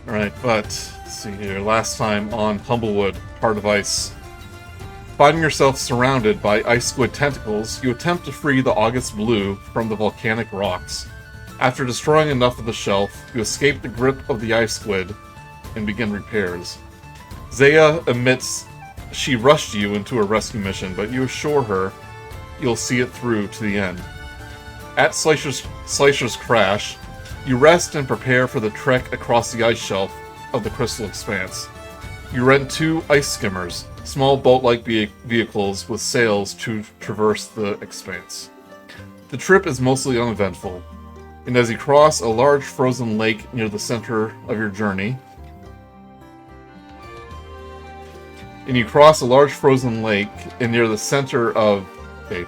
Alright, but let's see here. Last time on Humblewood, Heart of Ice. Finding yourself surrounded by ice squid tentacles, you attempt to free the August Blue from the volcanic rocks. After destroying enough of the shelf, you escape the grip of the ice squid and begin repairs. Zaya admits she rushed you into a rescue mission, but you assure her you'll see it through to the end. At Slicer's crash, you rest and prepare for the trek across the ice shelf of the crystal expanse. You rent 2 ice skimmers, small boat-like vehicles with sails to traverse the expanse. The trip is mostly uneventful, and as you cross a large frozen lake near the center of your journey, the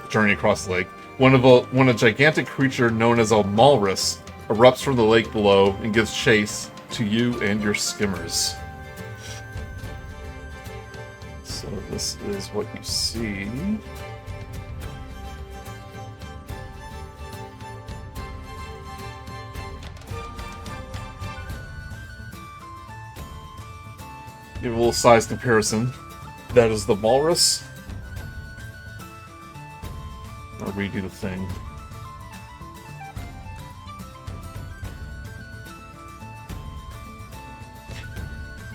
journey across the lake, when a gigantic creature known as a Malrus erupts from the lake below and gives chase to you and your skimmers. So this is what you see. Give a little size comparison. That is the Malrus. I'll redo the thing.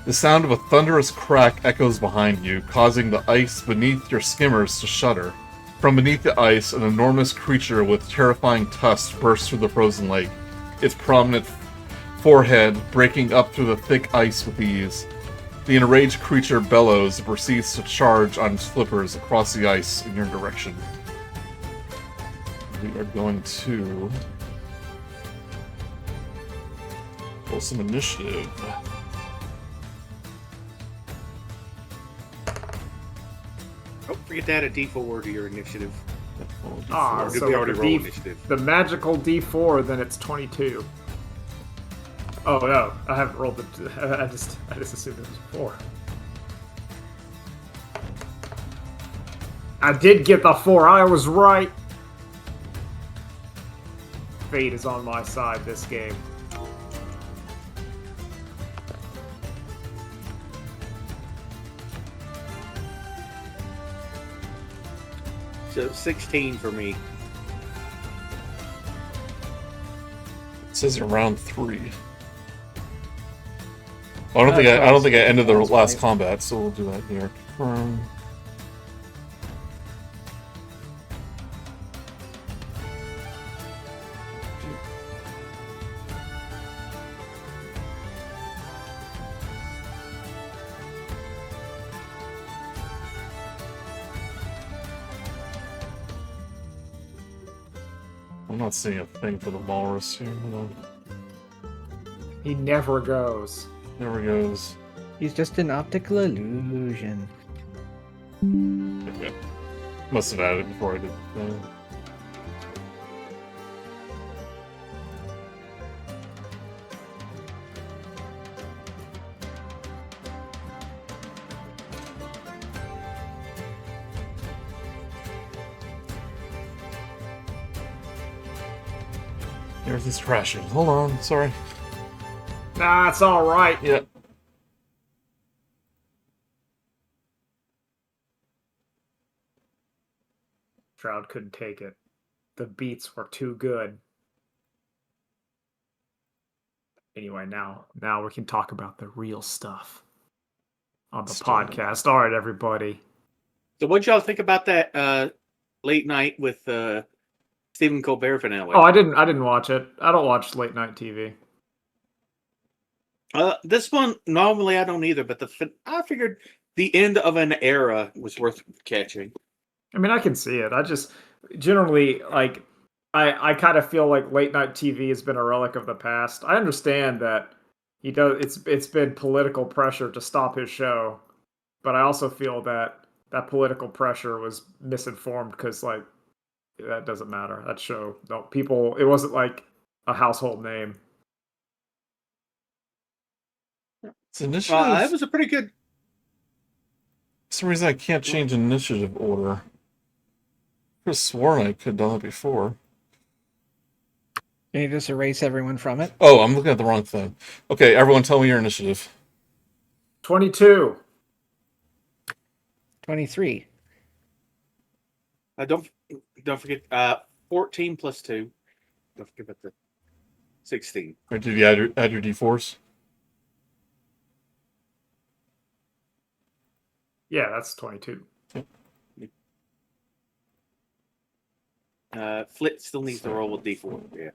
The sound of a thunderous crack echoes behind you, causing the ice beneath your skimmers to shudder. From beneath the ice, an enormous creature with terrifying tusks bursts through the frozen lake, its prominent forehead breaking up through the thick ice with ease. The enraged creature bellows and proceeds to charge on its flippers across the ice in your direction. We are going to roll some initiative. Don't forget to add a D4 to your initiative. Ah, Or did so we already the, roll initiative? the magical D4, then it's 22. Oh no, I haven't rolled it. I just assumed it was 4. I did get the 4. I was right. Fate is on my side this game. So 16 for me. It says around 3. I don't think I ended the last combat, so we'll do that here. I'm not seeing a thing for the Walrus here. Hold on. He never goes. There he goes. He's just an optical illusion. Okay. Must have added it before I did the thing. Everything's crashing. Hold on, sorry. Nah, it's alright. Yeah. Shroud couldn't take it. The beats were too good. Anyway, now we can talk about the real stuff on the podcast. All right, everybody. So what'd y'all think about that late night with Stephen Colbert finale? Oh, I didn't watch it. I don't watch late night TV. This one, normally I don't either, but I figured the end of an era was worth catching. I mean, I can see it. I just generally like I kind of feel like late night TV has been a relic of the past. I understand that it's been political pressure to stop his show, but I also feel that political pressure was misinformed because like that doesn't matter. That show, no people, it wasn't like a household name. It's initiative. It was a pretty good. For some reason I can't change initiative order. I could have sworn I could have done it before. Can you just erase everyone from it? Oh, I'm looking at the wrong thing. Okay, everyone tell me your initiative. 22. 23. Don't forget 14 plus 2. Don't forget about the 16. Or did you add your d4s? Yeah, that's 22. Flit still needs to roll with D4.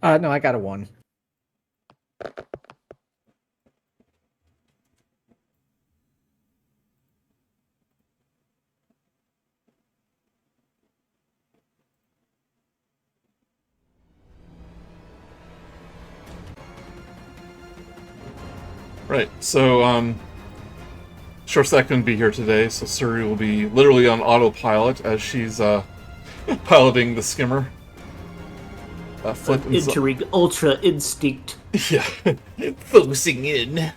Yeah. No, I got a 1. Right, so, ShortStack couldn't be here today, so Suri will be literally on autopilot as she's, piloting the skimmer. Flit and Entering Ultra Instinct. Yeah, focusing in.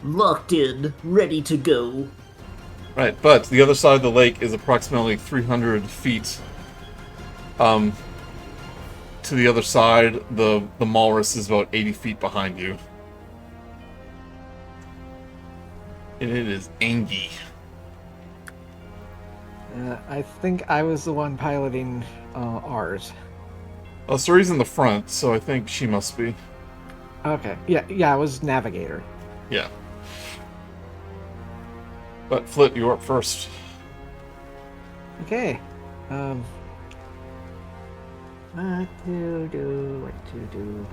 Locked in, ready to go. Right, but the other side of the lake is approximately 300 feet. To the other side, the Walrus is about 80 feet behind you. And it is angry. I think I was the one piloting ours. Well, Suri's in the front, so I think she must be. Okay. Yeah, I was navigator. Yeah. But Flit, you're up first. Okay. What to do?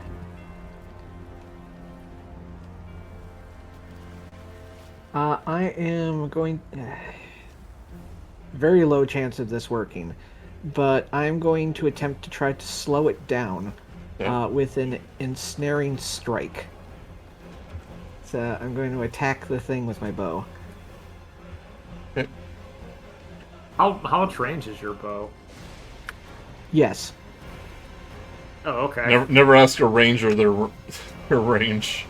I am going... very low chance of this working, but I'm going to attempt to try to slow it down with an ensnaring strike. So I'm going to attack the thing with my bow. Okay. How much range is your bow? Yes. Oh, okay. Never ask a ranger their range.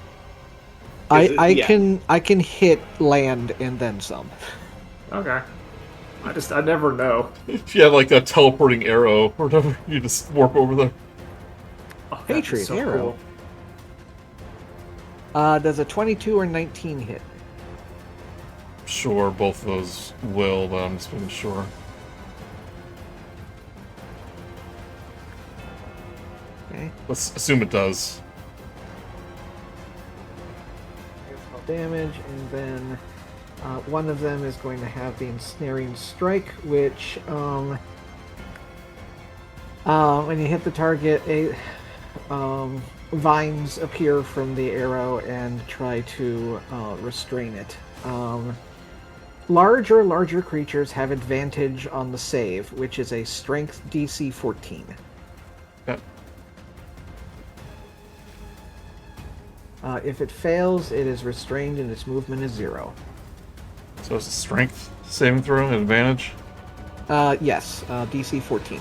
I can hit land and then some. Okay. I never know. If you had like that teleporting arrow or whatever, you just warp over there. Oh, that'd be Patriot so arrow. cool. Does a 22 or 19 hit? Sure, both of those will, but I'm just making sure. Okay. Let's assume it does. Damage, and then one of them is going to have the ensnaring strike, which when you hit the target, vines appear from the arrow and try to restrain it. Larger creatures have advantage on the save, which is a strength DC 14. Okay. If it fails, it is restrained and its movement is 0. So it's a strength saving throw, an advantage. Yes, DC 14.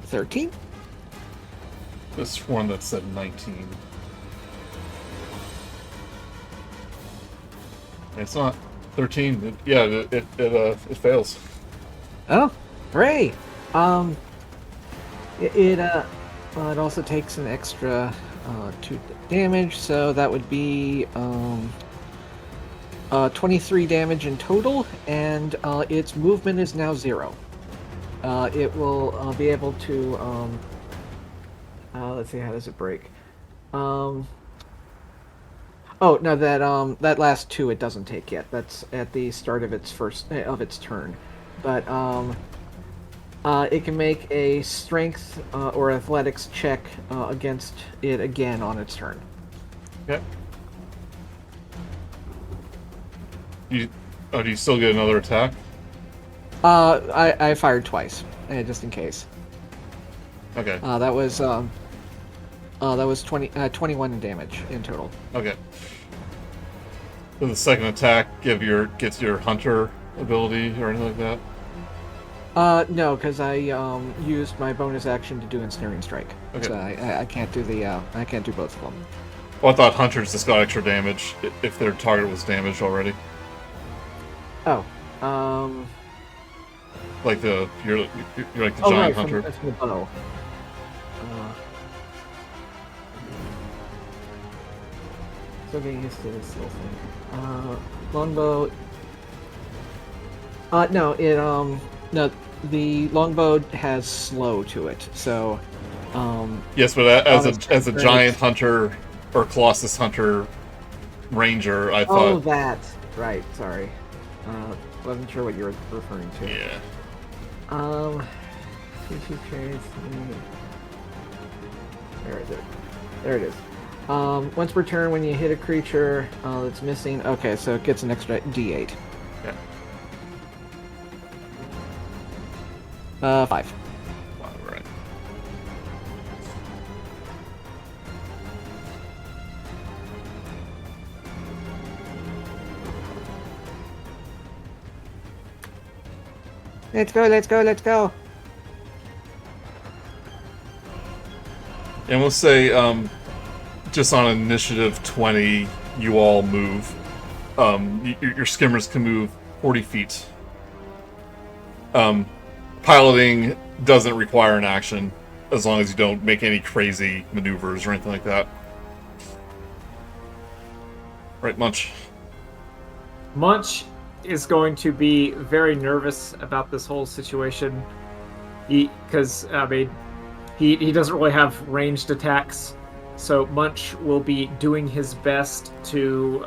$13? This one that said 19. It's not 13. It fails. Oh, hooray! It also takes an extra 2 damage, so that would be 23 damage in total, and its movement is now 0. It will be able to let's see, how does it break? Oh no, that last 2 it doesn't take yet. That's at the start of its turn. But it can make a strength or athletics check against it again on its turn. Okay. Do you still get another attack? I fired twice, just in case. Okay. That was 21 in damage in total. Okay. Does the second attack gets your hunter ability or anything like that? No, because I used my bonus action to do ensnaring strike. Okay. So I can't do I can't do both of them. Well, I thought hunters just got extra damage if their target was damaged already. Oh. Like you're like the Oh, giant right, hunter. from the bow. Still getting used to this little thing. Longbow. No, no, the longbow has slow to it, so. Yes, but as a Right. giant hunter or colossus hunter ranger, I thought. Oh, that. Right. Sorry. Wasn't sure what you were referring to. Yeah. Species traits. There it is. Once per turn, when you hit a creature that's missing. Okay, so it gets an extra D8. Yeah. 5. Wow, right. Let's go! Let's go! Let's go! And we'll say, just on initiative 20, you all move. Your skimmers can move 40 feet. Piloting doesn't require an action, as long as you don't make any crazy maneuvers or anything like that. Right, Munch? Munch is going to be very nervous about this whole situation. Because, I mean, he doesn't really have ranged attacks. So Munch will be doing his best to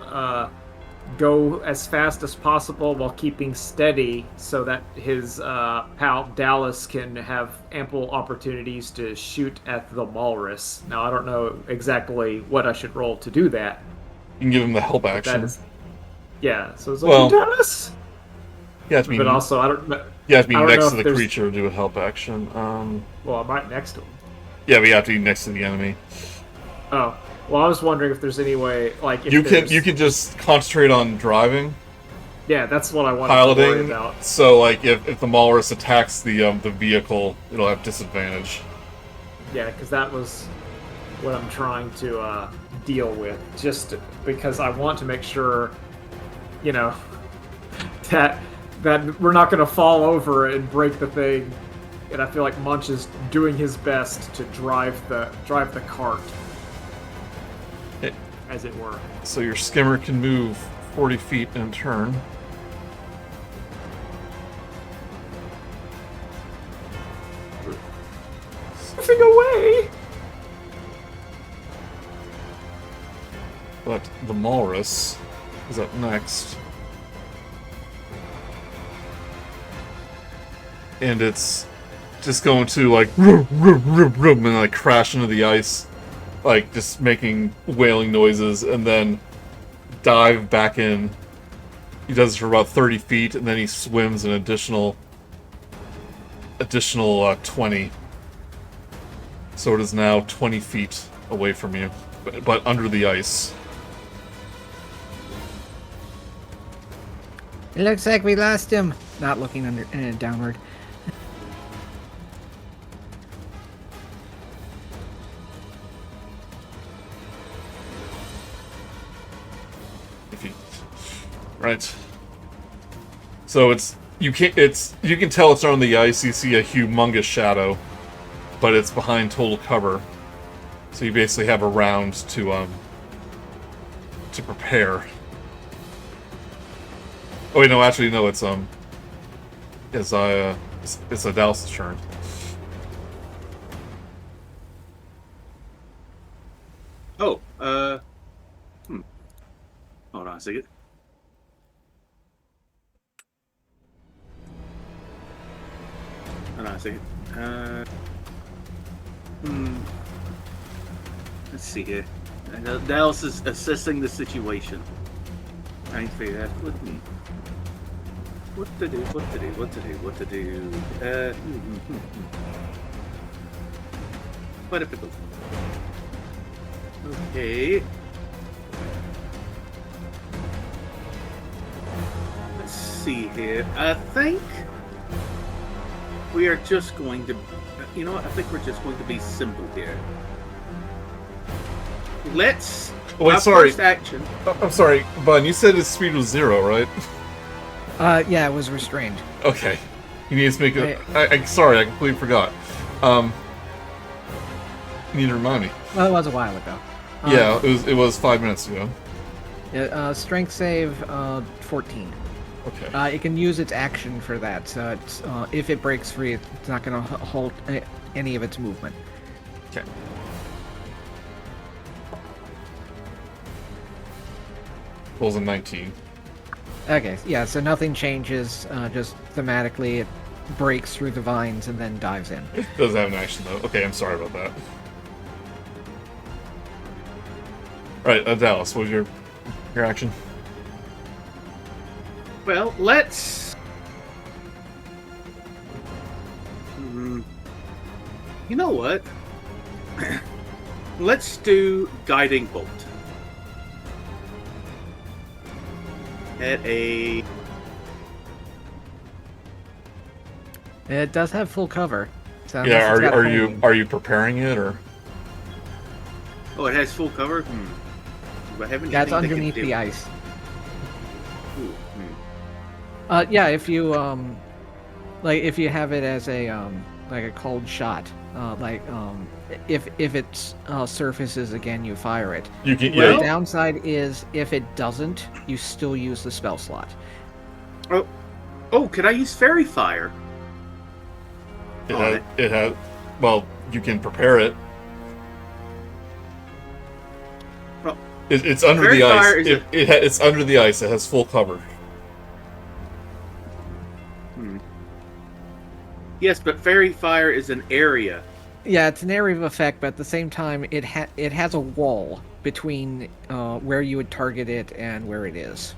go as fast as possible while keeping steady so that his pal Dallas can have ample opportunities to shoot at the walrus. Now, I don't know exactly what I should roll to do that. You can give him the help action. Yeah, so it's like, Well, Dallas! You have to be, But also, I don't know. you have to be I don't next know to if the there's- creature to do a help action. Well, I'm right next to him. Yeah, but you have to be next to the enemy. Oh, well, I was wondering if there's any way, like, if You there's- can just concentrate on driving, Yeah, that's what I wanted to worry piloting. about. So, like, if the walrus attacks the vehicle, it'll have disadvantage. Yeah, because that was what I'm trying to deal with. Just because I want to make sure, you know, that we're not going to fall over and break the thing. And I feel like Munch is doing his best to drive the cart, as it were. So your skimmer can move 40 feet in a turn. Moving away. But the walrus is up next. And it's just going to, like, and, like, crash into the ice. Like, just making wailing noises, and then dive back in. He does it for about 30 feet, and then he swims an additional 20. So it is now 20 feet away from you, but under the ice. It looks like we lost him. Not looking downward. Right. So you can tell it's on the ice. You see a humongous shadow, but it's behind total cover. So you basically have a round to prepare. Oh wait, no, actually no, it's a Dallas' turn. Oh, hold on a second. Hold on a second. Let's see here. I know Dallas is assessing the situation. Trying to figure out what to do. Quite difficult. Okay. Let's see here. I think we are just going to... You know what? I think we're just going to be simple here. Let's... Wait, our sorry. First action. I'm sorry, Bun, you said his speed was 0, right? Yeah, it was restrained. Okay. He needs to make a... Sorry, I completely forgot. You need to remind me. Well, it was a while ago. Yeah, it was 5 minutes ago. Strength save 14. Okay. It can use its action for that, so it's if it breaks free, it's not going to halt any of its movement. Okay. Rolls a 19. Okay, yeah, so nothing changes, just thematically it breaks through the vines and then dives in. It does have an action, though. Okay, I'm sorry about that. Alright, Dallas, what was your action? Well, let's... You know what? Let's do Guiding Bolt. At a... It does have full cover. So Yeah, unless it's got homing. are you preparing it, or? Oh, it has full cover? Do I have anything Yeah, it's that can underneath do- the ice. Ooh, Yeah, if you if you have it as a like a cold shot, if it surfaces again, you fire it. You can, Well- The downside is if it doesn't, you still use the spell slot. Oh, could I use Fairy Fire? it has, well, you can prepare it. Well, It's under Fairy the ice. Fire is It's under the ice. It has full cover. Yes, but Fairy Fire is an area. Yeah, it's an area of effect, but at the same time, it has a wall between where you would target it and where it is.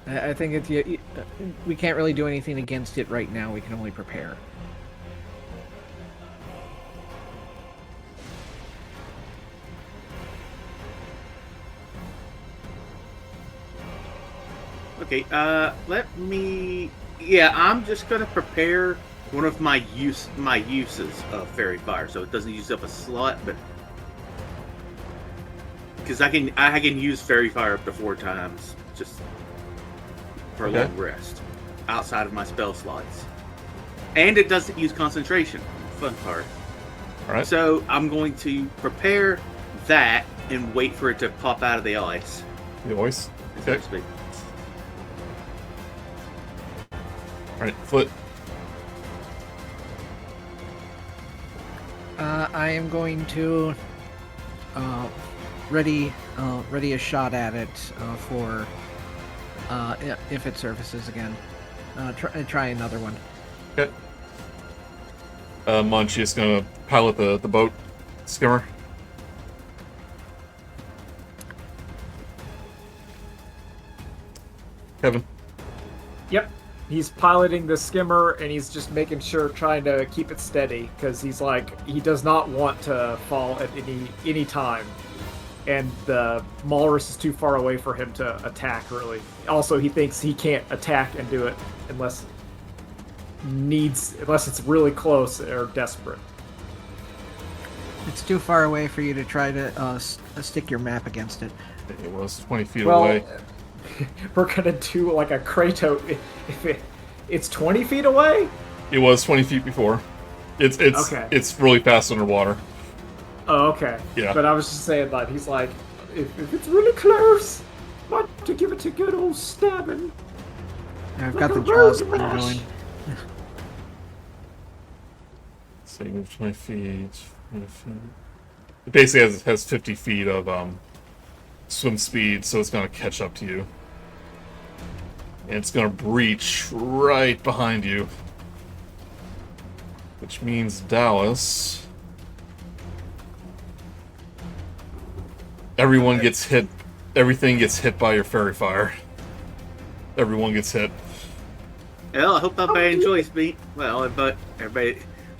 I think it's we can't really do anything against it right now. We can only prepare. Okay, let me... Yeah, I'm just gonna prepare one of my uses of Fairy Fire, so it doesn't use up a slot, but... Because I can use Fairy Fire up to 4 times, just for a long rest, outside of my spell slots. And it doesn't use concentration, fun part. Alright. So I'm going to prepare that and wait for it to pop out of the ice. The voice. So Okay. to speak. Alright, Flit. I am going to ready a shot at it for if it surfaces again. Try another one. Okay. Munch is gonna pilot the boat skimmer. Kevin. Yep. He's piloting the skimmer and he's just making sure, trying to keep it steady, because he's like, he does not want to fall at any time. And the Walrus is too far away for him to attack, really. Also, he thinks he can't attack and do it unless it's really close or desperate. It's too far away for you to try to stick your map against it. It was 20 feet Well, away. we're gonna do like a Kratos. If it's 20 feet away? It was 20 feet before. Okay. It's really fast underwater. Oh, okay. Yeah. But I was just saying that he's like, if it's really close, want to give it a good old stabbing. I've Like got the a jaws road thing rash. going. So you move 20 feet. 20 feet. It basically has 50 feet of swim speed, so it's going to catch up to you. And it's going to breach right behind you. Which means Dallas... Everyone gets hit. Everything gets hit by your fairy fire. Everyone gets hit. Well, I hope everybody enjoys me. Well, but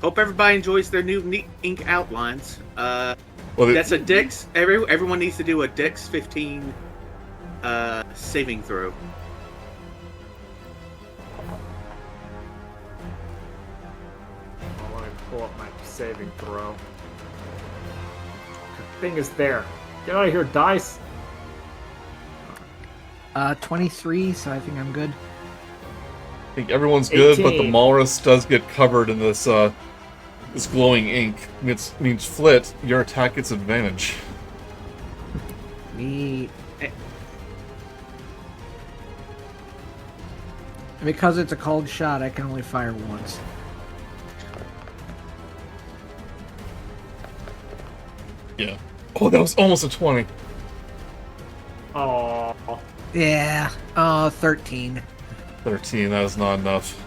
hope everybody enjoys their new neat ink outlines. Well, That's a Dex. Everyone needs to do a Dex 15 saving throw. Let me pull up my saving throw. The thing is there. Get out of here, dice. 23, so I think I'm good. I think everyone's good, but the 18. Walrus does get covered in this this glowing ink. Means Flit, your attack gets advantage. Neat. And because it's a cold shot, I can only fire once. Yeah. Oh, that was almost a 20. Oh, Yeah. 13. 13, that was not enough.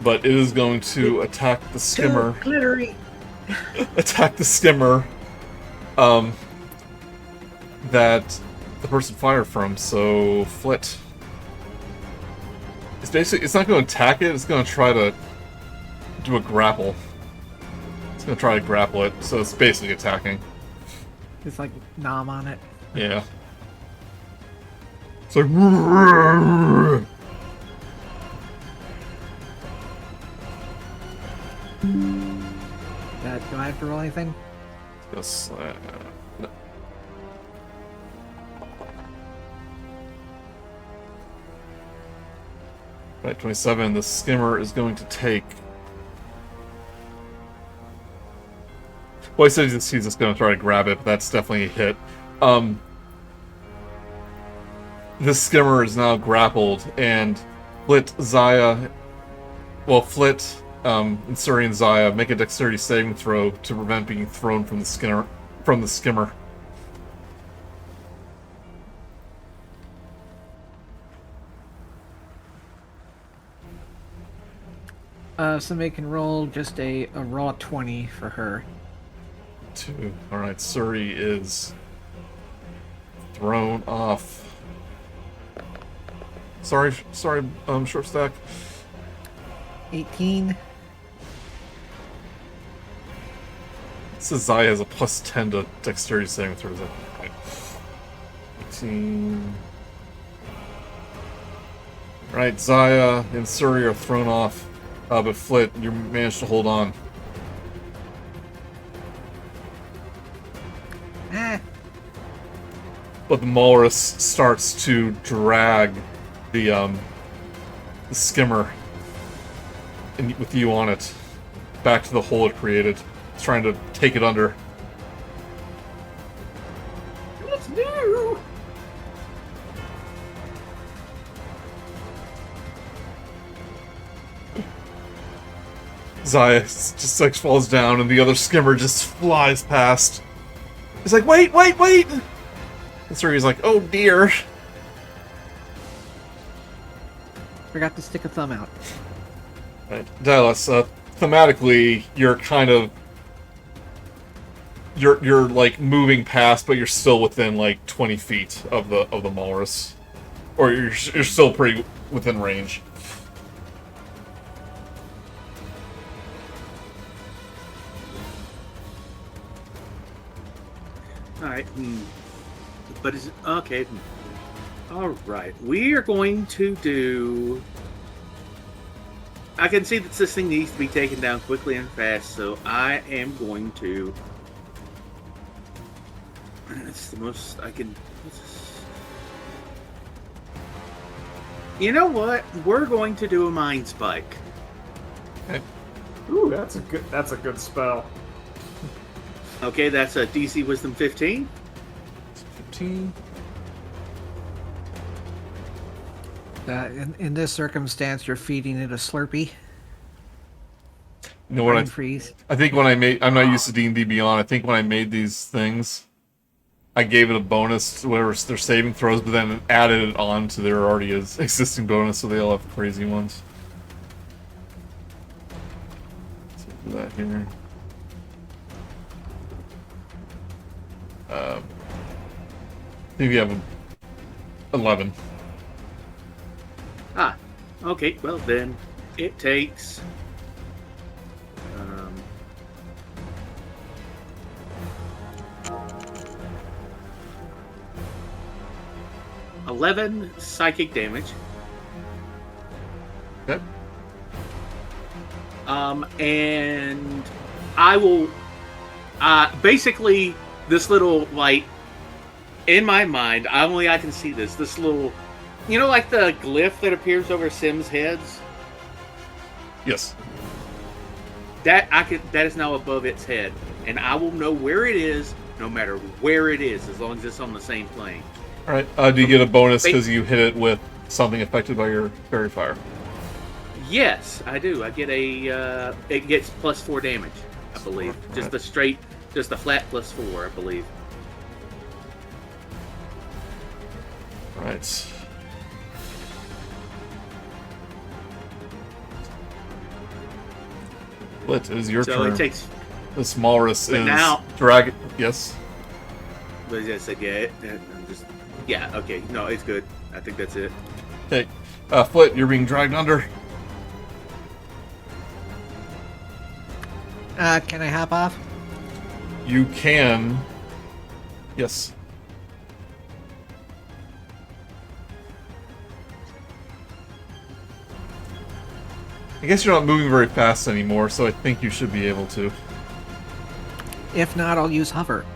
But it is going to attack the skimmer. Glittery. Attack the skimmer. That the person fired from, so Flit. It's not going to attack it, it's going to try to do a grapple. It's going to try to grapple it, so it's basically attacking. It's like nom on it. Yeah. It's like... Do I have to roll anything? Yes, no. Right, 27. The skimmer is going to take... Well, he said he's just going to try to grab it, but that's definitely a hit. This skimmer is now grappled, and Flit, Zaya... Well, Flit, and Suri and Zaya make a dexterity saving throw to prevent being thrown from the skimmer. Somebody can roll just a raw 20 for her. 2. Alright, Suri is thrown off. Sorry, ShortStack. 18. It says Zaya has a plus 10 to dexterity saving throws. Okay. 18. Alright, Zaya and Suri are thrown off. But Flit, you managed to hold on. But the Walrus starts to drag the skimmer, and with you on it, back to the hole it created. It's trying to take it under. it's new. Zaya just like falls down, and the other skimmer just flies past. He's like, wait! And Suri's like, oh dear. Forgot to stick a thumb out. Right, Dallas. Thematically, you're kind of you're like moving past, but you're still within like 20 feet of the Walrus, or you're still pretty within range. Alright. But is it... Okay. Alright. We are going to do... I can see that this thing needs to be taken down quickly and fast, so I am going to... That's the most I can... You know what? We're going to do a Mind Spike. Okay. Ooh, that's a good spell. Okay, that's a DC Wisdom 15. 15. In this circumstance, you're feeding it a Slurpee. You know what? Brain freeze. I think when I'm not used to D&D Beyond. I think when I made these things, I gave it a bonus to whatever their saving throws, but then added it on to their already existing bonus, so they all have crazy ones. Let's do that here. I think we have 11. Ah, okay. Well, then it takes... 11 psychic damage. Okay. And I will... basically, this little, like, in my mind, only I can see this little, like the glyph that appears over Sim's heads. Yes. That is now above its head, and I will know where it is, no matter where it is, as long as it's on the same plane. All right. Do you get a bonus because you hit it with something affected by your fairy fire? Yes, I do. I get it gets +4 damage, I believe. Just the flat +4, I believe. All right. Flit, it is your turn. So it takes. This Walrus is now- dragon. Yes. What did I say? Yeah. Okay. No, it's good. I think that's it. Okay. Flit, you're being dragged under. Can I hop off? You can. Yes. I guess you're not moving very fast anymore, so I think you should be able to. If not, I'll use hover.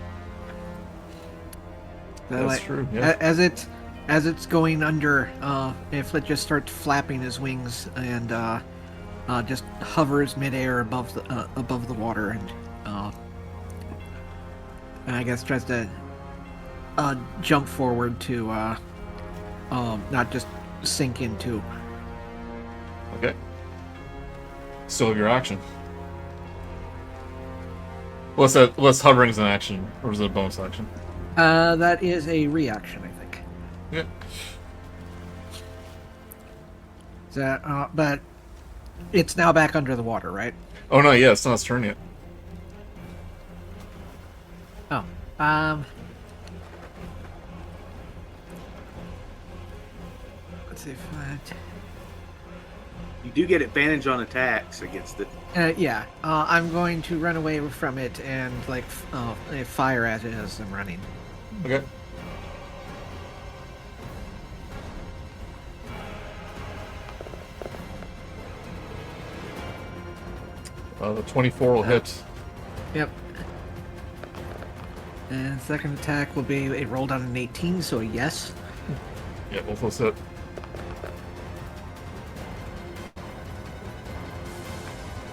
That's true. Yeah. As it's going under, Flit just starts flapping his wings and just hovers midair above the water, and I guess tries to jump forward to not just sink into. Okay. Still have your action. What's hovering's an action, or is it a bonus action? That is a reaction, I think. Yeah. But it's now back under the water, right? Oh no, yeah, it's not its turn yet. Oh, let's see if You do get advantage on attacks against it. yeah, I'm going to run away from it and fire at it as I'm running. Okay. The 24 will hit. Yep. And second attack will be it rolled on an 18, so a yes. Yeah, both those hit.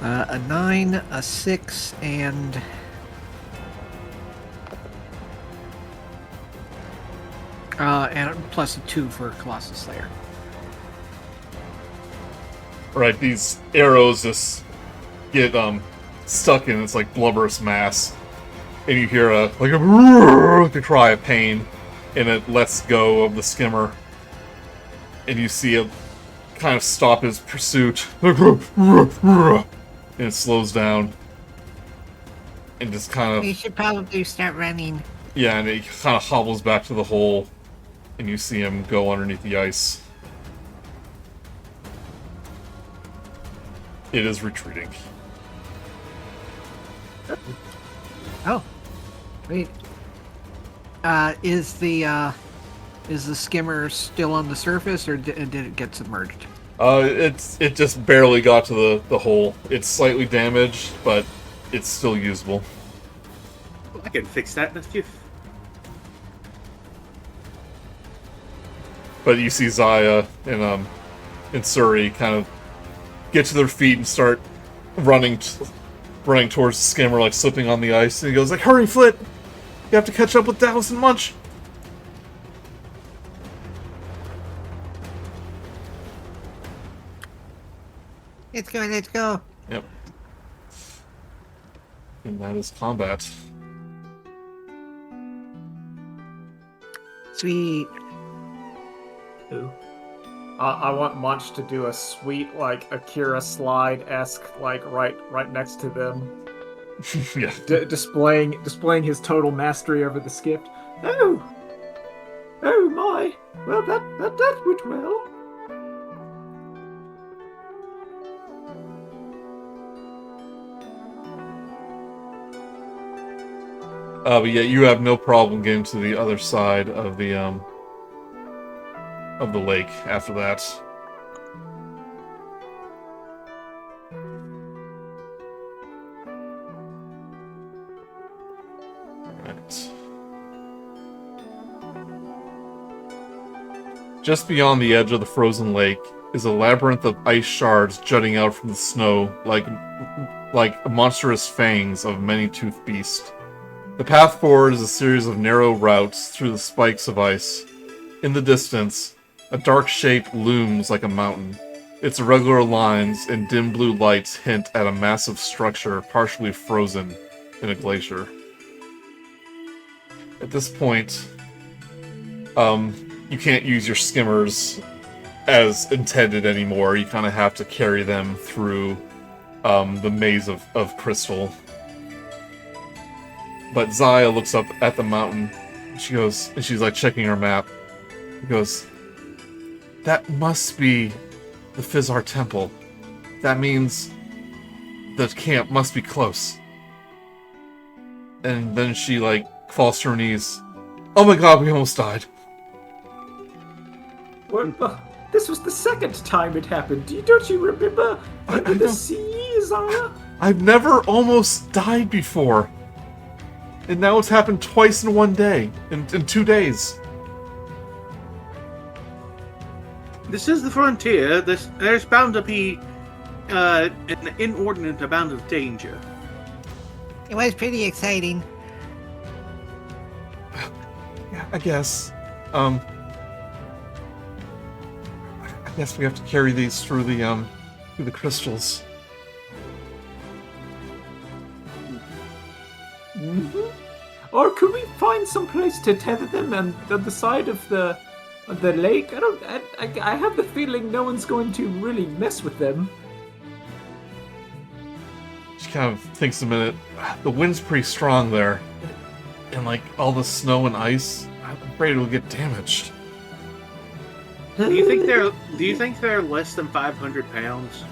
A 9, a 6, and plus a 2 for Colossus Slayer. Right, these arrows just get stuck in this like blubberous mass, and you hear a cry of pain, and it lets go of the skimmer, and you see it kind of stop his pursuit, and it slows down, and just kind You of should probably start running. and it kind of hobbles back to the hole, and you see him go underneath the ice. It is retreating. Oh, wait. Is the skimmer still on the surface, or did it get submerged? It just barely got to the hole. It's slightly damaged, but it's still usable. I can fix that in a few. But you see Zaya and Suri kind of get to their feet and start running towards the skimmer, like slipping on the ice. And he goes like, "Hurry, Flit! You have to catch up with Dallas and Munch." Let's go, let's go. Yep. And that is combat. Sweet. Ooh. I want Munch to do a sweet, like, Akira slide-esque, like, right next to them. Yeah. Displaying his total mastery over the skiff. Oh! Oh my! Well, that went well. But yeah, you have no problem getting to the other side of the lake after that. Alright. Just beyond the edge of the frozen lake is a labyrinth of ice shards jutting out from the snow like monstrous fangs of a many-toothed beast. The path forward is a series of narrow routes through the spikes of ice. In the distance, a dark shape looms like a mountain. Its irregular lines and dim blue lights hint at a massive structure partially frozen in a glacier. At this point, you can't use your skimmers as intended anymore. You kind of have to carry them through the maze of crystal. But Zaya looks up at the mountain. She goes, and she's like checking her map. She goes, "That must be the Fizzar Temple. That means the camp must be close." And then she like falls to her knees. "Oh my god, we almost died." Well, this was the second time it happened. Don't you remember? Under the sea, Zaya? I've never almost died before. And now it's happened twice in one day. In 2 days. This is the frontier. There's bound to be an inordinate amount of danger. It was pretty exciting. Yeah, I guess. I guess we have to carry these through the crystals. Mm-hmm. Or could we find some place to tether them on the side of the lake? I have the feeling no one's going to really mess with them. She kind of thinks a minute. The wind's pretty strong there. And like all the snow and ice, I'm afraid it'll get damaged. Do you think they're less than 500 pounds?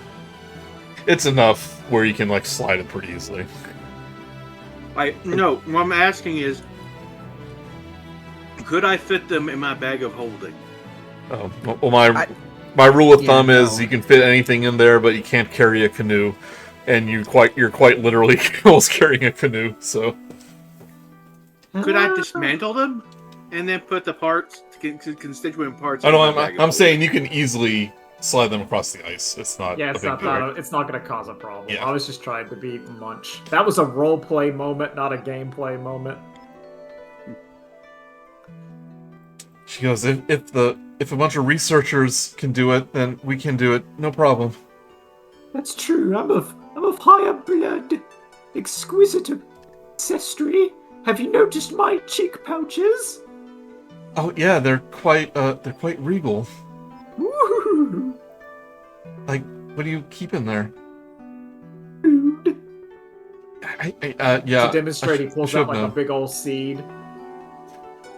It's enough where you can like slide it pretty easily. No, what I'm asking is, could I fit them in my bag of holding? Oh, well, my rule of thumb is you can fit anything in there, but you can't carry a canoe, and you're quite literally almost carrying a canoe. So, could I dismantle them and then put the parts, constituent parts? I know. I'm saying you can easily slide them across the ice. It's not. Yeah, it's not going to cause a problem. Yeah. I was just trying to be Munch. That was a role play moment, not a gameplay moment. She goes, if a bunch of researchers can do it, then we can do it. No problem. That's true. I'm of higher blood, exquisite ancestry. Have you noticed my cheek pouches? Oh yeah, they're quite regal. Woo! Like, what do you keep in there? Food. Yeah. To demonstrate, he pulls out like a big old seed.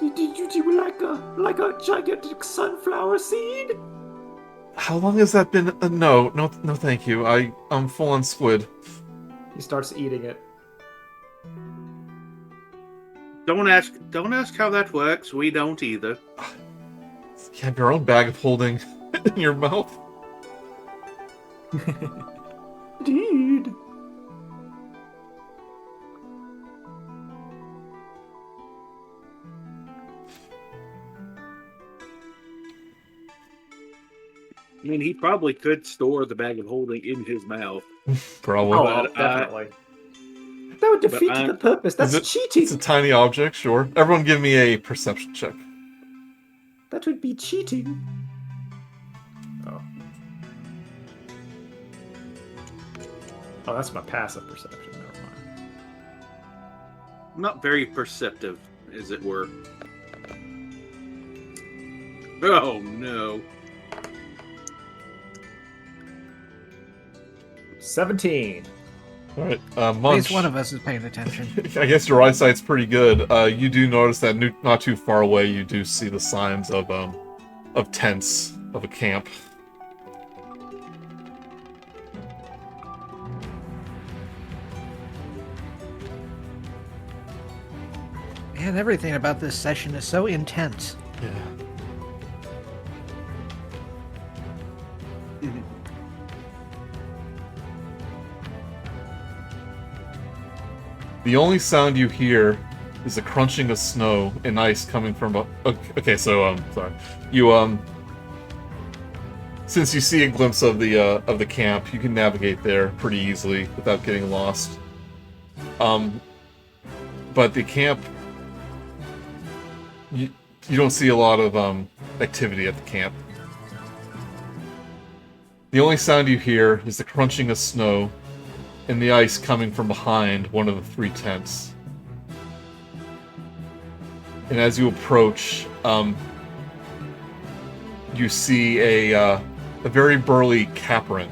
Did you do like a gigantic sunflower seed? How long has that been? No, thank you. I'm full on squid. He starts eating it. Don't ask how that works. We don't either. You have your own bag of holding in your mouth. Dude. I mean, he probably could store the bag of holding in his mouth. Probably. Oh, definitely. That would defeat the purpose. That's cheating. It's a tiny object, sure. Everyone give me a perception check. That would be cheating. Oh. Oh, that's my passive perception. Never mind. Not very perceptive, as it were. Oh, no. 17. All right, At Munch. least one of us is paying attention. I guess your eyesight's pretty good. You do notice that not too far away, you do see the signs of tents of a camp. Man, everything about this session is so intense. Yeah. The only sound you hear is the crunching of snow and ice coming from okay, so sorry. You since you see a glimpse of the camp, you can navigate there pretty easily without getting lost. But the camp, you don't see a lot of activity at the camp. The only sound you hear is the crunching of snow and the ice coming from behind one of the 3 tents. And as you approach, you see a very burly Capran,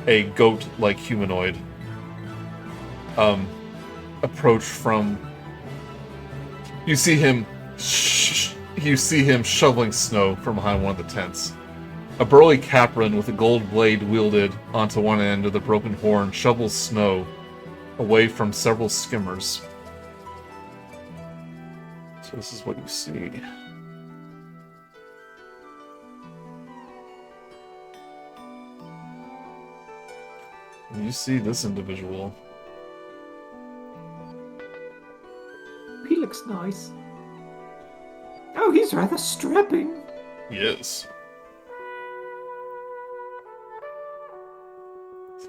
a goat-like humanoid, approach from. You see him shoveling snow from behind one of the tents. A burly Capran with a gold blade wielded onto one end of the broken horn shovels snow away from several skimmers. So this is what you see. And you see this individual. He looks nice. Oh, he's rather strapping. Yes.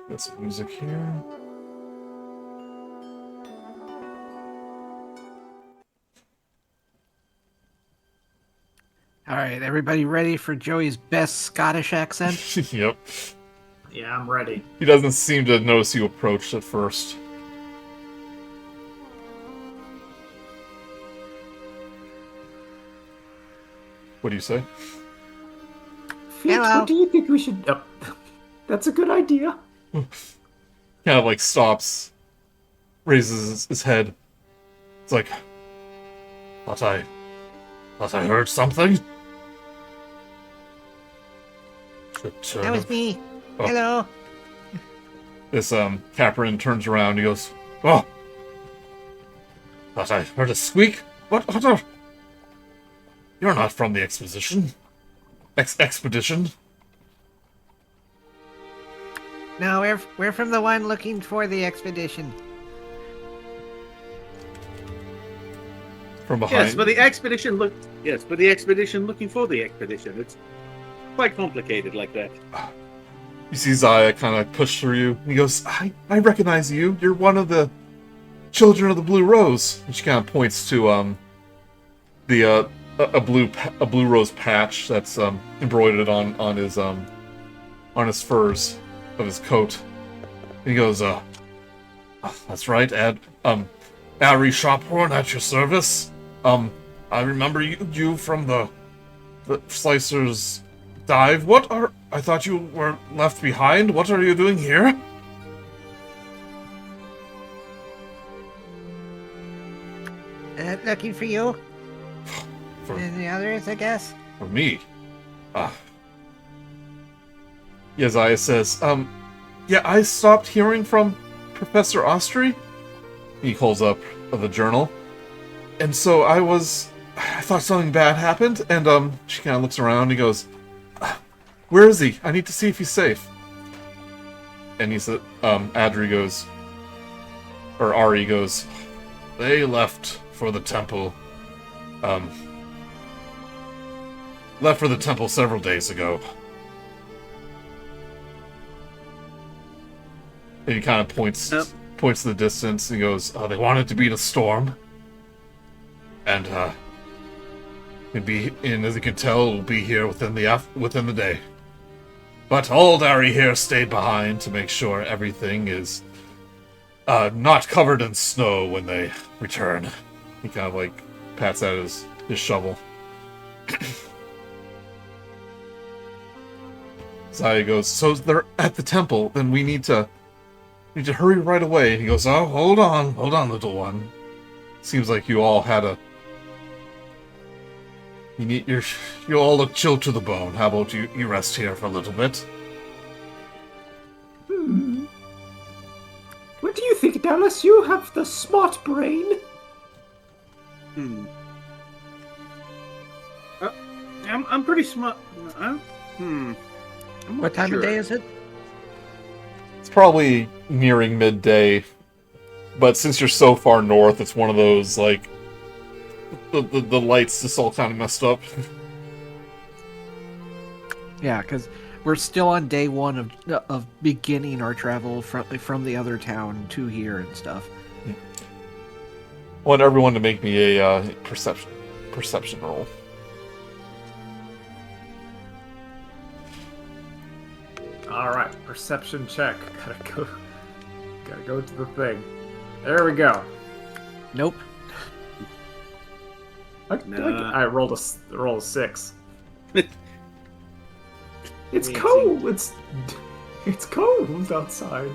Got some music here. All right, everybody ready for Joey's best Scottish accent? Yep. Yeah, I'm ready. He doesn't seem to notice you approached at first. What do you say? Flit, Hello. what do you think we should... Oh, that's a good idea. Kind of like stops, raises his head. It's like, thought I heard something. That was me. Oh. Hello. This Capran turns around. He goes, "Oh, thought I heard a squeak. What? You're not from the expedition. Expedition? No, we're from the one looking for the expedition. From behind." Yes, but the expedition looking for the expedition. It's quite complicated like that. You see Zaya kind of push through you. He goes, I recognize you. You're one of the children of the Blue Rose. And she kind of points to a blue rose patch that's embroidered on his furs of his coat. And he goes, that's right, Ari Shophorn at your service. I remember you from the Slicer's dive. I thought you were left behind. What are you doing here? Looking for you For and the others, I guess. me. Yazaya says, yeah, I stopped hearing from Professor Ostry. He holds up the journal. And so I thought something bad happened, and she kind of looks around and he goes, where is he? I need to see if he's safe. And he said, Ari goes, they left for the temple, several days ago. And he kind of points to the distance and goes, they wanted to beat a storm. And, as you can tell, it'll be here within the day. But old Ari here stayed behind to make sure everything is not covered in snow when they return. He kind of like pats out his shovel. Zaya goes, so they're at the temple, then we need to hurry right away. He goes, oh, hold on, little one. Seems like you all had you all look chilled to the bone. How about you rest here for a little bit? What do you think, Dallas? You have the smart brain. I'm pretty smart. What time of day is it? It's probably nearing midday, but since you're so far north, it's one of those, like, the lights just all kind of messed up. Yeah, because we're still on day one of beginning our travel from the other town to here and stuff. I want everyone to make me a perception roll. All right, perception check. Gotta go to the thing. There we go. Nope. I rolled a 6. It's Me cold. It's cold outside.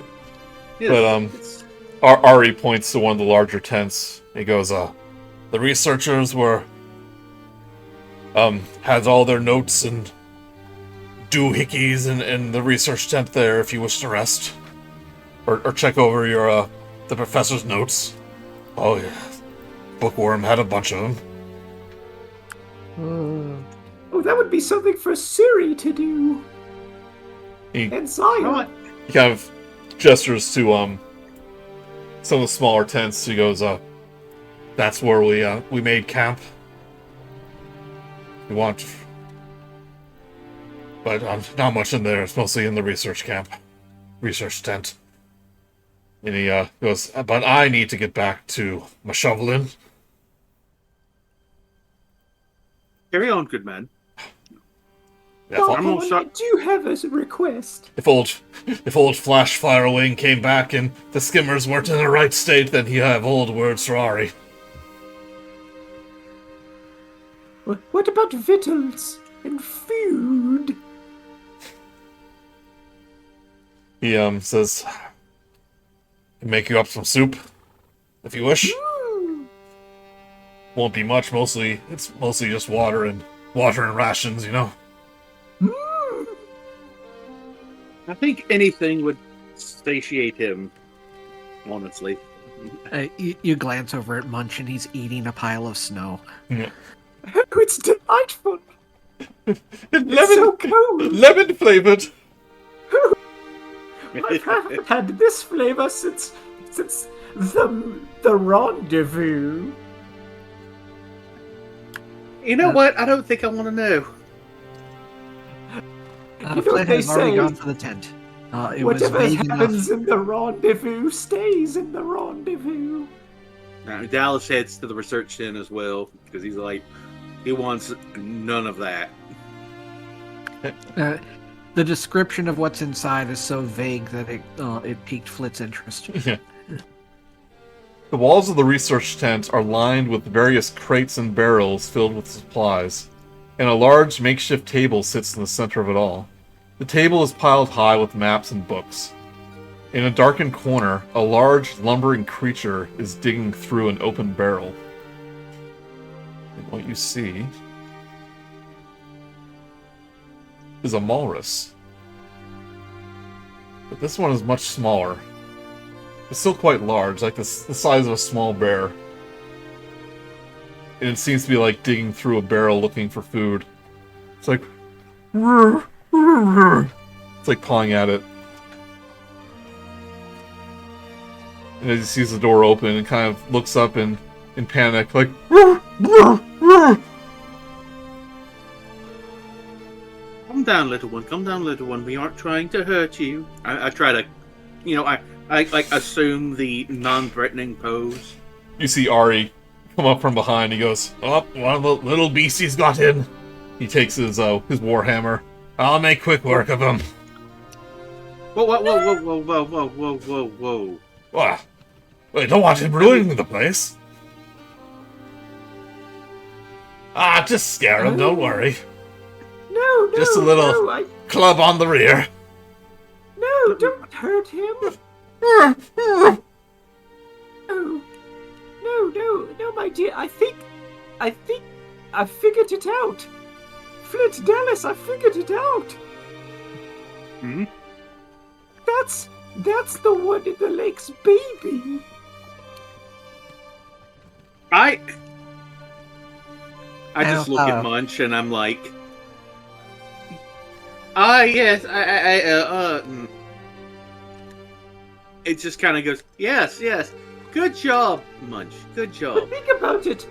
But Ari points to one of the larger tents. He goes, the researchers were had all their notes and doohickeys in the research tent there if you wish to rest. Or check over your the professor's notes. Oh yeah. Bookworm had a bunch of them. Oh, that would be something for Suri to do. And Zion. He kind of gestures to some of the smaller tents. He goes, that's where we made camp. We want, but not much in there. It's mostly in the research tent. And he goes, but I need to get back to my shoveling. Carry on, good man. Yeah, I do have a request. if old Flash Firewing came back and the skimmers weren't in the right state, then he'd have old words for Ari. What about victuals and food? He says, "Can make you up some soup, if you wish. Won't be much. It's mostly just water and rations, you know." I think anything would satiate him, honestly. You glance over at Munch and he's eating a pile of snow. Yeah. Oh, it's delightful. It's so cold. Lemon flavored. I haven't had this flavor since the rendezvous. You know what? I don't think I want to know. Flit has already gone for the tent. Whatever happens in the rendezvous stays in the rendezvous. Now, Dallas heads to the research tent as well because he's like, he wants none of that. The description of what's inside is so vague that it piqued Flit's interest. Yeah. The walls of the research tent are lined with various crates and barrels filled with supplies, and a large makeshift table sits in the center of it all. The table is piled high with maps and books. In a darkened corner, a large, lumbering creature is digging through an open barrel. And what you see is a walrus. But this one is much smaller. It's still quite large, like the size of a small bear. And it seems to be like digging through a barrel looking for food. It's like... It's like pawing at it. And as he sees the door open, it kind of looks up in panic, like... Calm down, little one. Calm down, little one. We aren't trying to hurt you. I try to, I like assume the non-threatening pose. You see Ari come up from behind. He goes, "Oh, one of the little beasties got in." He takes his warhammer. "I'll make quick work of him." Whoa! What? Wait, don't want him ruining the place. Just scare him. Don't worry. No, Just a little club on the rear. No, don't hurt him. No, my dear. I think I figured it out. Flit Dallas, I figured it out. Hmm? That's the one in the lake's baby. I just look at Munch and I'm like, yes, It just kind of goes, yes, good job, Munch, good job. But think about it.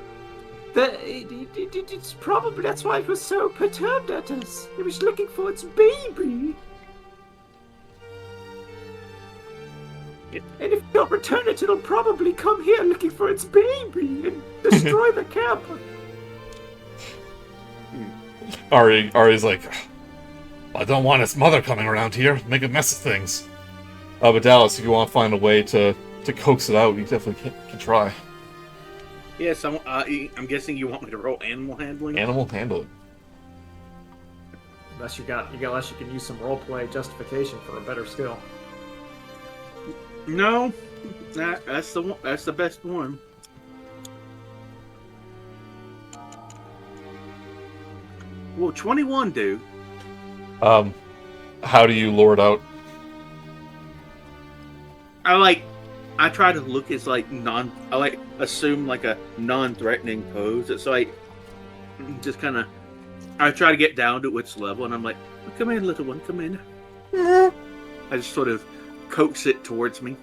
It's probably that's why it was so perturbed at us. It was looking for its baby. And if we don't return it, it'll probably come here looking for its baby and destroy the camp. Ari's like, I don't want its mother coming around here, make a mess of things. But Dallas, if you want to find a way to coax it out, you definitely can try. Yes, I'm guessing you want me to roll animal handling. Animal handling. Unless you can use some roleplay justification for a better skill. No, that's the one. That's the best one. Well, 21 do. How do you lure it out? I try to look as assume like a non-threatening pose. It's like just kind of. I try to get down to its level, and I'm like, "Come in, little one, come in." I just sort of coax it towards me.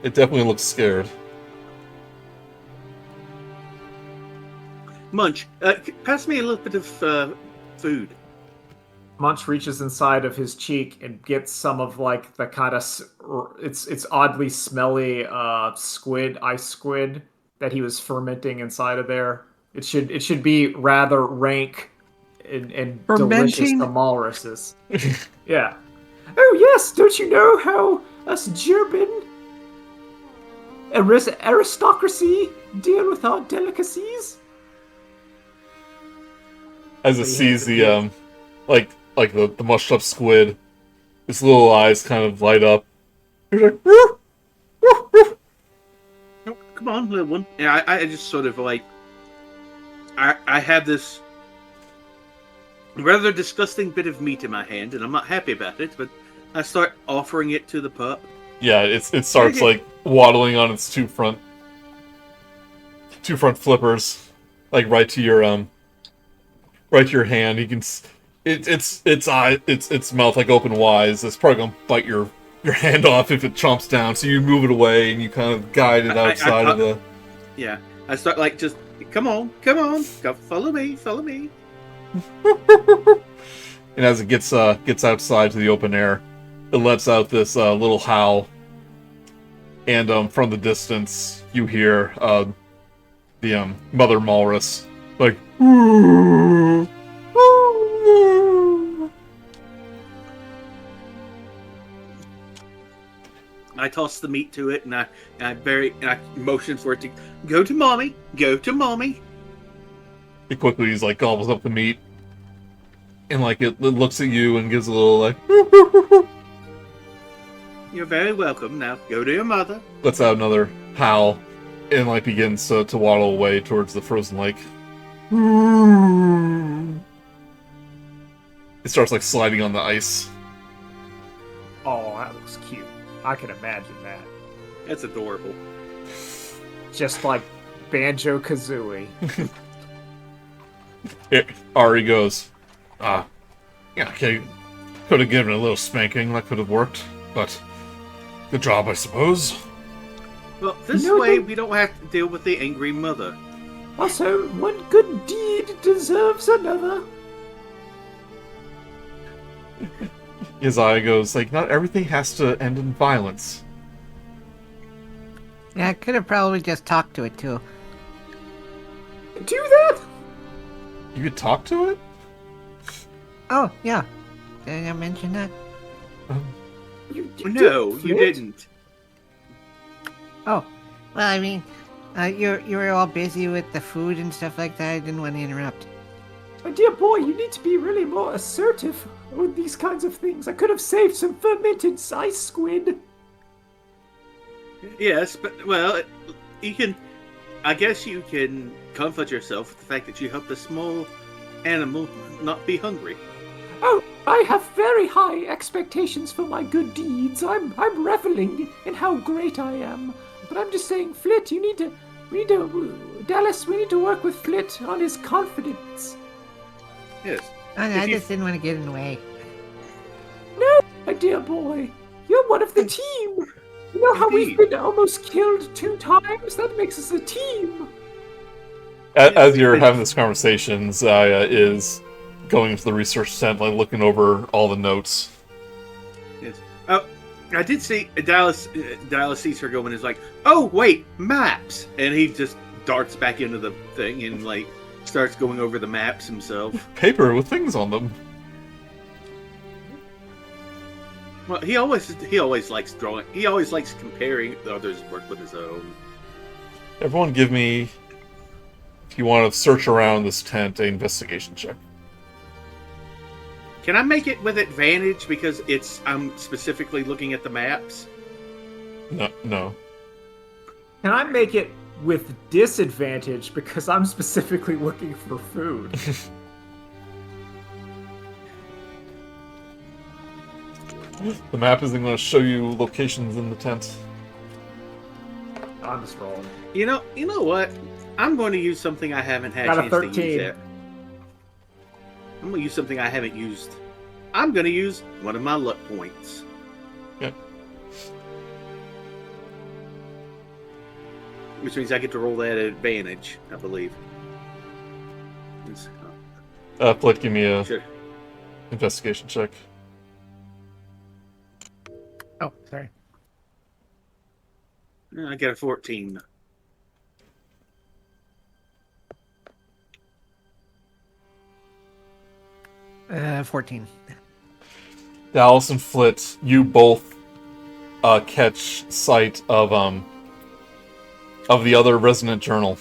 It definitely looks scared. Munch, pass me a little bit of food. Munch reaches inside of his cheek and gets some of like the kind of it's oddly smelly ice squid that he was fermenting inside of there. It should be rather rank and delicious to walruses. Yeah. Oh yes, don't you know how us Jerbeen aristocracy deal with our delicacies? As it sees the like the mushed up squid, its little eyes kind of light up. He's like, "Woof, woof, woof." Oh, come on, little one. Yeah, I just sort of like I have this rather disgusting bit of meat in my hand, and I'm not happy about it, but I start offering it to the pup. Yeah, it starts like waddling on its two front flippers, like right to your hand. You can its mouth like open wide. It's probably gonna bite your hand off if it chomps down. So you move it away and you kind of guide it outside of the. Yeah, I start like just come on, come follow me. And as it gets outside to the open air, it lets out this little howl, and from the distance you hear the mother walrus like. I toss the meat to it, and I motion for it to go to mommy. It quickly like gobbles up the meat, and like it looks at you and gives a little like. You're very welcome. Now go to your mother. Lets out another howl, and like begins to waddle away towards the frozen lake. It starts like sliding on the ice. Oh, that looks cute. I can imagine that. That's adorable. Just like Banjo-Kazooie. Ari goes, yeah, okay, could have given it a little spanking, that could have worked, but good job, I suppose. Well, this way we don't have to deal with the angry mother. Also, one good deed deserves another. Isaiah goes, like, not everything has to end in violence. Yeah, I could have probably just talked to it too. Do that? You could talk to it? Oh, yeah. Did I mention that? No, you didn't. Oh, well, I mean, you were all busy with the food and stuff like that. I didn't want to interrupt. My dear boy, you need to be really more assertive with these kinds of things. I could have saved some fermented ice squid. Yes, but, well, you can... I guess you can comfort yourself with the fact that you helped a small animal not be hungry. Oh, I have very high expectations for my good deeds. I'm reveling in how great I am. But I'm just saying, Flit, Dallas, we need to work with Flit on his confidence. Yes. I just didn't want to get in the way. No, my dear boy, you're one of the team. You know how we've Indeed. been almost killed 2 times? That makes us a team. As you're having this conversation, Zaya is going to the research tent, like looking over all the notes. Yes. Oh, I did see Dallas. Dallas sees her go and is like, "Oh wait, maps!" And he just darts back into the thing and like starts going over the maps himself. Paper with things on them. Well, he always likes drawing. He always likes comparing the others' work with his own. Everyone give me, if you want to search around this tent, an investigation check. Can I make it with advantage because I'm specifically looking at the maps? No. Can I make it with disadvantage because I'm specifically looking for food? The map isn't going to show you locations in the tent. I'm just rolling. You know what? I'm going to use something I haven't had Got a a chance to 13. use yet. I'm going to use something I haven't used. I'm going to use one of my luck points. Yep. Which means I get to roll that at advantage, I believe. Flit, give me a Sure. investigation check. Oh, sorry. I get a 14. Uh, 14. Dallas and Flit, you both catch sight of the other resonant journal.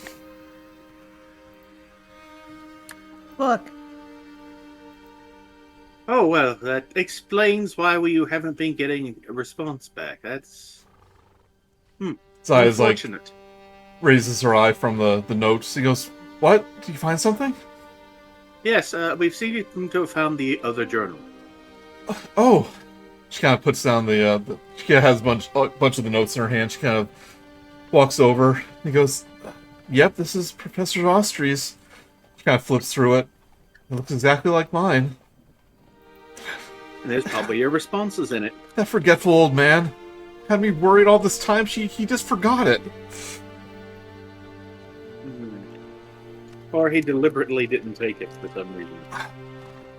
Look. Oh, well, that explains why you haven't been getting a response back. That's Zaya's like unfortunate. raises her eye from the notes. He goes, "What? Did you find something?" Yes, we've seen you to have found the other journal. Oh, she kind of puts down she has a bunch of the notes in her hand. She kind of walks over. He goes, "Yep, this is Professor Austrey's." She kind of flips through it. It looks exactly like mine. And there's probably your responses in it. That forgetful old man had me worried all this time. He just forgot it. Or he deliberately didn't take it for some reason.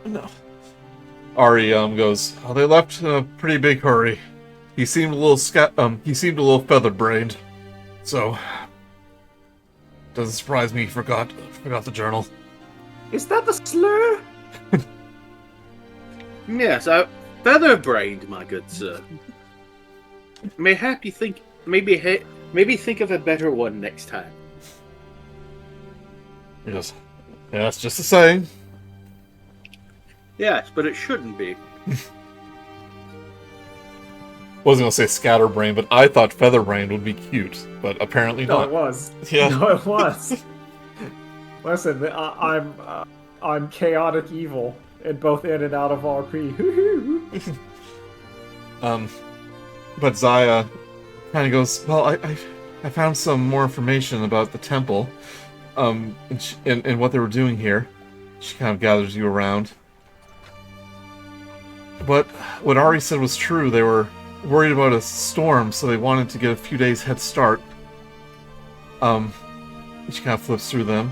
No. Ari goes, "Oh, they left in a pretty big hurry. He seemed a little feather-brained. So doesn't surprise me he forgot the journal." Is that the slur? Yes, feather-brained, my good sir. Maybe think of a better one next time. He goes, "Yeah, that's just a saying." Yes, but it shouldn't be. Wasn't gonna say scatterbrain, but I thought featherbrained would be cute, but apparently No, not. it was. Yeah. No, it was. Listen, I'm chaotic evil in both in and out of RP. But Zaya kind of goes, "Well, I found some more information about the temple, and what they were doing here." She kind of gathers you around. But what Ari said was true. They were worried about a storm, so they wanted to get a few days head start. She kind of flips through them.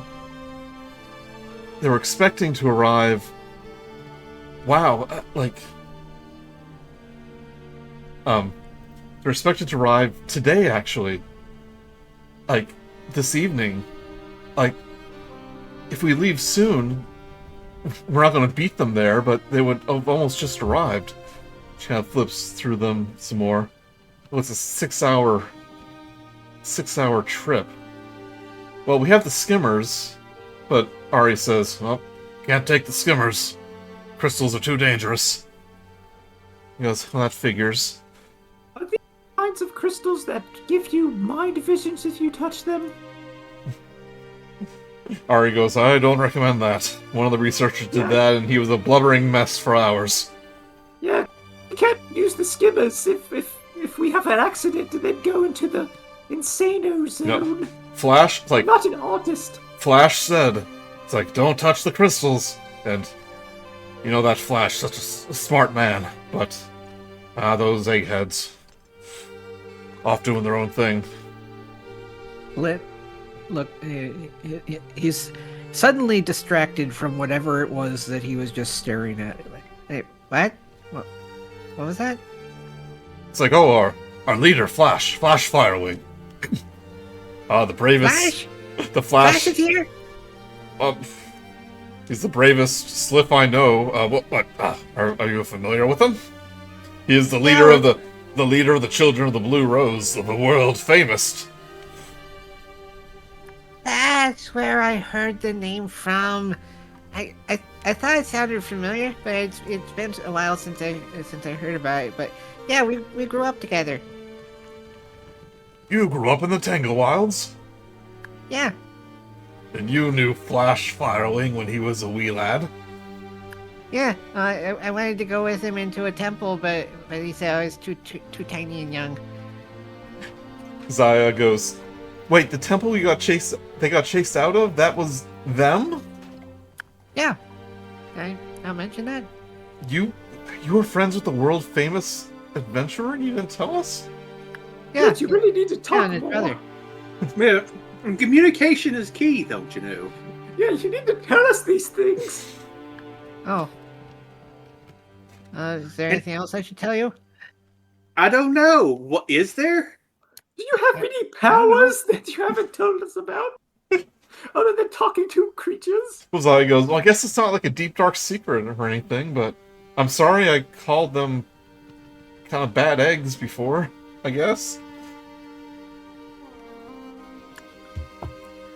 They were expecting to arrive. Wow, they're expected to arrive today, actually. Like, this evening. Like, if we leave soon, we're not going to beat them there, but they would have almost just arrived. She kind of flips through them some more. Well, it's a 6-hour trip. Well, we have the skimmers, but Ari says, "Well, can't take the skimmers. Crystals are too dangerous." He goes, "Well, that figures." Are these kinds of crystals that give you mind visions if you touch them? Ari goes, "I don't recommend that. One of the researchers did that, and he was a blubbering mess for hours." Yeah, you can't use the skimmers if we have an accident and then go into the insano zone. No. Flash, I'm not an artist. Flash said, it's like, "Don't touch the crystals." And you know that Flash, such a smart man, but those eggheads. off doing their own thing. Flit, look, he's suddenly distracted from whatever it was that he was just staring at. Hey, what? What was that? It's like, oh, our leader, Flash Firewing. The bravest. Flash? The Flash. Flash is here? He's the bravest Sylph I know. Are you familiar with him? He is the leader of the leader of the Children of the Blue Rose, the world famous. That's where I heard the name from. I thought it sounded familiar, but it's been a while since I heard about it. But yeah, we grew up together. You grew up in the Tangle Wilds? Yeah. And you knew Flash Firewing when he was a wee lad? Yeah, I wanted to go with him into a temple, but he said I was too tiny and young. Zaya goes, wait, the temple they got chased out of? That was them? Yeah. I'll mention that. You were friends with the world famous adventurer and you didn't tell us? Yeah, You really need to yeah, talk and his more. brother. Yeah, communication is key, don't you know? Yeah, you need to tell us these things. Oh. Is there anything else I should tell you? I don't know. What is there? Do you have any powers that you haven't told us about? Other than talking to creatures? Well, Zaya goes, well, I guess it's not like a deep dark secret or anything, but I'm sorry I called them kind of bad eggs before, I guess.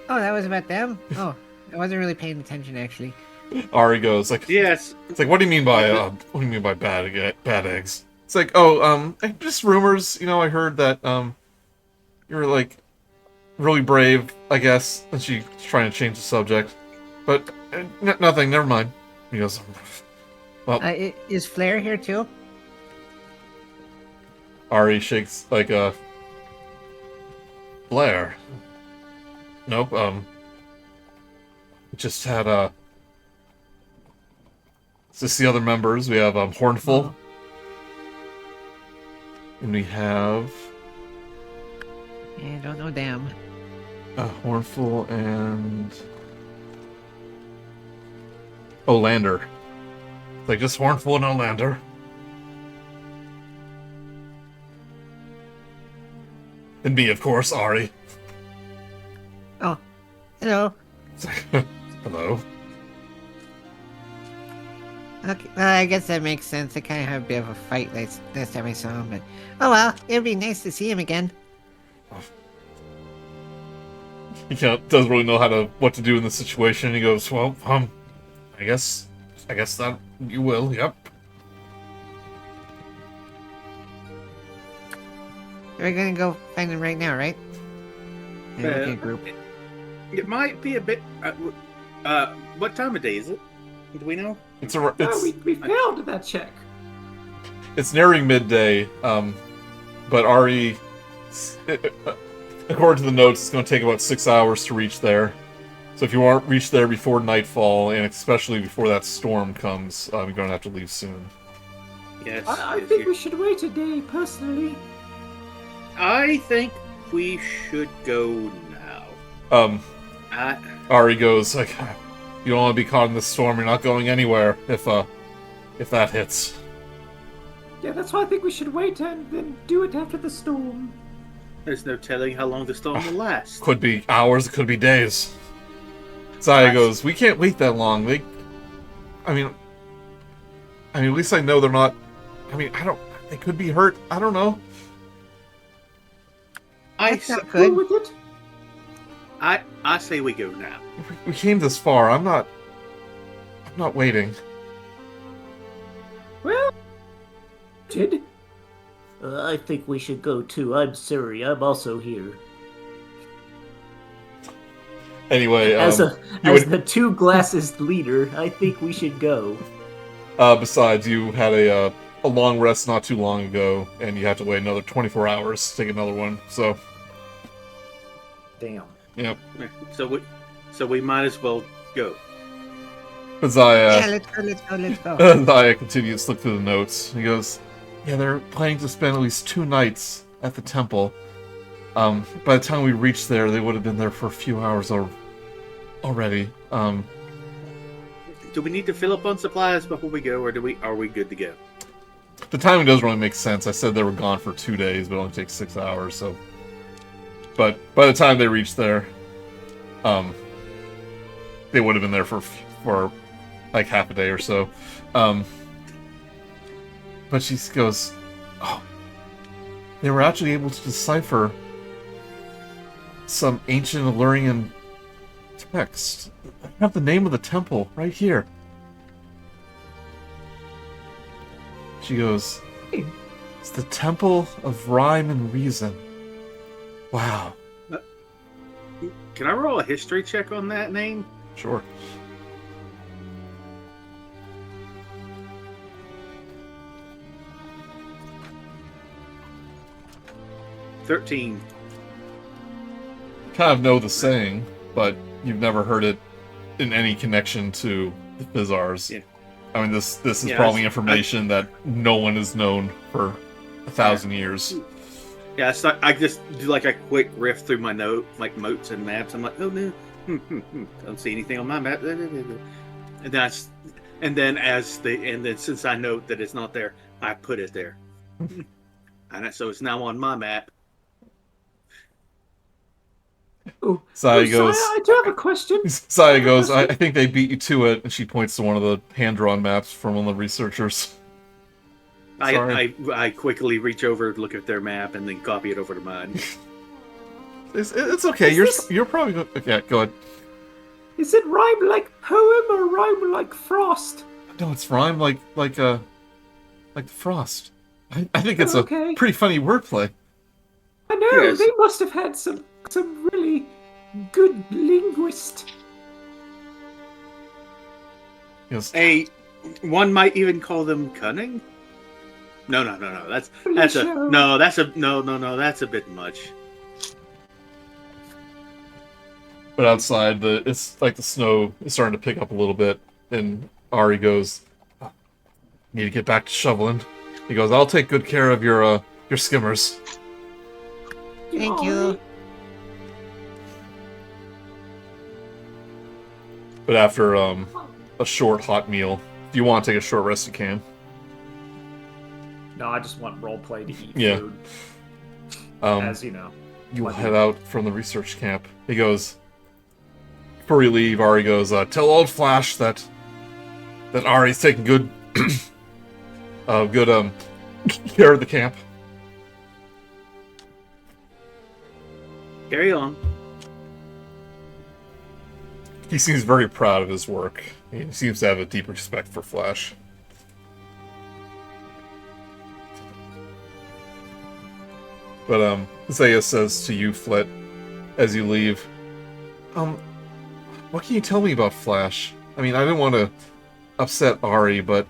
Oh, that was about them? Oh, I wasn't really paying attention, actually. Ari goes, like, Yes. it's like, what do you mean by bad eggs? It's like, oh, just rumors, I heard that, you're, like, really brave, I guess, and she's trying to change the subject. But, nothing, never mind. He goes, well, Is Flair here, too? Ari shakes, like, Blair. Nope, we just had, it's just the other members. We have, Hornful. And we have... Yeah, don't know them. Hornful and... Olander. It's like, just Hornful and Olander. And me, of course, Ari. Oh, hello. Hello. Okay, well, I guess that makes sense. I kind of had a bit of a fight last time I saw him, but oh well, it'd be nice to see him again. He doesn't really know what to do in this situation. He goes, well, I guess that you will, yep. We're gonna go find him right now, right? Yeah, okay, group. It might be a bit. What time of day is it? Do we know? It's We failed that check. It's nearing midday, but Ari, according to the notes, it's going to take about 6 hours to reach there. So if you aren't reached there before nightfall, and especially before that storm comes, you're going to have to leave soon. Yes. I think we should wait a day, personally. I think we should go now. Ari goes, like, you don't want to be caught in this storm, you're not going anywhere if that hits. Yeah, that's why I think we should wait and then do it after the storm. There's no telling how long the storm will last. Could be hours, it could be days. Zaya goes, we can't wait that long. I mean, at least I know they're not, they could be hurt, I don't know. That's not good. With it? I say we go now. We came this far, I'm not waiting. Well, did I think we should go too. I'm Suri. I'm also here. Anyway, As the two glasses leader, I think we should go. Besides, you had a long rest not too long ago, and you have to wait another 24 hours to take another one, so... damn. Yep. So we might as well go. But Zaya... Yeah, let's go. Zaya continues to look through the notes. He goes, yeah, they're planning to spend at least 2 nights at the temple. By the time we reached there, they would have been there for a few hours already. Do we need to fill up on supplies before we go, or are we good to go? The timing doesn't really make sense. I said they were gone for 2 days, but it only takes 6 hours, so... But by the time they reached there, they would have been there for like half a day or so. But she goes, oh, they were actually able to decipher some ancient Illyrian text. I have the name of the temple right here. She goes, it's the Temple of Rime and Reason. Wow. Can I roll a history check on that name? Sure. $13. Kind of know the saying, but you've never heard it in any connection to the Fizzars. Yeah. I mean, this is Yeah, probably information that no one has known for 1,000 years. Yeah, so I just do like a quick riff through my notes and maps. I'm like, oh no, don't see anything on my map. And then since I know that it's not there, I put it there, and so it's now on my map. Saya goes, Saya, I do have a question. Saya goes, I think they beat you to it, and she points to one of the hand-drawn maps from one of the researchers. I quickly reach over, look at their map, and then copy it over to mine. It's okay. You're probably good. Okay, go ahead. Is it rhyme like poem or rhyme like frost? No, it's rhyme like the frost. I think it's a Okay. pretty funny wordplay. I know, Yes. they must have had some really good linguist. Yes. One might even call them cunning. No. That's a bit much. But outside, it's like the snow is starting to pick up a little bit, and Ari goes, "Need to get back to shoveling." He goes, "I'll take good care of your skimmers." Thank you. But after a short hot meal, if you want to take a short rest, you can. No, I just want roleplay to eat Yeah. food. Um, As you know. You head out from the research camp. He goes, before you leave, Ari goes, tell old Flash that Ari's taking good care of the camp. Carry on. He seems very proud of his work. He seems to have a deep respect for Flash. But Zaya says to you, Flit, as you leave, what can you tell me about Flash? I mean, I didn't want to upset Ari, but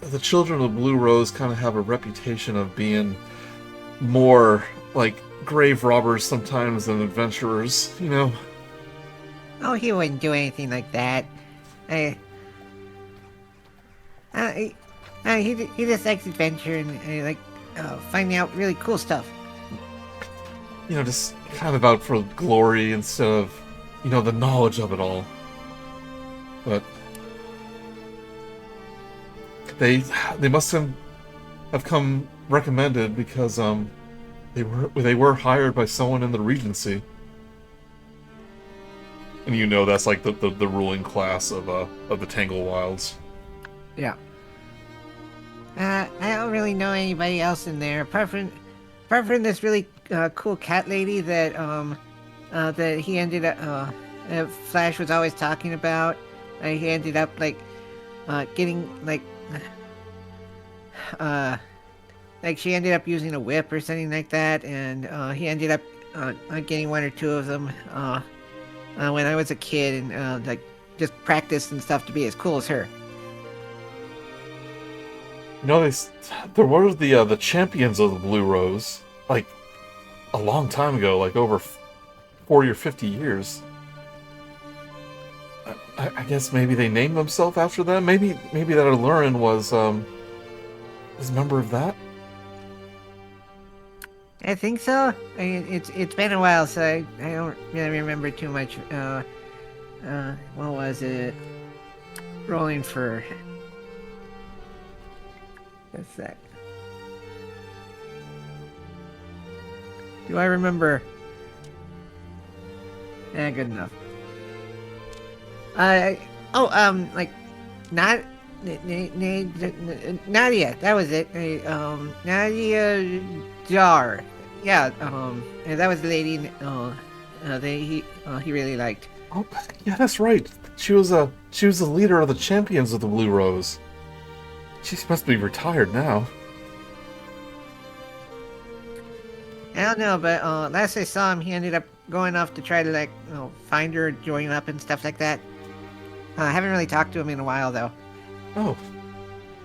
the Children of the Blue Rose kind of have a reputation of being more like grave robbers sometimes than adventurers, you know? Oh, he wouldn't do anything like that. He just likes adventure and like finding out really cool stuff. You know, just kind of out for glory instead of, you know, the knowledge of it all. But they must have come recommended because they were hired by someone in the Regency. And you know that's like the ruling class of the Tangle Wilds. Yeah. I don't really know anybody else in there apart from this really cool cat lady that he ended up Flash was always talking about. He ended up getting she ended up using a whip or something like that, and he ended up getting one or two of them when I was a kid, and just practiced and stuff to be as cool as her. You know, there were the champions of the Blue Rose, like a long time ago, like over 40 or 50 years. I guess maybe they named themselves after them. Maybe that Illyrian was a member of that. I think so. It's been a while, so I don't really remember too much. What was it? Rolling for a sec. Do I remember? Good enough. Like, not Nadia. That was it. Nadia Jar. Yeah. And that was the lady. He really liked. Oh, yeah, that's right. She was the leader of the champions of the Blue Rose. She must be retired now. I don't know, but last I saw him, he ended up going off to try to find her, join up, and stuff like that. I haven't really talked to him in a while, though. Oh.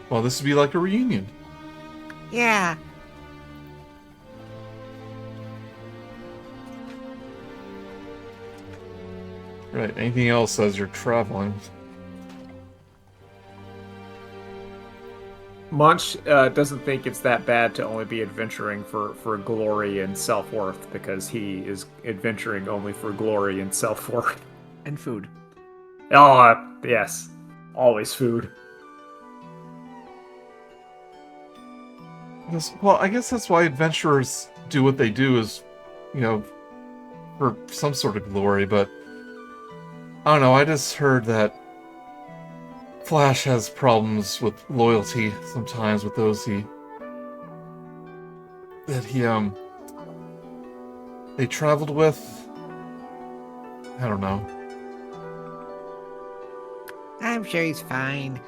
Well, this would be like a reunion. Yeah. Right, anything else as you're traveling? Munch doesn't think it's that bad to only be adventuring for glory and self-worth, because he is adventuring only for glory and self-worth. And food. Oh, yes. Always food. Well, I guess that's why adventurers do what they do, is, for some sort of glory, but I don't know, I just heard that Flash has problems with loyalty sometimes with those they traveled with. I don't know. I'm sure he's fine.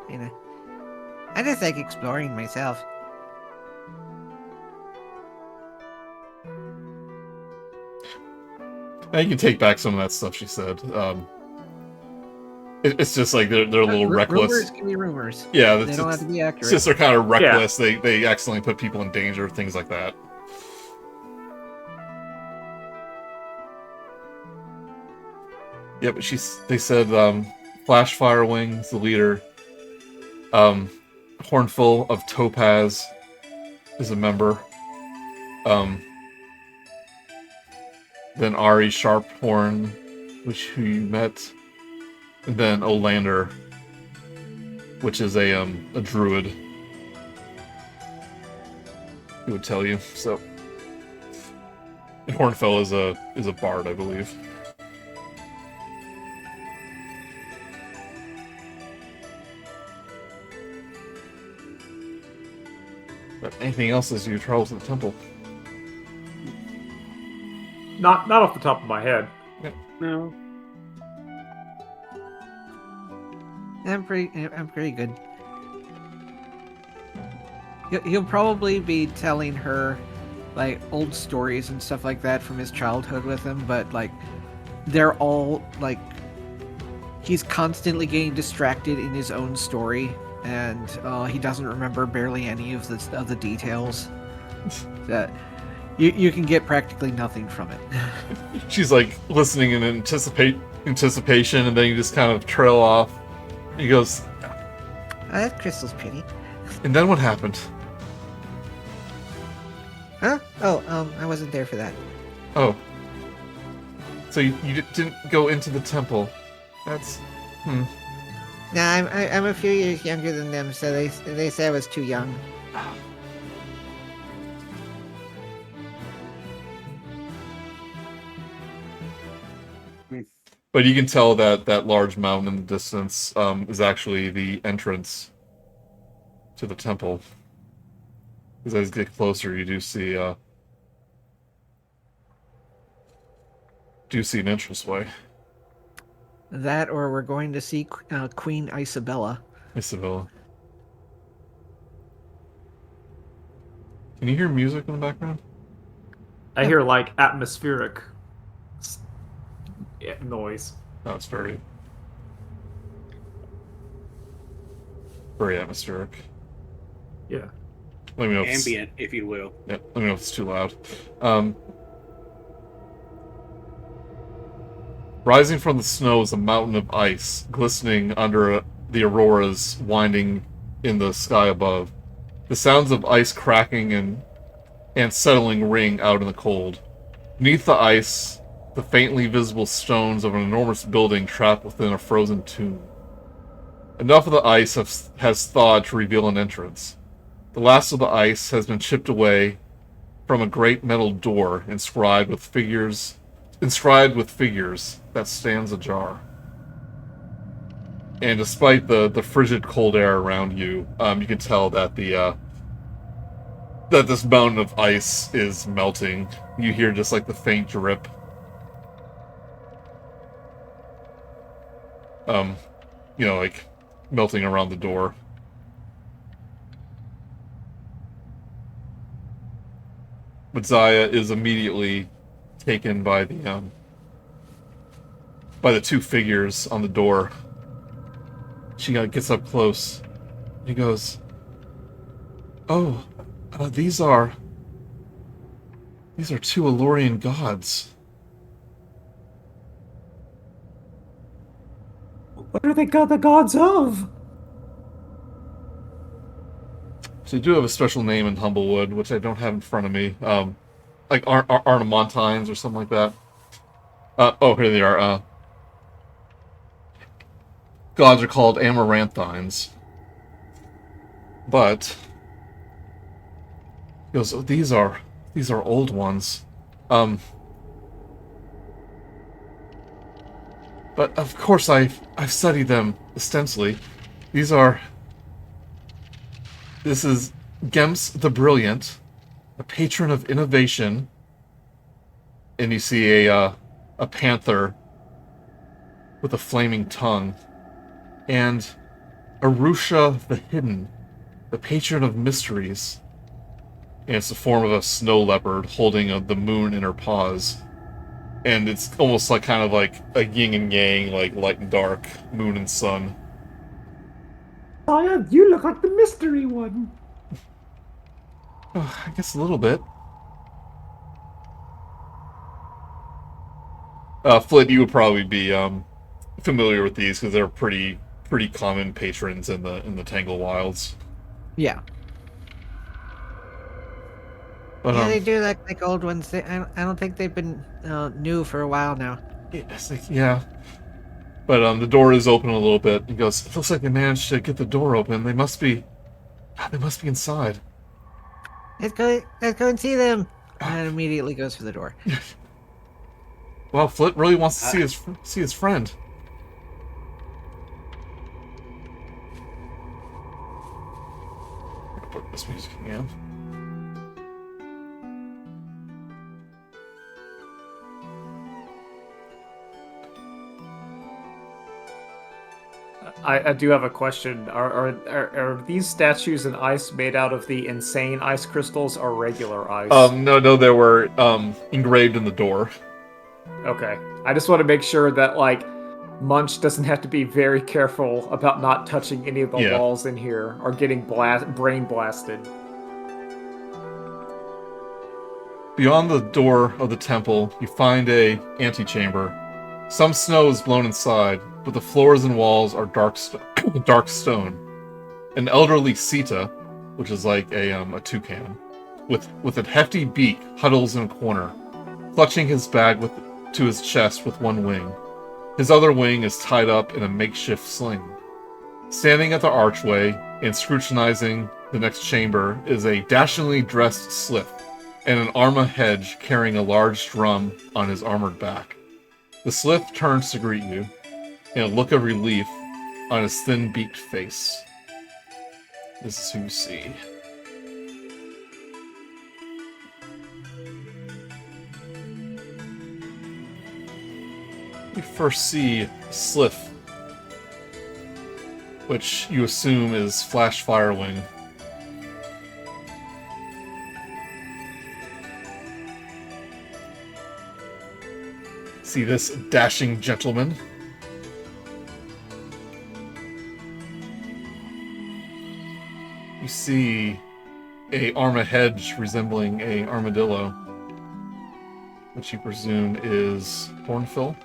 I just like exploring myself. Now you can take back some of that stuff she said. It's just like they're a little reckless. Rumors can be rumors. Yeah, They don't have to be accurate. it's just they're kind of reckless. Yeah. They accidentally put people in danger, things like that. Yeah, but they said Flash Firewing's the leader. Hornful of Topaz is a member. Then Ari Sharphorn, who you met. And then Olander, which is a druid. He would tell you. So, and Hornfell is a bard, I believe. But anything else as you travel to the temple? Not off the top of my head. No. I'm pretty good. He'll probably be telling her like old stories and stuff like that from his childhood with him, but like they're all like he's constantly getting distracted in his own story, and he doesn't remember barely any of the details. That you can get practically nothing from it. She's like listening in anticipation, and then you just kind of trail off. He goes, Oh, that crystal's pretty. and then what happened? Huh? Oh, I wasn't there for that. Oh. So you didn't go into the temple. That's... Nah, I'm a few years younger than them, so they say I was too young. But you can tell that that large mountain in the distance is actually the entrance to the temple. Because as you get closer, you do see an entranceway. That, or we're going to see Queen Isabella. Isabella. Can you hear music in the background? I hear like atmospheric noise. No, it's very atmospheric. Yeah. Let me know if Ambient, if you will. Yeah, let me know if it's too loud. Rising from the snow is a mountain of ice, glistening under the auroras winding in the sky above. The sounds of ice cracking and and settling ring out in the cold. Beneath the ice, the faintly visible stones of an enormous building trapped within a frozen tomb. Enough of the ice has thawed to reveal an entrance. The last of the ice has been chipped away from a great metal door inscribed with figures that stands ajar. And despite the frigid cold air around you, you can tell that that this mountain of ice is melting. You hear just like the faint drip. Like melting around the door. But Zaya is immediately taken by the two figures on the door. She gets up close. He goes, "Oh, these are two Elorian gods." What are they the gods of? So they do have a special name in Humblewood, which I don't have in front of me. Like Arnamontines or something like that. Here they are. Gods are called Amaranthines. But he goes, "Oh, these are old ones. But of course I've studied them extensively. This is Gemps the Brilliant, a patron of innovation." And you see a panther with a flaming tongue. And Arusha the Hidden, the patron of mysteries. And it's the form of a snow leopard holding the moon in her paws. And it's almost like kind of like a yin and yang, like light and dark, moon and sun. Zaya, you look like the mystery one. I guess a little bit. Flit, you would probably be familiar with these because they're pretty common patrons in the Tangle Wilds. Yeah. But, Yeah, they do like old ones. I don't think they've been new for a while now. Yeah. But the door is open a little bit. He goes, "It looks like they managed to get the door open. They must be inside." Let's go and see them. And immediately goes for the door. Well, Flit really wants to see his friend. Put this music again. I do have a question. Are these statues in ice made out of the insane ice crystals or regular ice? No, they were engraved in the door. Okay. I just want to make sure that, like, Munch doesn't have to be very careful about not touching any of the walls in here or getting brain blasted. Beyond the door of the temple, you find a antechamber. Some snow is blown inside, but the floors and walls are dark stone. An elderly Sita, which is like a toucan, with a hefty beak, huddles in a corner, clutching his bag to his chest with one wing. His other wing is tied up in a makeshift sling. Standing at the archway and scrutinizing the next chamber is a dashingly dressed Sylph and an Arma Hedge carrying a large drum on his armored back. The Sylph turns to greet you, and a look of relief on his thin-beaked face. This is who you see. We first see Sylph, which you assume is Flash Firewing. See this dashing gentleman? You see a Arma Hedge resembling a armadillo, which you presume is Hornfill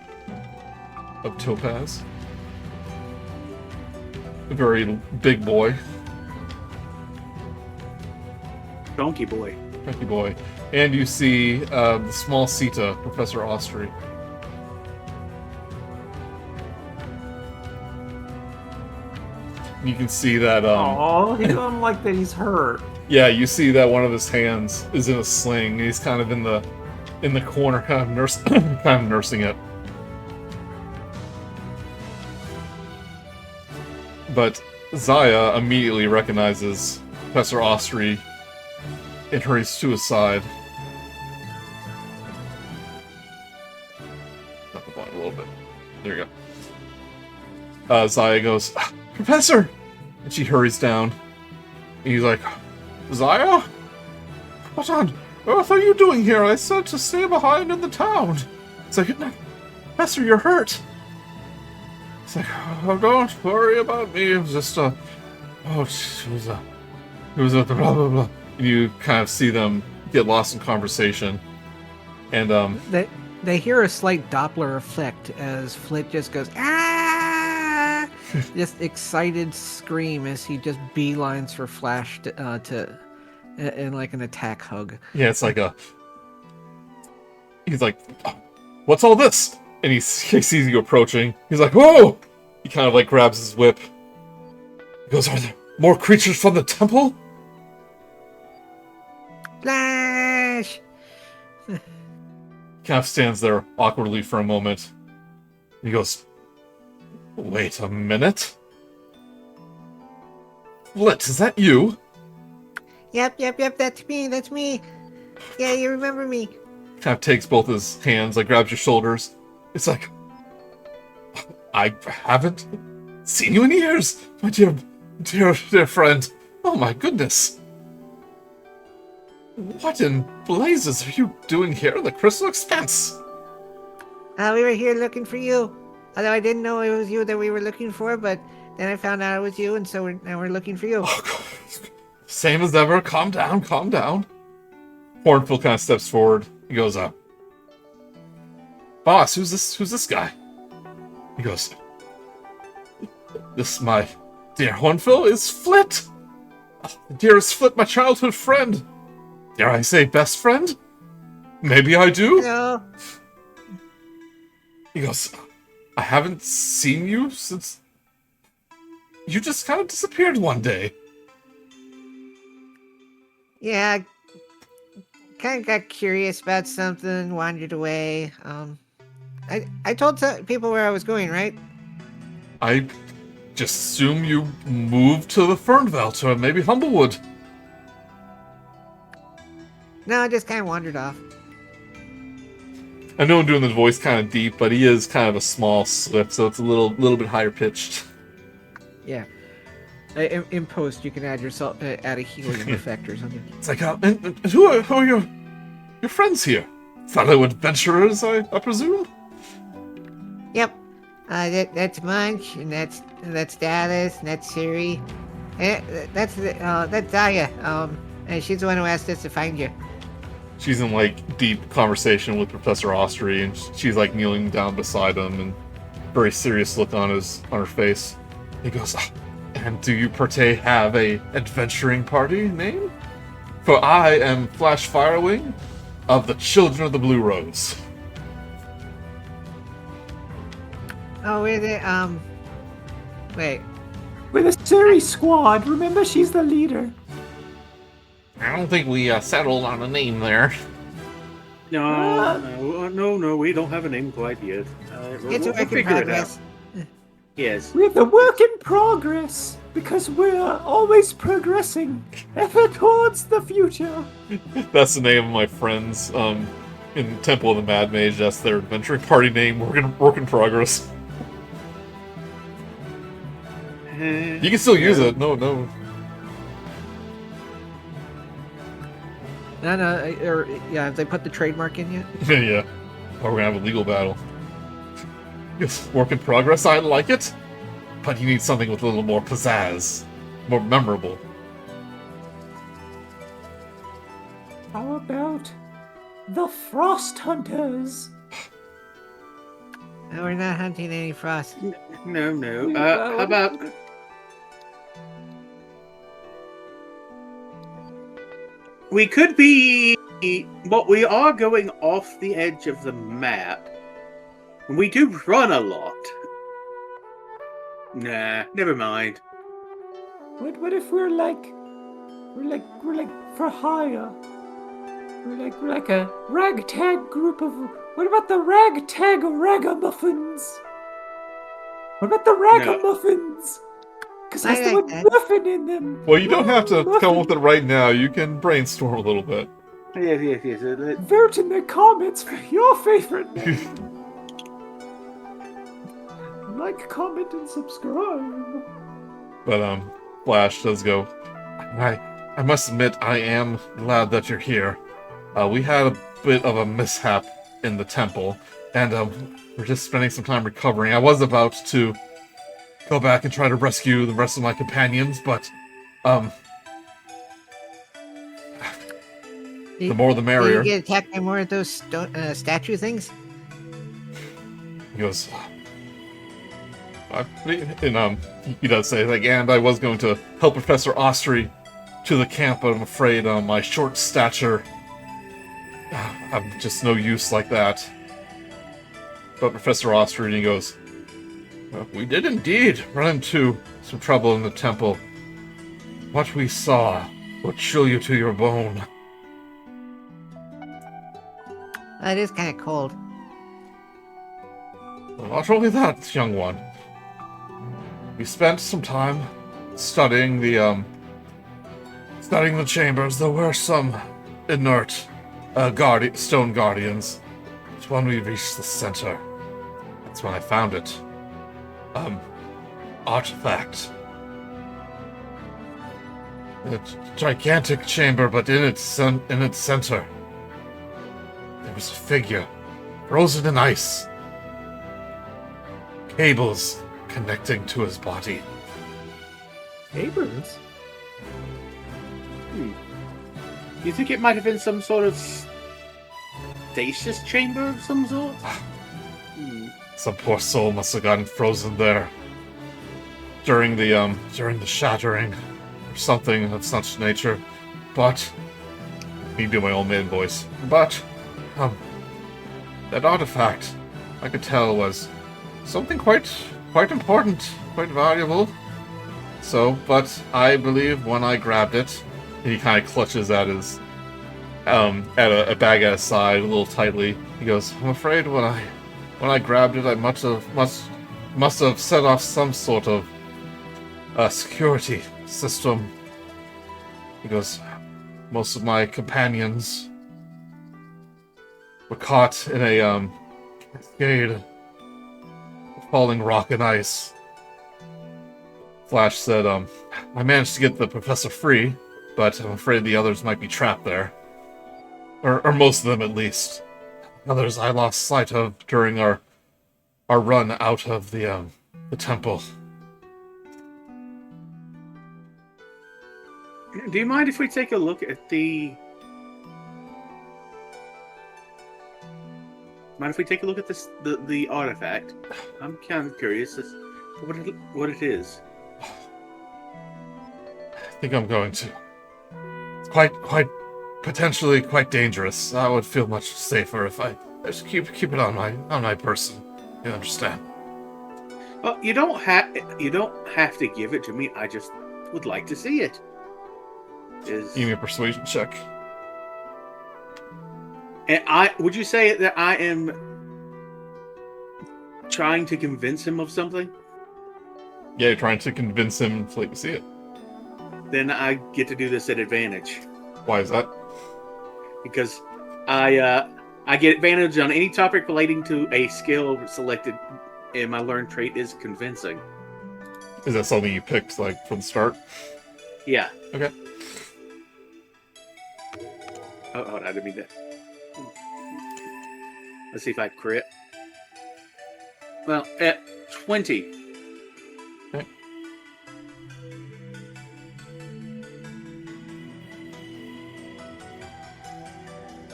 of Topaz. A very big boy. Donkey boy. Cranky boy. And you see the small Sita, Professor Austri. You can see that. Oh, he doesn't like that he's hurt. Yeah, you see that one of his hands is in a sling. He's kind of in the corner, kind of nursing it. But Zaya immediately recognizes Professor Austri and hurries to his side. Up the volume a little bit. There you go. Zaya goes, Professor! And she hurries down. And he's like, Zaya? What on earth are you doing here? I said to stay behind in the town. It's like, no, Professor, you're hurt. It's like, oh, don't worry about me. It was just it was a blah, blah, blah. And you kind of see them get lost in conversation. And, They hear a slight Doppler effect as Flit just goes, ah! Just excited scream as he just beelines for Flash in like an attack hug. yeah, it's like he's like, what's all this? And he sees you approaching. He's like, whoa! He kind of like grabs his whip. He goes, are there more creatures from the temple? Flash! Kind of stands there awkwardly for a moment. He goes, wait a minute. Flit, is that you? Yep, that's me. Yeah, you remember me. Kind of takes both his hands, like grabs your shoulders. It's like, I haven't seen you in years, my dear friend. Oh my goodness. What in blazes are you doing here in the Crystal Expanse? We were here looking for you. Although I didn't know it was you that we were looking for, but then I found out it was you, and so now we're looking for you. Oh, God. Same as ever. Calm down. Hornfield kind of steps forward. He goes, boss, who's this guy? He goes, this, my dear Hornfield, is Flit. The dearest Flit, my childhood friend. Dare I say best friend? Maybe I do? No. He goes, I haven't seen you since... You just kind of disappeared one day. Yeah, kind of got curious about something, wandered away. I told people where I was going, right? I just assume you moved to the Fernveld or maybe Humblewood. No, I just kind of wandered off. I know I'm doing the voice kind of deep, but he is kind of a small slip, so it's a little bit higher pitched. Yeah. In post, you can add a healing effect or something. It's like, and who are your friends here? Fellow adventurers, I presume? Yep. That's Munch, and that's Dallas, and that's Suri. That's Zaya. And she's the one who asked us to find you. She's in like deep conversation with Professor Austri, and she's like kneeling down beside him, and very serious look on her face. He goes, and do you per have a adventuring party name? For I am Flash Firewing of the Children of the Blue Rose. Oh, we're the wait. We're the Suri squad. Remember, she's the leader. I don't think we settled on a name there. No, we don't have a name quite yet. It's a we'll work in figure it progress. out. Yes. We're the work in progress because we're always progressing ever towards the future. That's the name of my friends in Temple of the Mad Mage. That's their adventuring party name. Work in progress. You can still use it. No. No, have they put the trademark in yet? Yeah. Oh, we're gonna have a legal battle. Yes, work in progress. I like it, but you need something with a little more pizzazz, more memorable. How about the Frost Hunters? No, we're not hunting any frost. No. How about We could be, but we are going off the edge of the map. And we do run a lot. Nah, never mind. What if we're like for hire? We're like a ragtag group of. What about the ragtag ragamuffins? What about the ragamuffins? Because that's the one muffin in them. Well, you don't have to come with it right now. You can brainstorm a little bit. Yes. Vote in the comments for your favorite. Like, comment, and subscribe. But Flash does go. I must admit, I am glad that you're here. We had a bit of a mishap in the temple, and we're just spending some time recovering. I was about to go back and try to rescue the rest of my companions, but the more the merrier. Did you get attacked by more of those statue things? He goes. And he does say, like, and I was going to help Professor Ostry to the camp, but I'm afraid my short stature, I'm just no use like that. But Professor Ostry, he goes, well, we did indeed run into some trouble in the temple. What we saw will chill you to your bone. It is kind of cold. Well, not only that, young one. We spent some time studying the chambers. There were some inert stone guardians. But when we reached the center, that's when I found it. Artifact. A gigantic chamber, but in its center, there was a figure, frozen in ice. Cables connecting to his body. Neighbors? You think it might have been some sort of stasis chamber of some sort? Some poor soul must have gotten frozen there during the shattering or something of such nature. But me do my old man voice. But that artifact, I could tell, was something quite important, quite valuable. So, but I believe when I grabbed it, he kind of clutches at his at a bag at his side a little tightly. He goes, I'm afraid when I grabbed it, I must have set off some sort of security system. He goes, most of my companions were caught in a cascade of falling rock and ice. Flash said, I managed to get the professor free, but I'm afraid the others might be trapped there. Or most of them, at least. Others I lost sight of during our run out of the temple. Do you mind if we take a look at the... Mind if we take a look at this the artifact? I'm kind of curious as to what it is. I think I'm going to. It's quite potentially quite dangerous. I would feel much safer if I just keep it on my person. You understand? Well, you don't have to give it to me. I just would like to see it. Give me a persuasion check. And would you say that I am trying to convince him of something? Yeah, you're trying to convince him to let you see it. Then I get to do this at advantage. Why is that? Because I get advantage on any topic relating to a skill selected, and my learned trait is convincing. Is that something you picked, like, from the start? Yeah. Okay. Oh, hold on, I didn't mean that. Let's see if I crit. Well, at 20. Okay.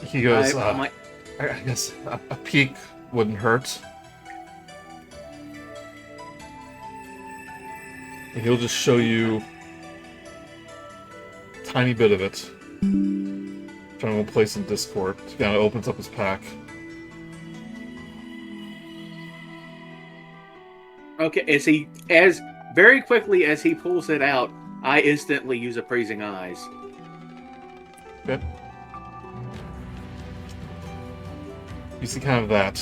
He goes, I guess a peek wouldn't hurt. And he'll just show you a tiny bit of it. General place in Discord. He kind of opens up his pack. Okay, as very quickly as he pulls it out, I instantly use appraising eyes. Okay. You see kind of that.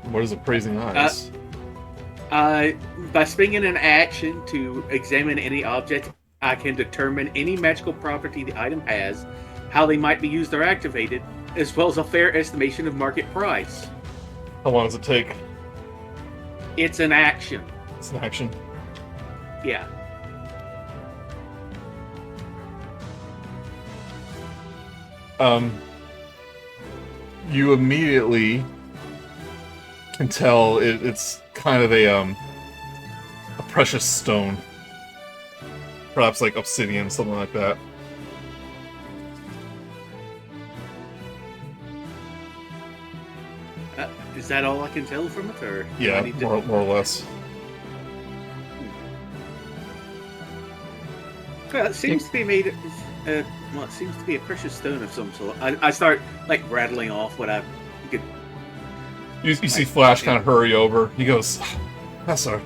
What is appraising eyes? By spending an action to examine any object, I can determine any magical property the item has, how they might be used or activated, as well as a fair estimation of market price. How long does it take? It's an action. It's an action. Yeah. You immediately can tell it's kind of a precious stone. Perhaps like obsidian, something like that. Is that all I can tell from it, or do I Yeah, need to- more or less. Well, it seems to be made of. Well, it seems to be a precious stone of some sort. I start like rattling off what I could. You see Flash kind of hurry over. He goes, Professor,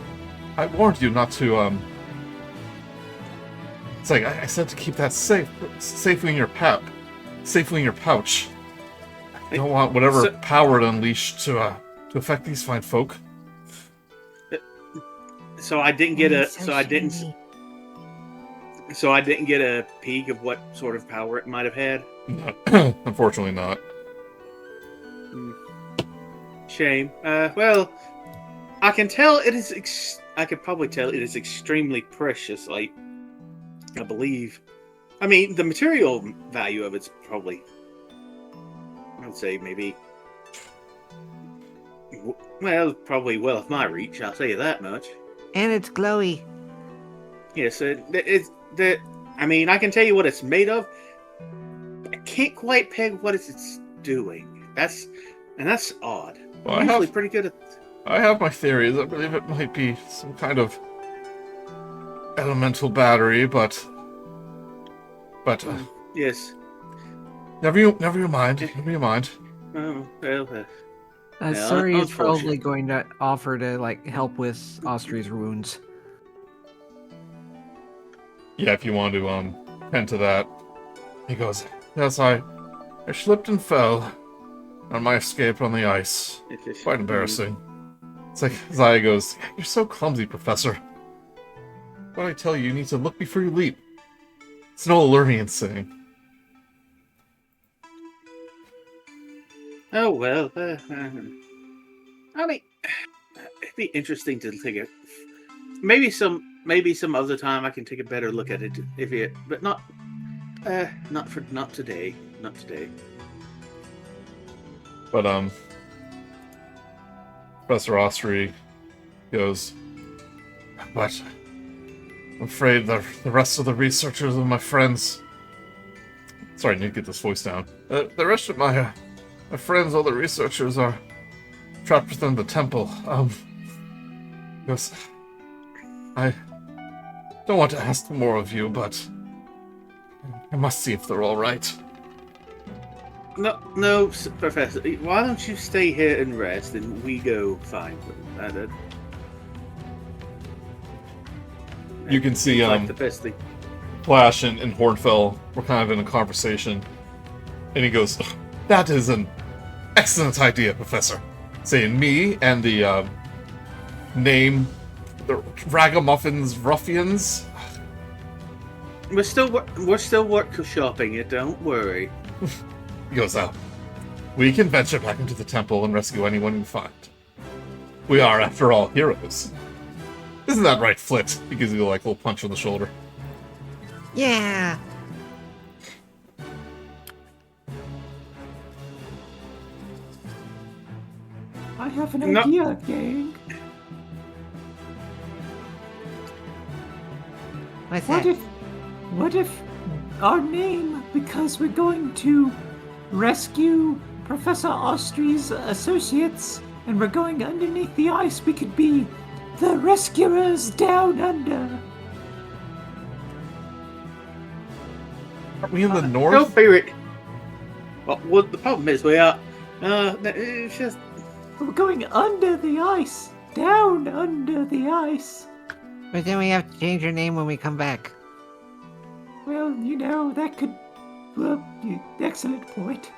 I warned you not to, It's like, I said to keep that safely in your pouch. I don't want whatever power to unleash to affect these fine folk. So I didn't get a. So So I didn't. shiny. So I didn't get a peek of what sort of power it might have had. Unfortunately not. Shame. Well, I can tell it is. I could probably tell it is extremely precious. Like, I believe. I mean, the material value of it's probably. I would say maybe. Well, probably well of my reach. I'll say that much. And it's glowy. Yes, I mean, I can tell you what it's made of. I can't quite peg what it's doing. That's odd. Well, I'm usually pretty good at. I have my theories. I believe it might be some kind of elemental battery, but Yes. never you mind. Never you mind. Oh well. Yeah, Suri is probably unfortunate. going to offer to like help with Austri's wounds. Yeah, if you want to tend to that. He goes, yes, I slipped and fell on my escape on the ice. Quite embarrassing. It's like Zaya goes, you're so clumsy, Professor. What I tell you, you need to look before you leap. It's an old Lernian saying. Oh well. I mean, it'd be interesting to take it. Maybe some other time I can take a better look at it but not today. Not today. But Professor Austri goes, but I'm afraid the rest of the researchers and my friends. Sorry, I need to get this voice down. The rest of my friends, all the researchers, are trapped within the temple. Goes, I don't want to ask more of you, but I must see if they're all right. No, Professor. Why don't you stay here and rest, and we go find them? You can see like the best thing. Flash and Hornfell were kind of in a conversation, and he goes, that is an excellent idea, Professor. Saying me and the name, the Ragamuffins Ruffians. We're still workshopping it. Don't worry. He goes, we can venture back into the temple and rescue anyone we find. We are, after all, heroes. Isn't that right, Flit? He gives you like a little punch on the shoulder. Yeah. I have an No. idea, gang. What's What that? what if our name, because we're going to rescue Professor Austri's associates and we're going underneath the ice, we could be the Rescuers Down Under. Aren't we in the No, north? favorite. Well, the problem is we are. It's just. We're going under the ice. Down under the ice. But then we have to change our name when we come back. Well, that could... Well, excellent point.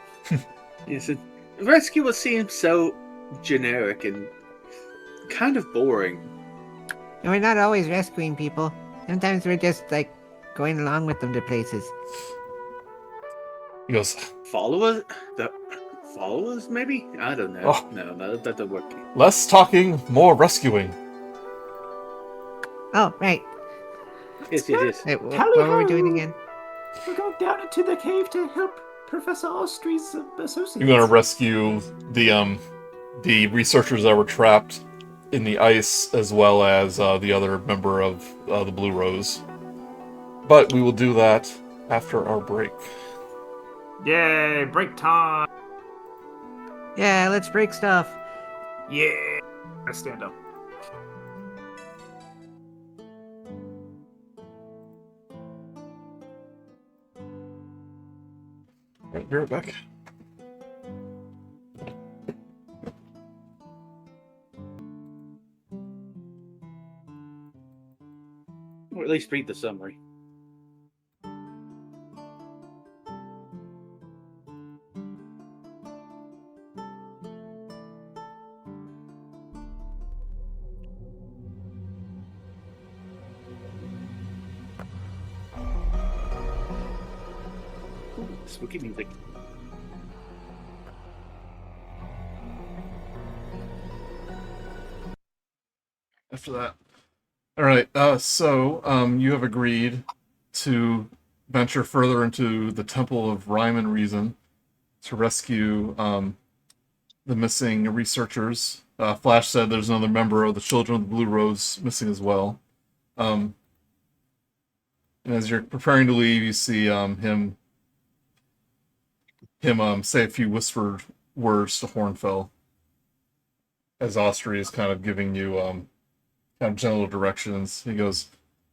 Yes, rescue seems so generic and kind of boring. And we're not always rescuing people. Sometimes we're just, going along with them to places. He goes, Followers? Followers, maybe? I don't know. Oh. No, that doesn't work. less talking, more rescuing. Oh, right. Yes. Wait, what Tally-ho! were we doing again? We're going down into the cave to help Professor Austrey's associates. You're gonna rescue the researchers that were trapped in the ice, as well as the other member of the Blue Rose. But we will do that after our break. Yay, break time. Yeah, let's break stuff. Yeah. I stand up. Right, be right back. Or at least read the summary. Ooh, spooky music. After that. Alright, so you have agreed to venture further into the Temple of Rime and Reason to rescue the missing researchers. Flash said there's another member of the Children of the Blue Rose missing as well. And as you're preparing to leave, you see him say a few whispered words to Hornfell, as Austria is kind of giving you kind of general directions. He goes,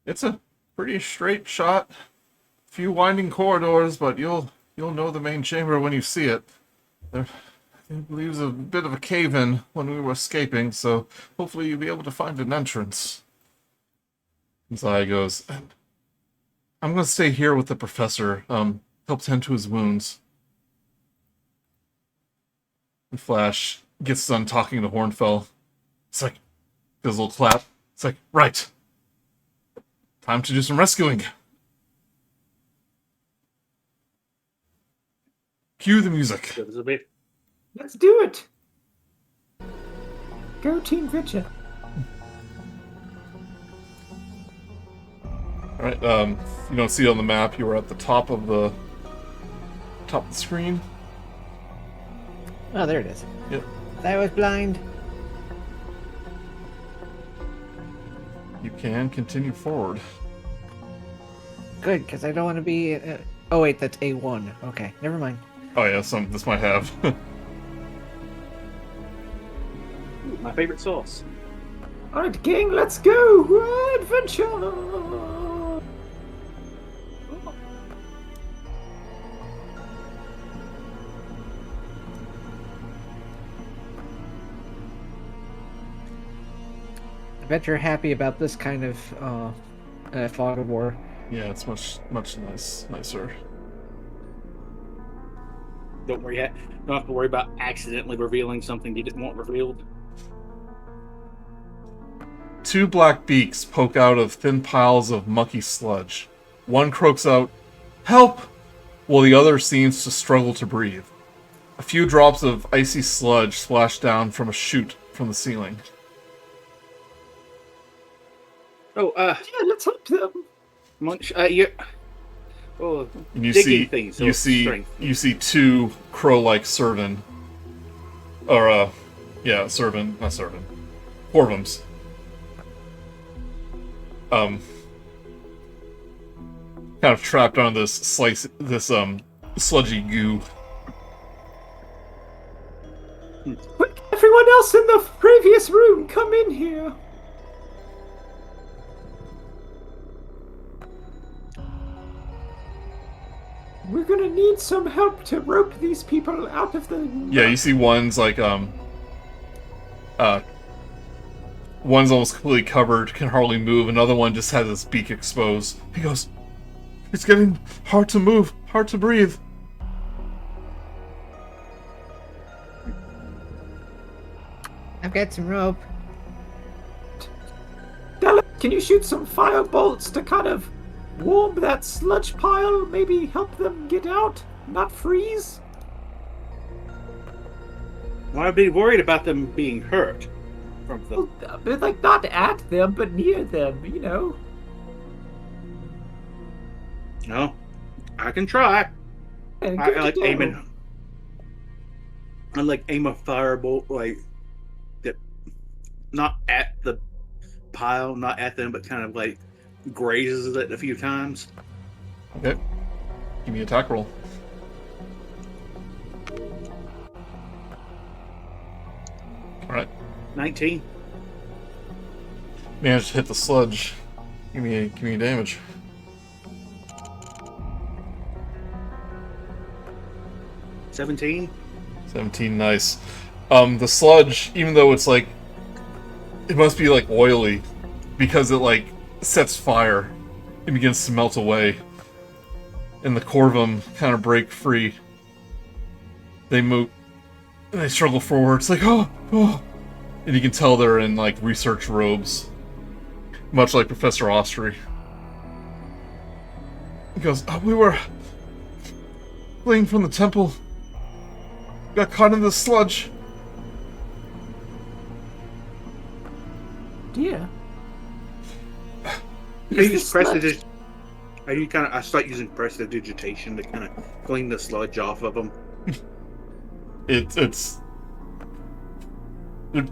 "It's a pretty straight shot, few winding corridors, but you'll know the main chamber when you see it. There, I believe, was a bit of a cave-in when we were escaping, so hopefully you'll be able to find an entrance." And Zaya goes, "I'm going to stay here with the professor, help tend to his wounds." And Flash gets done talking to Hornfell. It's like, does a little clap. It's like, right. Time to do some rescuing. Cue the music. Good as a bit. Let's do it! Go Team Vitcher. Alright, you don't see it on the map, you were at the top of the screen. Oh, there it is. Yep. I was blind. You can continue forward. Good, because I don't want to be... oh, wait, that's A1. Okay, never mind. Oh yeah, this might have. Ooh, my favorite sauce. Alright, gang, let's go! Adventure! I bet you're happy about this kind of fog of war. Yeah, it's much nicer. Don't worry, don't have to worry about accidentally revealing something you didn't want revealed. Two black beaks poke out of thin piles of mucky sludge. One croaks out, "Help!" while the other seems to struggle to breathe. A few drops of icy sludge splash down from a chute from the ceiling. Oh, Yeah, let's help them! Munch, you. Oh, And you digging things. So you it's see strength. you see two crow-like servant, or servant, not servant, Corvums. Kind of trapped on this sludgy goo. Quick, everyone else in the previous room, come in here! we're gonna need some help to rope these people out of the... Yeah, you see one's like, one's almost completely covered, can hardly move. Another one just has its beak exposed. He goes, "It's getting hard to move, hard to breathe." I've got some rope. Dallas, can you shoot some fire bolts to kind of warm that sludge pile? Maybe help them get out, not freeze? Well, I'd be worried about them being hurt from the. Well, like, not at them, but near them, you know? No, I can try. And I like aiming. I like aim a firebolt like that, not at the pile, not at them, but kind of like grazes it a few times. Okay. Give me an attack roll. Alright. 19. Managed to hit the sludge. Give me damage. $17. 17, nice. The sludge, even though it's like, it must be like oily, because it like sets fire, it begins to melt away, and the Corvum kind of break free. They move, and they struggle forward. It's like, oh, and you can tell they're in like research robes, much like Professor Ostry. He goes, "Oh, we were fleeing from the temple. Got caught in the sludge." Dear. I start using prestidigitation to kind of clean the sludge off of them. It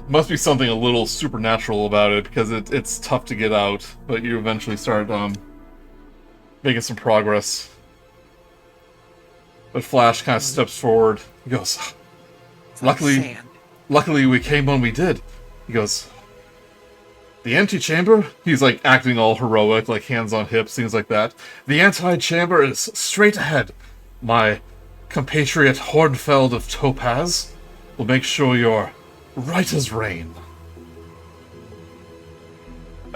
must be something a little supernatural about it, because it's tough to get out, but you eventually start making some progress. But Flash kind of steps forward. He goes, luckily we came when we did. He goes, "The antechamber?" He's like acting all heroic, like hands on hips, things like that. "The antechamber is straight ahead. My compatriot Hornfeld of Topaz will make sure you're right as rain.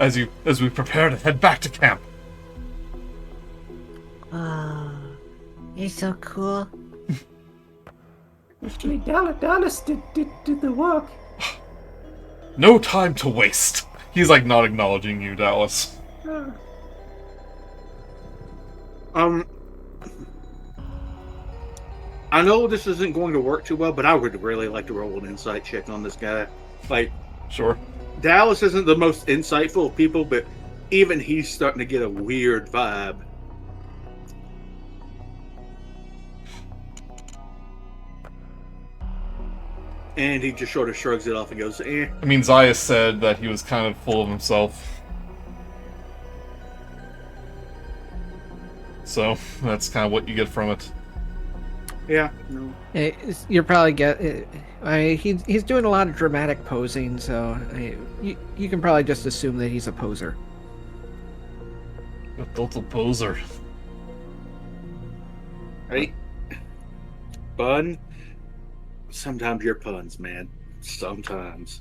As we prepare to head back to camp." Oh, you're so cool. Actually, Dallas did the work. "No time to waste." He's like not acknowledging you, Dallas. I know this isn't going to work too well, but I would really like to roll an insight check on this guy. Like, Sure. Dallas isn't the most insightful of people, but even he's starting to get a weird vibe. And he just sort of shrugs it off and goes, "Eh." I mean, Zaya said that he was kind of full of himself. So, that's kind of what you get from it. Yeah, no. You're probably he's doing a lot of dramatic posing, so you can probably just assume that he's a poser. A total poser. Right? Bun? Sometimes you're puns, man. Sometimes.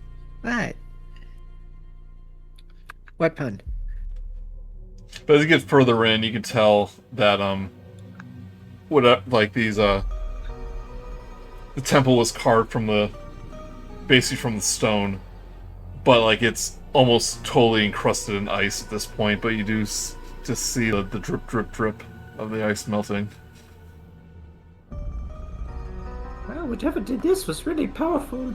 What pun? But as you get further in, you can tell that the temple was carved basically from the stone, but like it's almost totally encrusted in ice at this point. But you do just see the drip, drip, drip of the ice melting. Well, whatever did this was really powerful.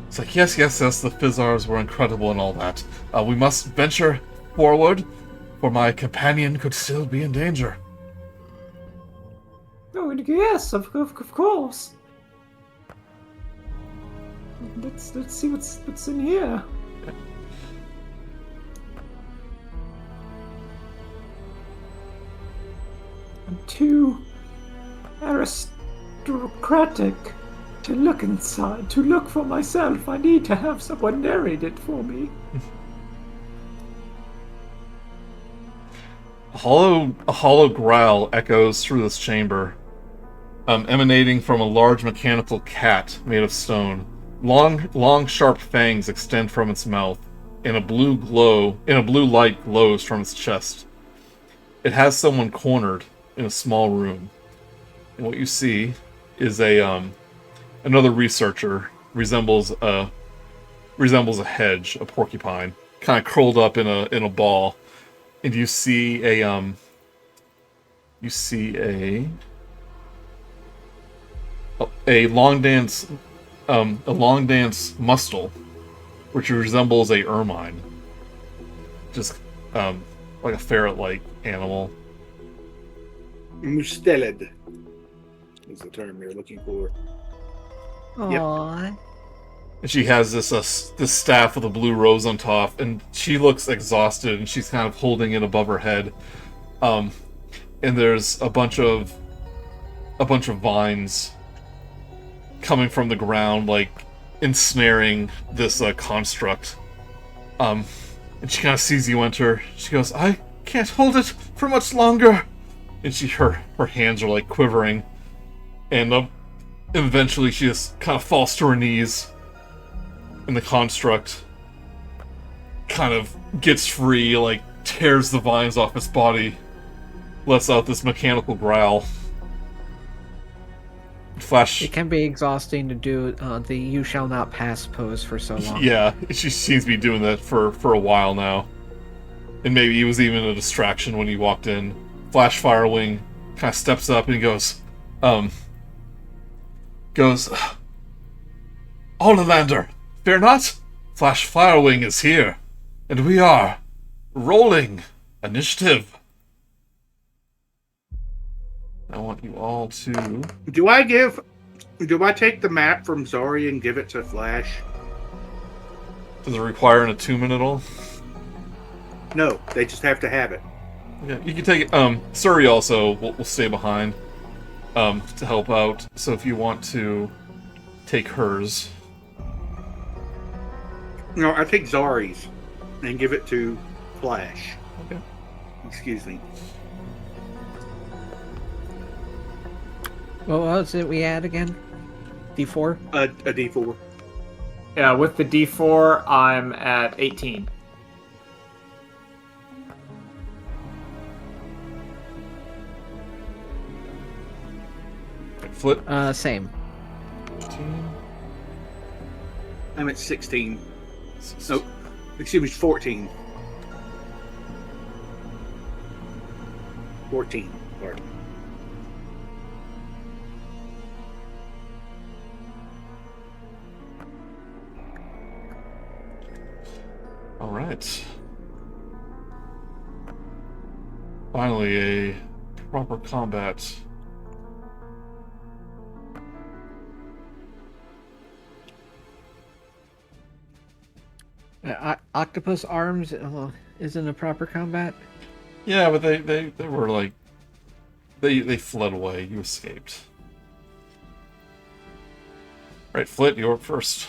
It's like, yes, the Fizzars were incredible and all that. We must venture forward, for my companion could still be in danger. Oh, yes, of course. Let's see what's in here. I'm too aristocratic to look inside. To look for myself, I need to have someone narrate it for me. A hollow growl echoes through this chamber, emanating from a large mechanical cat made of stone. Long, sharp fangs extend from its mouth, and a blue light glows from its chest. It has someone cornered in a small room, and what you see is another researcher resembles a hedge, a porcupine, kind of curled up in a ball, and you see a long dance mustel, which resembles a ermine, just like a ferret-like animal. Mustelid is the term you're looking for. Aww. And she has this staff with a blue rose on top, and she looks exhausted, and she's kind of holding it above her head. And there's a bunch of vines coming from the ground, like ensnaring this construct. And she kind of sees you enter. She goes, "I can't hold it for much longer." And her hands are like quivering, and eventually she just kind of falls to her knees. And the construct kind of gets free, like tears the vines off its body, lets out this mechanical growl. Flash. It can be exhausting to do the "you shall not pass" pose for so long. Yeah, she seems to be doing that for a while now. And maybe it was even a distraction when he walked in. Flash Firewing kind of steps up and he goes, "Allalander, fear not, Flash Firewing is here, and we are rolling initiative." I want you all to... Do I take the map from Zori and give it to Flash? Does it require an attunement at all? No, they just have to have it. Yeah, you can take it. Suri also will stay behind to help out. So if you want to take hers... No, I take Zari's and give it to Flash. Okay. Excuse me. What was it we add again? D4? A D4. Yeah, with the D4, I'm at 18. Flit. Same. 15. I'm at 16. Oh, excuse me, 14. 14. Sorry. All right. Finally, a proper combat. Octopus arms isn't a proper combat. Yeah, but they were like they fled away. You escaped. Right, Flit, you're up first.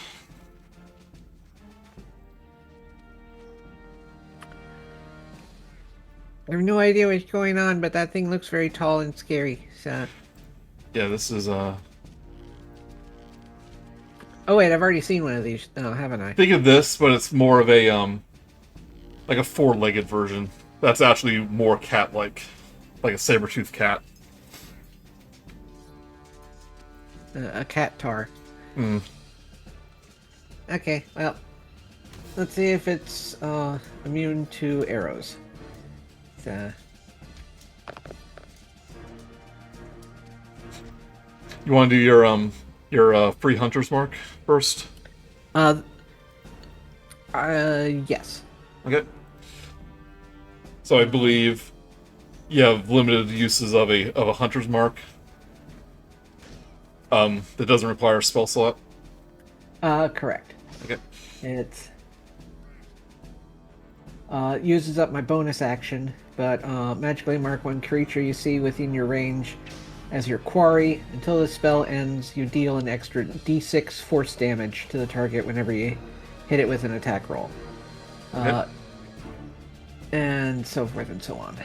I have no idea what's going on, but that thing looks very tall and scary. So. Yeah, this is Oh wait, I've already seen one of these, haven't I? Think of this, but it's more of a like a four-legged version. That's actually more cat-like, like a saber-toothed cat. A cat tar. Hmm. Okay, well, let's see if it's immune to arrows. You want to do your free hunter's mark first? Yes. Okay. So I believe you have limited uses of a hunter's mark. That doesn't require a spell slot. Correct. Okay. It uses up my bonus action, but magically mark one creature you see within your range as your quarry. Until the spell ends, you deal an extra d6 force damage to the target whenever you hit it with an attack roll. Okay. And so forth and so on.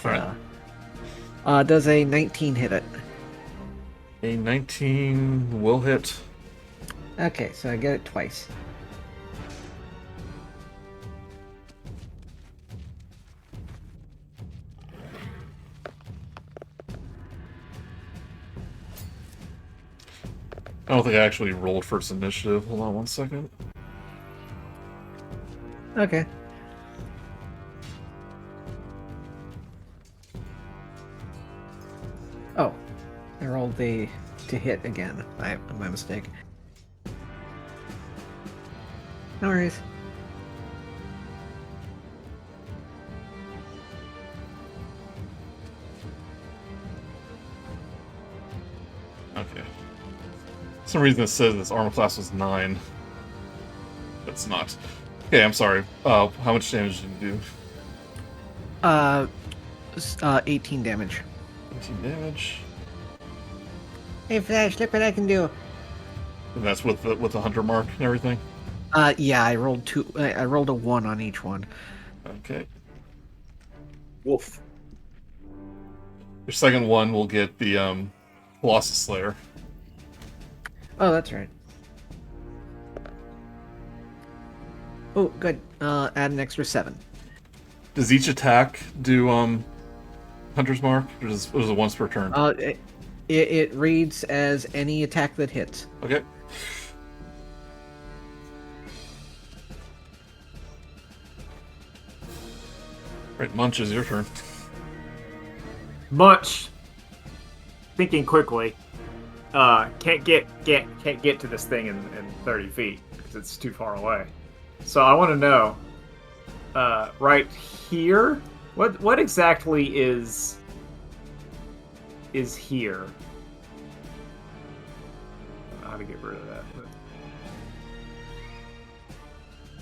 Alright. Does a 19 hit it? A 19 will hit. Okay, so I get it twice. I don't think I actually rolled first initiative. Hold on one second. Okay. Oh, I rolled the to hit again. My mistake. No worries. Okay. For some reason it says this armor class was 9. That's not. Okay, I'm sorry. How much damage did you do? 18 damage. 18 damage. Hey Flash, look what I can do. And that's with the hunter mark and everything? Yeah, I rolled two. I rolled a 1 on each one. Okay. Wolf. Your second one will get the Colossus Slayer. Oh, that's right. Oh, good. Add an extra 7. Does each attack do Hunter's Mark? Or is it once per turn? It reads as any attack that hits. Okay. Right, Munch, is your turn. Munch, thinking quickly, can't get to this thing in 30 feet because it's too far away. So I want to know, right here, what exactly is here? I don't know how to get rid of that. But...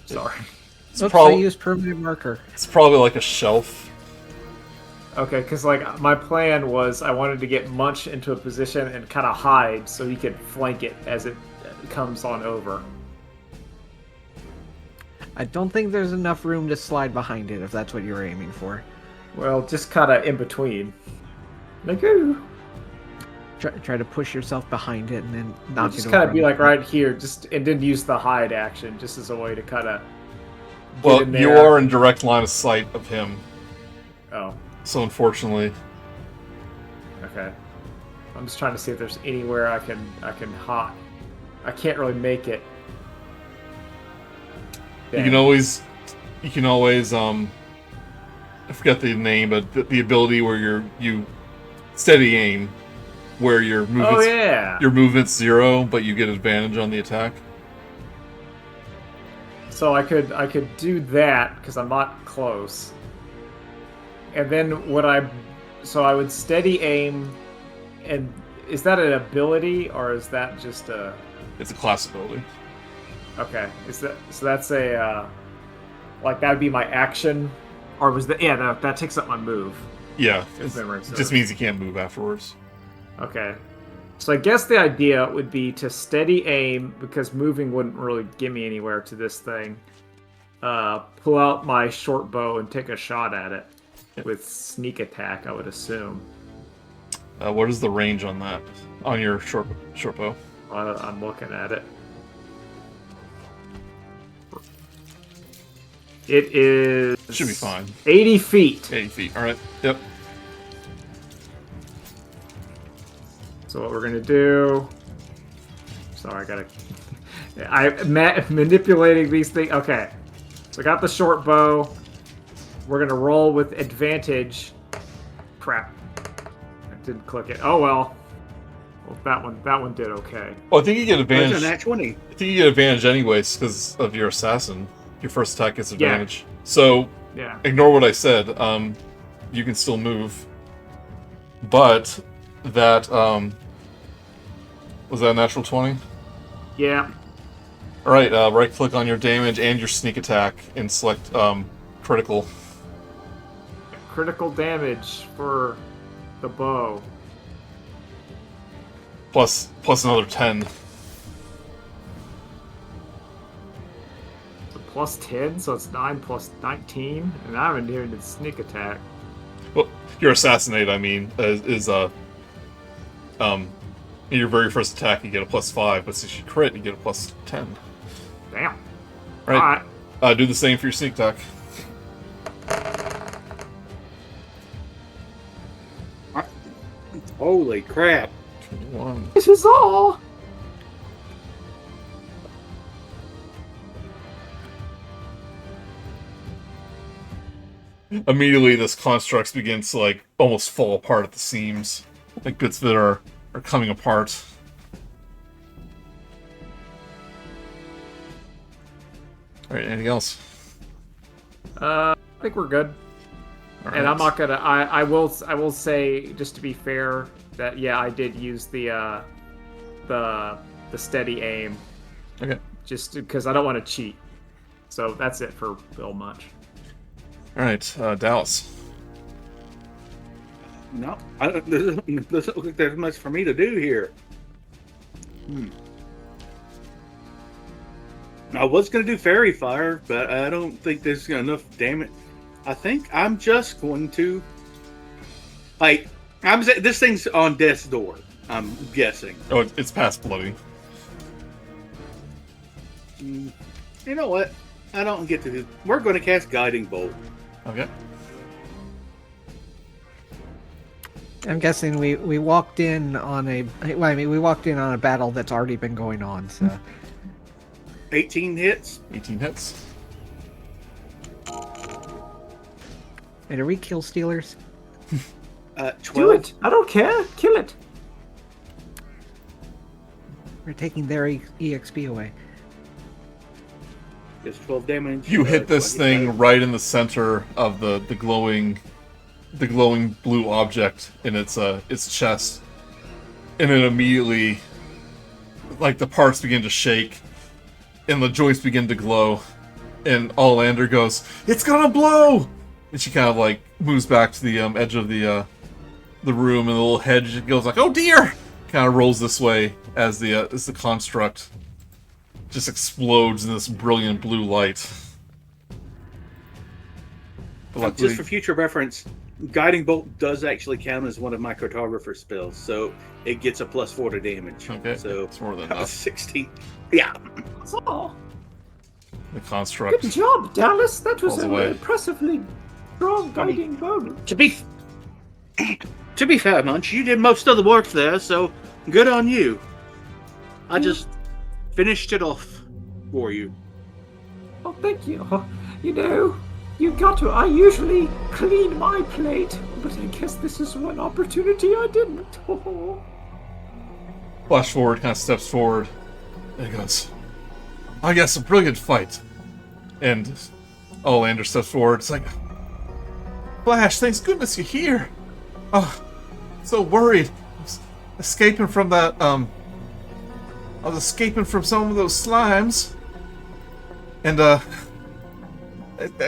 Sorry. Oops, I used permanent marker. It's probably like a shelf. Okay, because like my plan was I wanted to get Munch into a position and kind of hide so he could flank it as it comes on over. I don't think there's enough room to slide behind it if that's what you were aiming for. Well, just kind of in between. Like, ooh. Try to push yourself behind it and then knock it over. Just kind of be like right here, and then use the hide action just as a way to kind of. Well, you are in direct line of sight of him. Oh. So unfortunately. Okay. I'm just trying to see if there's anywhere I can hide. I can't really make it. You can always I forget the name, but the ability where you steady aim, where your movement's 0, but you get advantage on the attack. So I could do that because I'm not close. And then I would steady aim, and is that an ability or is that just a? It's a class ability. Okay, that's a like that would be my action, or was that that takes up my move? Yeah, it just means you can't move afterwards. Okay, so I guess the idea would be to steady aim because moving wouldn't really get me anywhere to this thing. Pull out my short bow and take a shot at it with sneak attack, I would assume. What is the range on that? On your short bow? I'm looking at it. It is... Should be fine. 80 feet. 80 feet, alright. Yep. So what we're going to do... Sorry, I gotta... I'm manipulating these things. Okay. So I got the short bow. We're going to roll with advantage. Crap. I didn't click it. Oh, well. Well, that one did okay. Well, I think you get advantage. That's a nat 20. I think you get advantage anyways because of your assassin. Your first attack gets advantage. Yeah. So, yeah. Ignore what I said. You can still move. But, that, was that a natural 20? Yeah. Alright, right-click on your damage and your sneak attack and select, critical. Critical damage for the bow. Plus another 10. Plus 10, so it's 9 plus 19, and I'm in here to sneak attack. Well, your assassinate, I mean, is in your very first attack you get a +5, but since you crit, you get a +10. Damn. Right. Alright. Do the same for your sneak attack. Holy crap! 21. This is all. Immediately, this construct begins to like almost fall apart at the seams. Like bits of it are coming apart. Alright, anything else? I think we're good. All And right. I'm not gonna. I will say, just to be fair, that yeah, I did use the steady aim, Okay. just because I don't want to cheat. So that's it for Bill Munch. Alright, Dallas. No, doesn't look like there's much for me to do here. I was going to do Fairy Fire, but I don't think there's enough damage. I think I'm just going to... Like, this thing's on death's door, I'm guessing. Oh, it's past bloody. You know what? I don't get to do... We're going to cast Guiding Bolt. Okay. I'm guessing we walked in on we walked in on a battle that's already been going on. So 18 hits. 18 hits. and are we kill stealers? 12. Do it. I don't care. Kill it. We're taking their EXP away. Just 12 damage. You hit this thing right in the center of the glowing blue object in its chest, and it immediately, like, the parts begin to shake, and the joints begin to glow, and Olander goes, "It's gonna blow!" And she kind of like moves back to the edge of the room, and the little Hedge goes like, "Oh dear!" Kind of rolls this way as the construct just explodes in this brilliant blue light. But luckily, Just for future reference, Guiding Bolt does actually count as one of my cartographer spells, so it gets a +4 to damage. Okay, So it's more than that was enough. 16. Yeah. That's all. The construct. Good job, Dallas. That was Falls an away. impressively strong guiding bolt. To be fair, Munch, you did most of the work there, so good on you. I just finished it off for you. Oh, thank you. You know, you got to. I usually clean my plate, but I guess this is one opportunity I didn't. Flash forward, kind of steps forward, and he goes, "Oh yes, a brilliant fight." And Olander steps forward. It's like, "Flash, thanks goodness you're here. Oh, so worried. I was escaping from that. I was escaping from some of those slimes, and that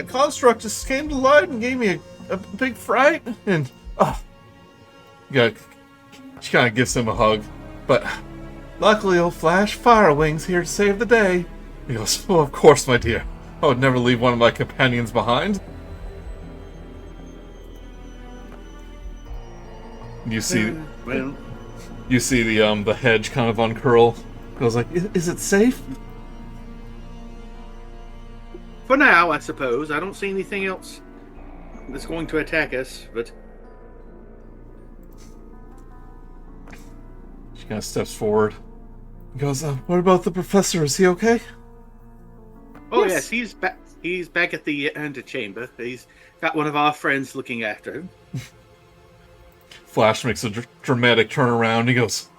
construct just came to life and gave me a big fright. And yeah, she kind of gives him a hug, but luckily, old Flash Firewing's here to save the day." He goes, "Oh, of course, my dear. I would never leave one of my companions behind." You see, Well, you see the Hedge kind of uncurl. Goes like, Is it safe?" for now, I suppose. I don't see anything else that's going to attack us, but She kind of steps forward. He goes, "What about the professor? Is he okay?" oh Yes. yes, he's back. He's back at the antechamber. He's got one of our friends looking after him. Flash makes a dramatic turnaround. He goes,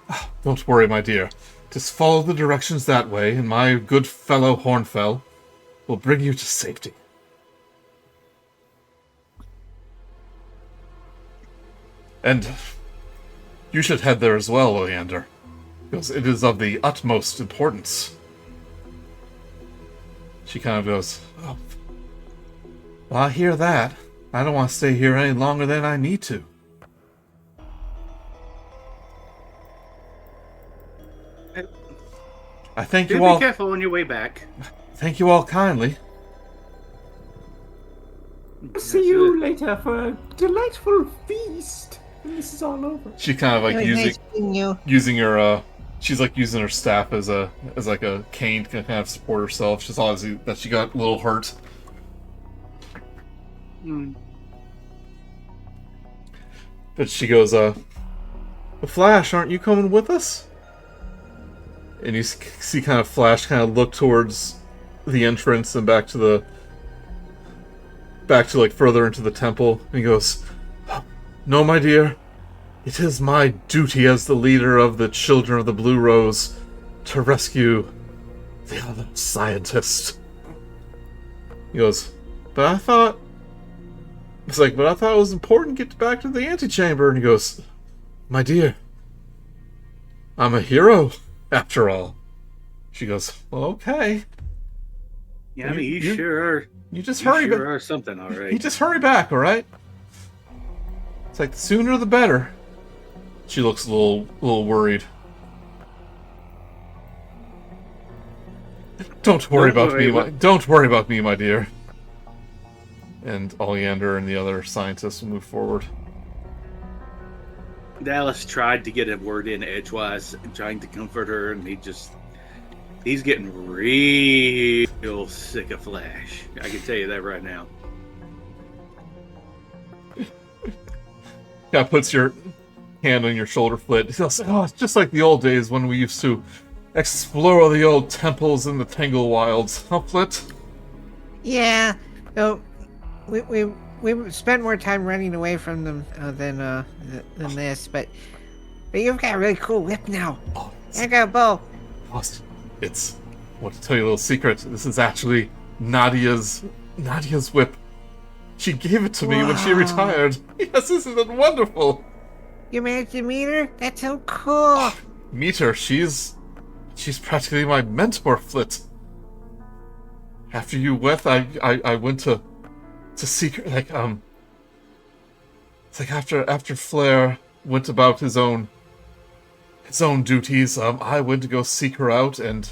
"Don't worry, my dear. Just follow the directions that way, and my good fellow Hornfell will bring you to safety." And you should head there as well, Oleander, because it is of the utmost importance. She kind of goes, "Oh, well, I hear that. I don't want to stay here any longer than I need to." I thank Do you be all. careful on your way back. Thank you all kindly. See you later for a delightful feast when this is all over. She kind of like It was nice meeting you. using her she's like using her staff as like a cane to kind of support herself. She's obviously that she got a little hurt. But she goes, Flash, aren't you coming with us? And you see kind of Flash kind of look towards the entrance and back to like further into the temple. And he goes, no, my dear. It is my duty as the leader of the Children of the Blue Rose to rescue the other scientist. He goes, but I thought it was important to get back to the antechamber. And he goes, my dear, I'm a hero, after all. She goes, well, okay. Yeah, I mean, you sure are. You just You hurry sure back. are something, all right. You just hurry back, all right? It's like the sooner the better. She looks a little worried. Don't worry about me, my dear. And Oleander and the other scientists will move forward. Dallas tried to get a word in edgewise, trying to comfort her, and he's getting real sick of Flash. I can tell you that right now. Yeah, puts your hand on your shoulder, Flit. He goes, oh, it's just like the old days when we used to explore the old temples in the Tangle Wilds. Huh, Flit? Yeah. So we spent more time running away from them than this, but you've got a really cool whip now. Oh, I got a bow. It's want to tell you a little secret. This is actually Nadia's whip. She gave it to me when she retired. Yes, isn't it wonderful? You managed to meet her? That's so cool. Meet her. She's practically my mentor, Flit. After you went, I went to seek her. It's like after Flair went about his own duties, I went to go seek her out, and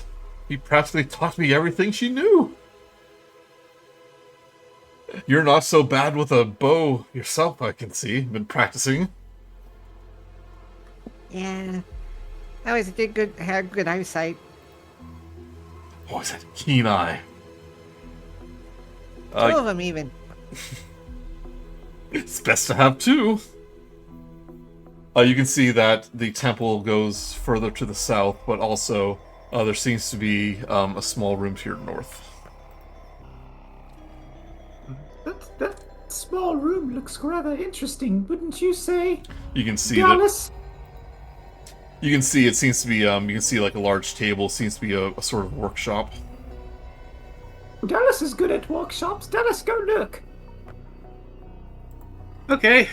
he practically taught me everything she knew. You're not so bad with a bow yourself, I can see. Been practicing. Yeah. I always had good eyesight. Always had a keen eye. Two of them even. It's best to have two. You can see that the temple goes further to the south, but also there seems to be a small room to your north. That small room looks rather interesting, wouldn't you say? You can see Dallas? You can see it seems to be, you can see like a large table, seems to be a sort of workshop. Dallas is good at workshops. Dallas, go look. Okay,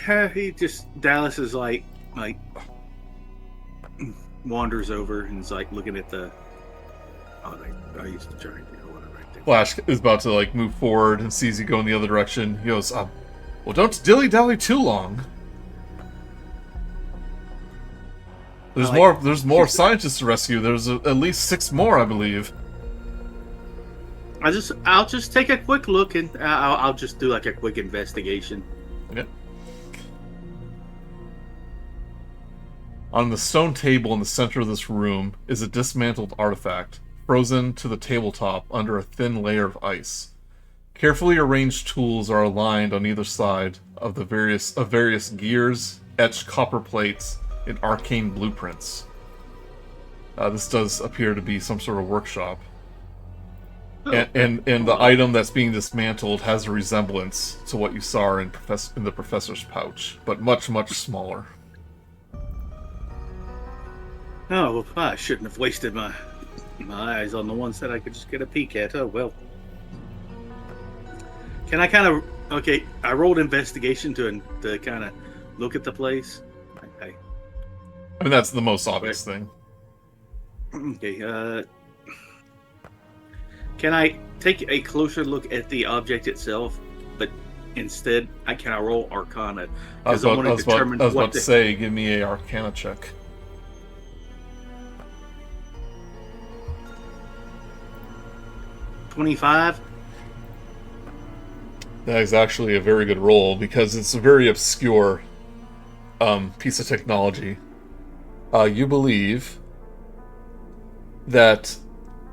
Dallas is like wanders over and is like looking at the. Oh, I used to try and do whatever I did. Flash is about to like move forward and sees you go in the other direction. He goes, well, don't dilly-dally too long. There's more scientists to rescue. There's at least 6 more, I believe. I'll just take a quick look and I'll just do like a quick investigation. Okay. On the stone table in the center of this room is a dismantled artifact, frozen to the tabletop under a thin layer of ice. Carefully arranged tools are aligned on either side of the various gears, etched copper plates, and arcane blueprints. This does appear to be some sort of workshop. And the item that's being dismantled has a resemblance to what you saw in the professor's pouch, but much, much smaller. Oh, well, I shouldn't have wasted my eyes on the ones that I could just get a peek at. Oh, well. Can I kind of... Okay, I rolled investigation to kind of look at the place. Okay. I mean, that's the most obvious thing. Okay, can I take a closer look at the object itself, but instead, can I roll Arcana? I was about to say, give me a Arcana check. $25. That is actually a very good roll, because it's a very obscure piece of technology. You believe that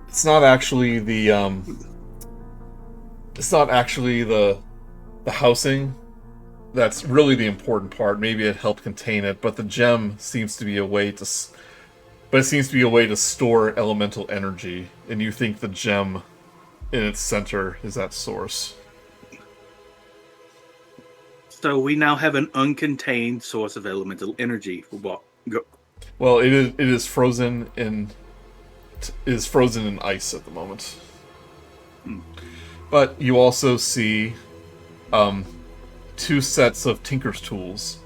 it's not actually the housing that's really the important part. Maybe it helped contain it, but the gem seems to be a way to store elemental energy, and you think the gem in its center is that source. So we now have an uncontained source of elemental energy. Well, it is frozen in ice at the moment. But you also see 2 sets of Tinker's tools,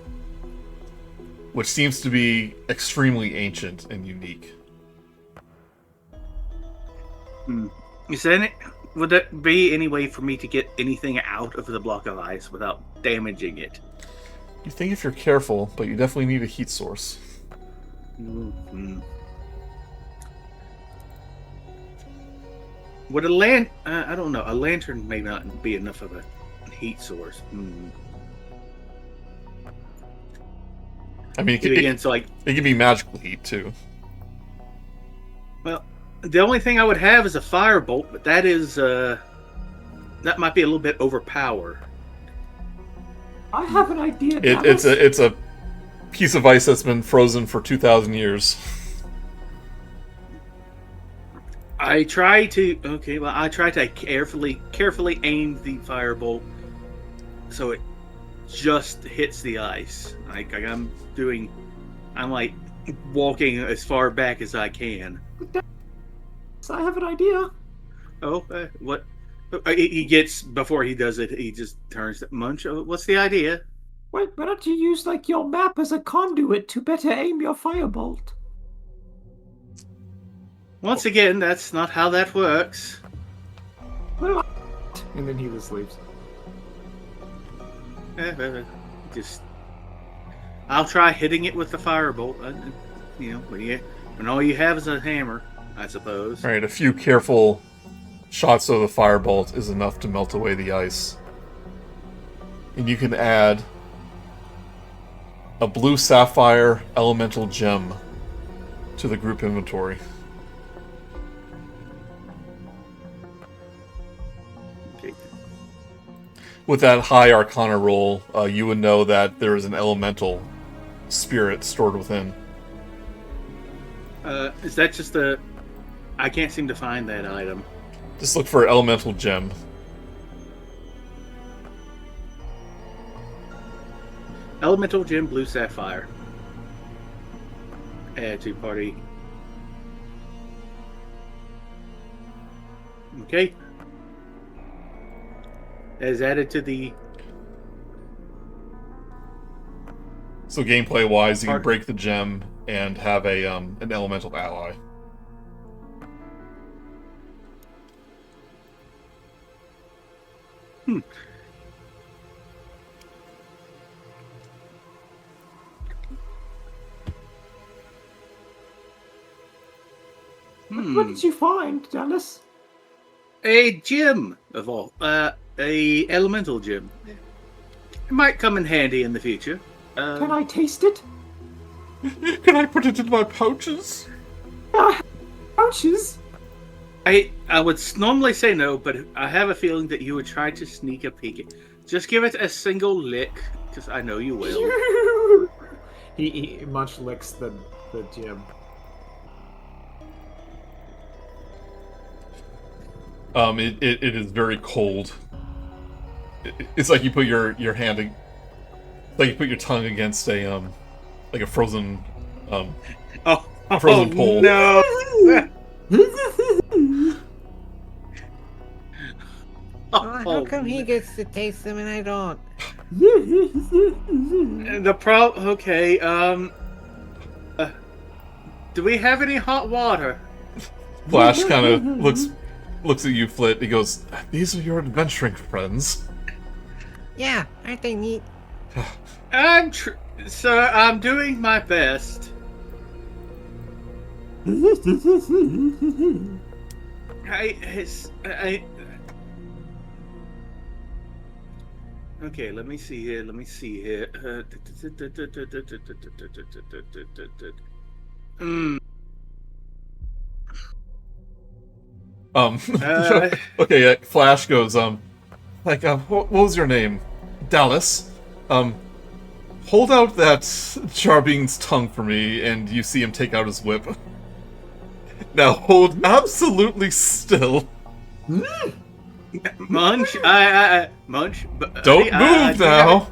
which seems to be extremely ancient and unique. Would there be any way for me to get anything out of the block of ice without damaging it? You think if you're careful, but you definitely need a heat source. Would a I don't know. A lantern may not be enough of a heat source. I mean, it can be magical heat too. Well, the only thing I would have is a firebolt, but that might be a little bit overpowered. I have an idea. It's a piece of ice that's been frozen for 2,000 years. I try to carefully aim the firebolt so it just hits the ice. I'm like walking as far back as I can. So I have an idea. Oh, what? He gets, before he does it, he just turns to Munch. What's the idea? Why don't you use your map as a conduit to better aim your firebolt? Once again, that's not how that works. And then he just leaves. I'll try hitting it with the firebolt. When all you have is a hammer, I suppose. Alright, a few careful shots of the firebolt is enough to melt away the ice. And you can add a blue sapphire elemental gem to the group inventory. Okay. With that high Arcana roll, you would know that there is an elemental spirit stored within. Is that just I can't seem to find that item. Just look for elemental gem. Elemental gem, blue sapphire. Add to party. Okay. As added to the... So gameplay-wise, you can break the gem and have an elemental ally. What did you find, Dallas? A gem of all. A elemental gem. It might come in handy in the future. Can I taste it? Can I put it in my pouches? Pouches? I would normally say no, but I have a feeling that you would try to sneak a peek. Just give it a single lick, because I know you will. He Munch licks the gem. It is very cold. It's like you put your hand, like you put your tongue against a frozen frozen pole. No. How come he gets to taste them and I don't? Okay. Do we have any hot water? Flash kind of looks at you, Flit. He goes, "These are your adventuring friends." Yeah, aren't they neat? Sir, I'm doing my best. Okay, let me see here. Mm, Okay, Flash goes, what was your name? Dallas. Hold out that Jerbeen's tongue for me, and you see him take out his whip. Now hold absolutely still. Munch, Munch. Don't move now.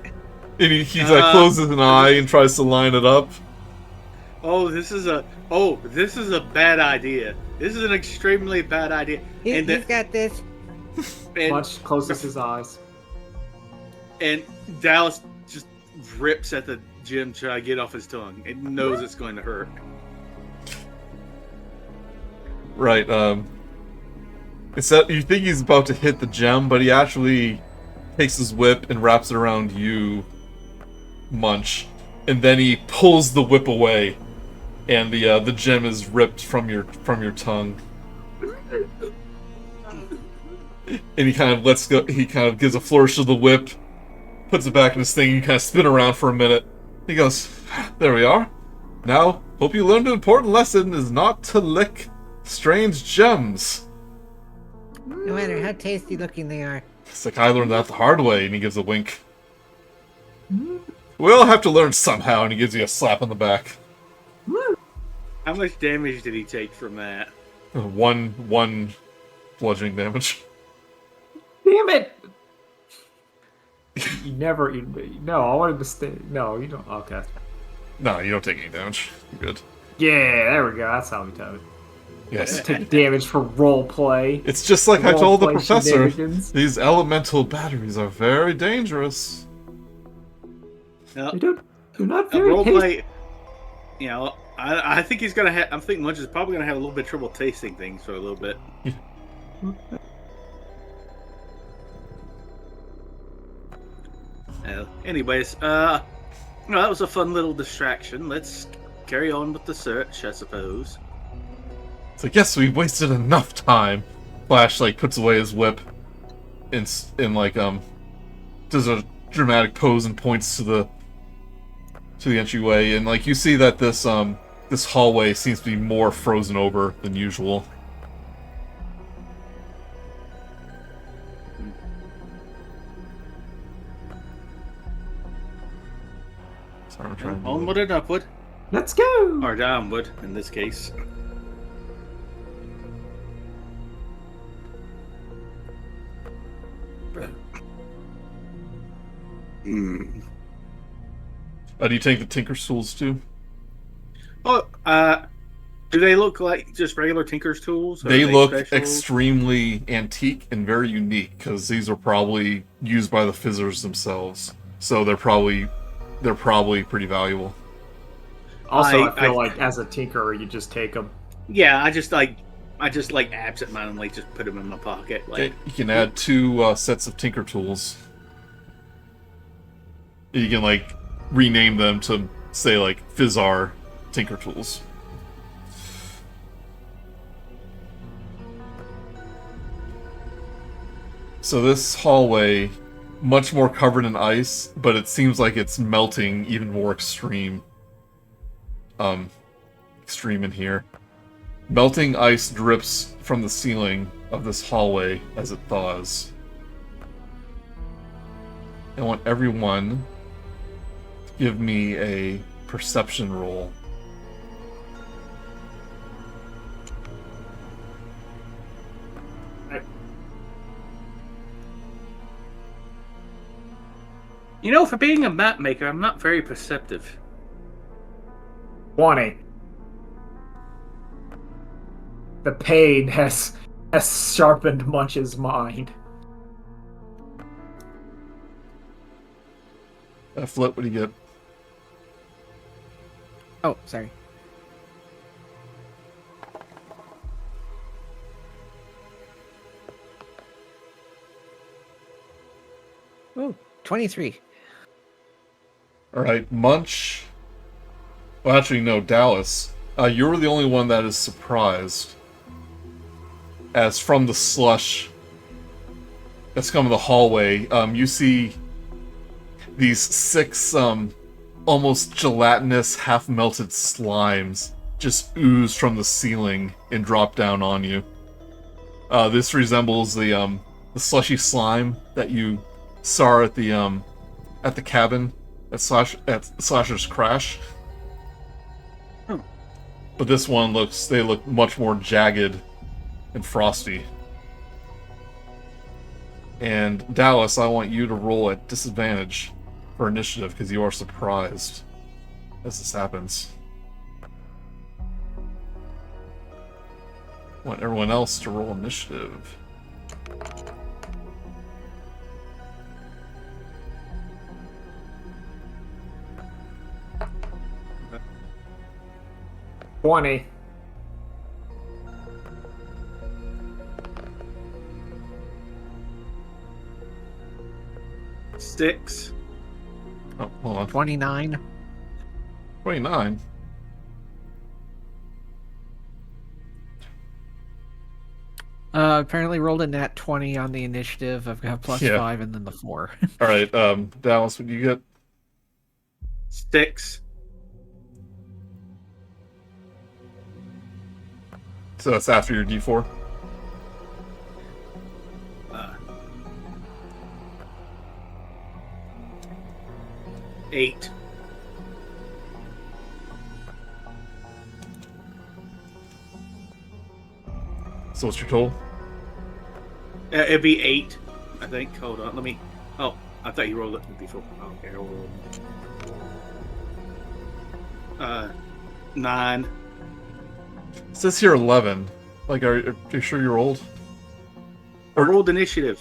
And he closes an eye and tries to line it up. This is a bad idea. This is an extremely bad idea. He's got this. Munch closes his eyes. And Dallas just rips at the gem to try to get off his tongue. It knows it's going to hurt. Right, it's that you think he's about to hit the gem, but he actually takes his whip and wraps it around you, Munch, and then he pulls the whip away, and the gem is ripped from your tongue. And he kind of lets go. He kind of gives a flourish of the whip, puts it back in his thing, and kind of spin around for a minute. He goes, "There we are. Now, hope you learned an important lesson: is not to lick strange gems." No matter how tasty looking they are. It's like, I learned that the hard way, and he gives a wink. We'll have to learn somehow, and he gives you a slap on the back. How much damage did he take from that? One bludgeoning damage. Damn it! No, I wanted to stay. No, you don't. Okay. No, you don't take any damage. You're good. Yeah, there we go. That's how we do it. Yes. Take damage for role play. It's just like I told the Role-play professor. shenanigans. These elemental batteries are very dangerous. No, They're not a very tasty. roleplay. You know, I think he's gonna have. I'm thinking Munch is probably gonna have a little bit of trouble tasting things for a little bit. Anyways, that was a fun little distraction. Let's carry on with the search, I suppose. It's like, yes, we've wasted enough time. Flash, puts away his whip and does a dramatic pose and points to the entryway, and, you see that this hallway seems to be more frozen over than usual. Sorry, I'm trying to... Onward and upward. Let's go! Or downward, in this case. Do you take the Tinker's tools too? Oh, do they look like just regular Tinker's tools? Or They are look special? extremely antique and very unique, because these are probably used by the Fizzers themselves. So they're probably pretty valuable. Also, I feel like as a tinkerer, you just take them. Yeah, I just absentmindedly just put them in my pocket. Okay, you can add 2 sets of Tinker tools. You can rename them to say Fizzar Tinker tools. So this hallway, much more covered in ice, but it seems like it's melting even more extreme in here. Melting ice drips from the ceiling of this hallway as it thaws. I want everyone to give me a perception roll. You know, for being a map maker, I'm not very perceptive. 20. The pain has sharpened Munch's mind. Flit, what do you get? Oh, sorry. Oh, 23. Alright, Munch. Well, actually, no, Dallas. You were the only one that is surprised. As from the slush that's come in the hallway, you see these 6 almost gelatinous, half-melted slimes just ooze from the ceiling and drop down on you. This resembles the slushy slime that you saw at the cabin at Slasher's Crash. Oh. But this one they look much more jagged and frosty. And Dallas, I want you to roll at disadvantage for initiative because you are surprised as this happens. I want everyone else to roll initiative. $20. Six. Oh, hold on. 29. 29. Apparently rolled a nat 20 on the initiative. I've got plus Yeah. 5 and then the 4. Alright, Dallas, what do you get? 6. So that's after your D4? Uh, 8. So what's your total? It'd be 8, I think. Hold on, let me. Oh, I thought you rolled it before. Okay, I'll roll. 9. It says here 11. Like, are you sure you're old? I rolled initiative.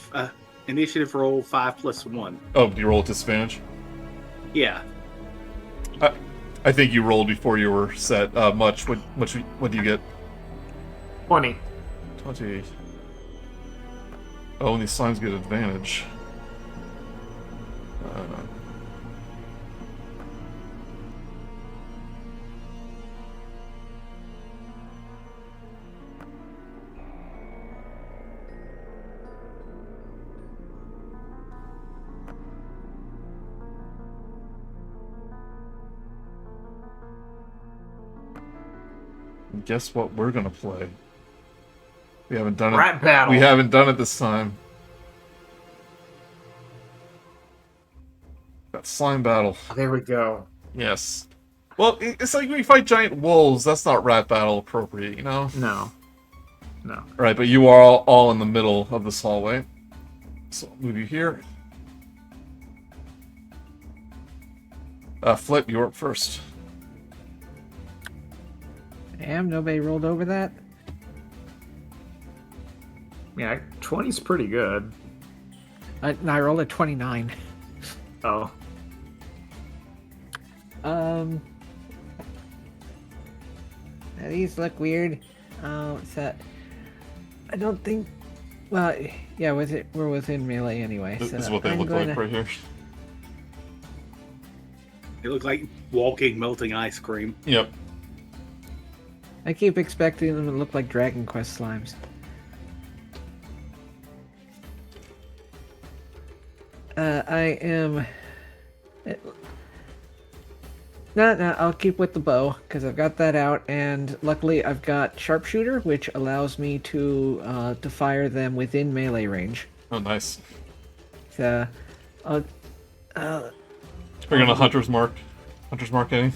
Initiative roll 5 plus 1. Oh, do you roll at disadvantage? Yeah. I think you rolled before you were set. Much. What do you get? 20. 20. Oh, and these slimes get advantage. Guess what we're gonna play? We haven't done it. Rat battle. We haven't done it this time. Got slime battle. There we go. Yes. Well, it's like when you fight giant wolves. That's not rat battle appropriate, you know? No. No. Right, but you are all in the middle of this hallway. So I'll move you here. Flit, you're up first. Damn, nobody rolled over that? Yeah, 20's pretty good. No, I rolled a 29. Oh. Now these look weird. What's that? I don't think. Well, yeah, we're within melee anyway. This so is what they I'm look going like to- right here. It looks like walking melting ice cream. Yep. I keep expecting them to look like Dragon Quest slimes. I am. No, I'll keep with the bow because I've got that out, and luckily I've got sharpshooter, which allows me to fire them within melee range. Oh, nice. So, We're gonna hunter's mark. Hunter's mark any?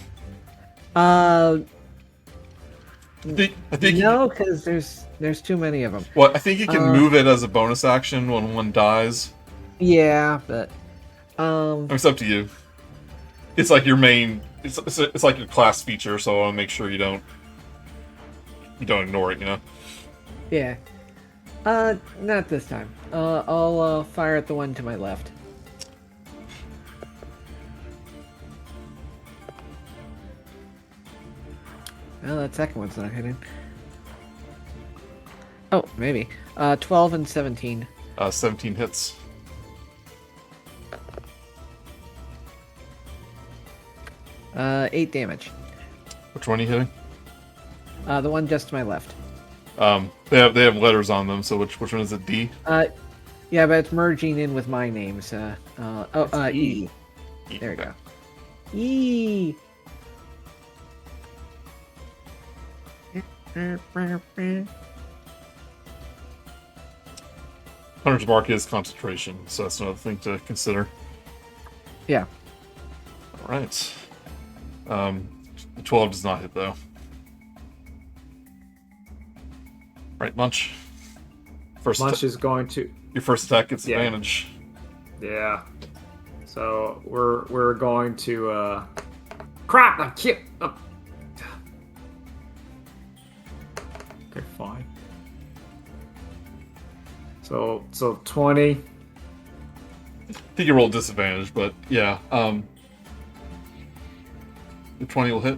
uh, I think no, because there's too many of them. Well, I think you can move it as a bonus action when one dies. Yeah, but It's up to you. It's like your main. It's like your class feature, so I want to make sure you don't ignore it. You know. yeah. Not this time. I'll fire at the one to my left. Well, that second one's not hitting. Oh, maybe. 12 and 17. 17 hits. Eight damage. Which one are you hitting? The one just to my left. They have letters on them. So which one is it? D. Yeah, but it's merging in with my name, so... E. There we go. Yee! Hunter's Mark is concentration, so that's another thing to consider. Yeah. Alright. The 12 does not hit, though. Right, Munch. Munch is going to. Your first attack gets advantage. Yeah. So we're going to. Crap! I can't. Okay, fine. So 20. I think you roll disadvantage, but yeah. The 20 will hit.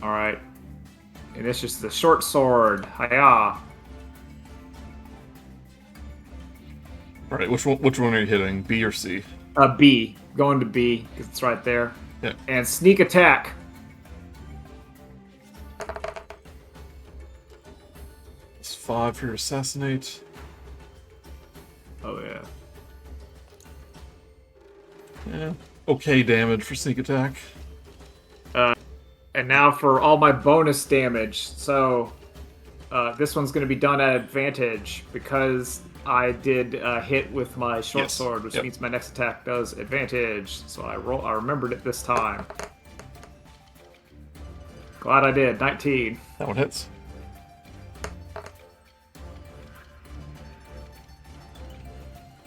All right. And it's just the short sword. Hiya! Alright, which one are you hitting? B or C? B. Going to B, because it's right there. Yeah. And sneak attack. It's 5 for your assassinate. Oh, yeah. Yeah. Okay damage for sneak attack. And now for all my bonus damage. So, this one's going to be done at advantage because I did hit with my short sword, which means my next attack does advantage. So I remembered it this time. Glad I did. 19. That one hits.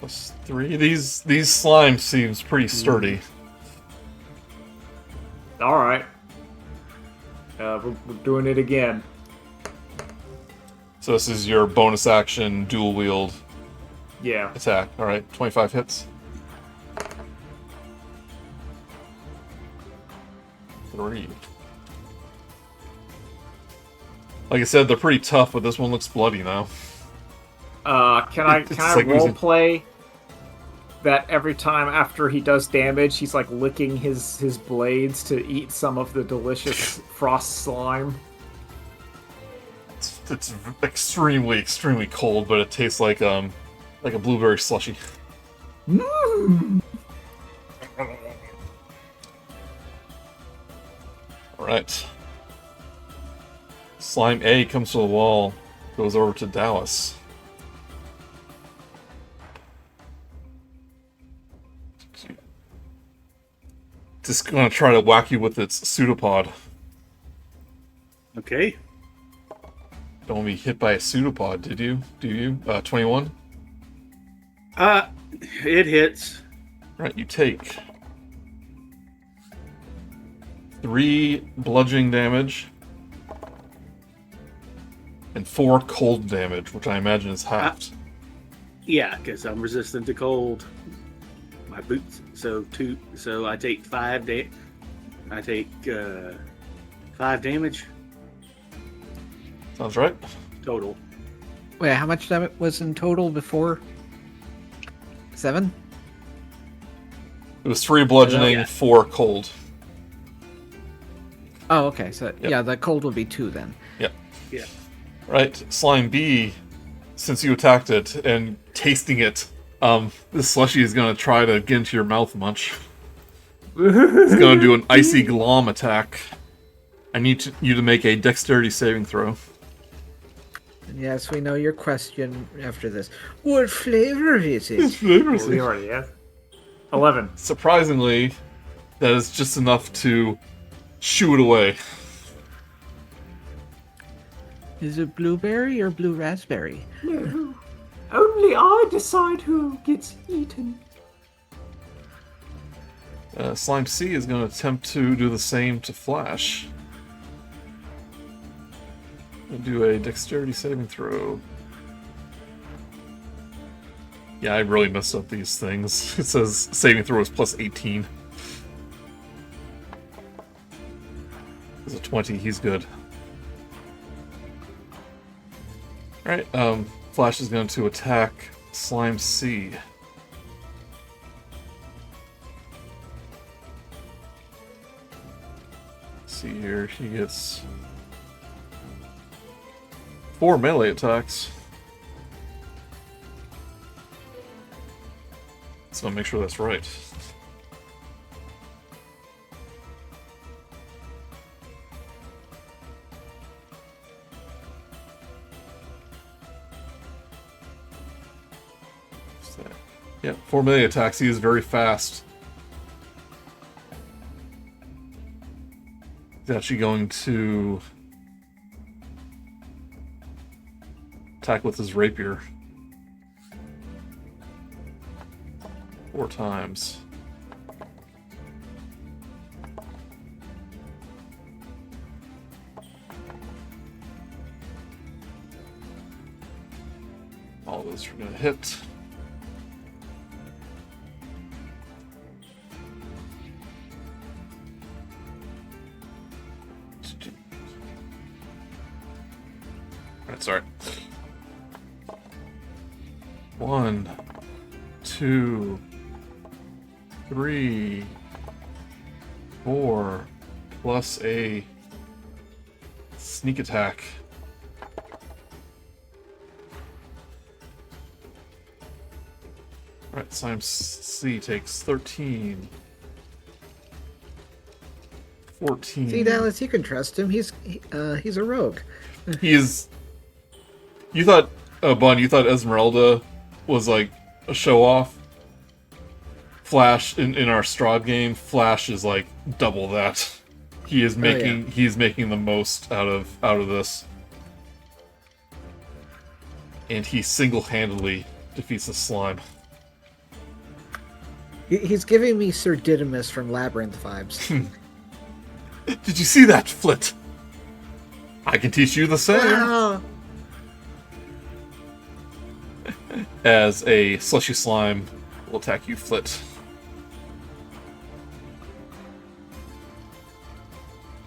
Plus 3. These slime seems pretty sturdy. All right. We're doing it again. So this is your bonus action dual wield Yeah. attack. All right, 25 hits. 3. Like I said, they're pretty tough, but this one looks bloody now. Can I It's like role losing- play that every time after he does damage, he's like licking his blades to eat some of the delicious frost slime? It's extremely, extremely cold, but it tastes like a blueberry slushy. Alright. Slime A comes to the wall, goes over to Dallas. Just gonna try to whack you with its pseudopod. Okay. Don't want to be hit by a pseudopod, did you? Do you? 21? It hits. Right, you take 3 bludgeoning damage and 4 cold damage, which I imagine is halved. Yeah, because I'm resistant to cold. My boots. So I take 5 I take 5 damage Sounds right. total. Wait, how much damage was in total before? 7? It was 3 bludgeoning, Yeah. 4 cold. Oh, okay. So Yep. yeah, the cold would be 2 then. Yep. Yeah. Right, Slime B, since you attacked it and tasting it, this slushy is going to try to get into your mouth, Munch. It's going to do an icy glom attack. I need you to make a dexterity saving throw. Yes, we know your question after this. What flavor is it? Well, we already have. 11. Surprisingly, that is just enough to shoo it away. Is it blueberry or blue raspberry? No. Only I decide who gets eaten. Slime C is going to attempt to do the same to Flash. Do a dexterity saving throw. Yeah, I really messed up these things. It says saving throw is plus 18. It's a 20, he's good. Alright, Flash is going to attack Slime C. Let's see here, he gets 4 melee attacks. So I'll make sure that's right. Yeah, 4 melee attacks. He is very fast. He's actually going to attack with his rapier 4 times. All those are going to hit. Alright, sorry. 1, 2, 3, 4, plus a sneak attack. Alright, Simon C takes 13. 14. See, Dallas, you can trust him. He's a rogue. He's. You thought, Bun, you thought Esmeralda was like a show off? Flash in our Strahd game, Flash is like double that. He is making he's making the most out of this. And he single-handedly defeats the slime. He's giving me Sir Didymus from Labyrinth vibes. Did you see that, Flit? I can teach you the same. Wow. As a slushy slime will attack you, Flit.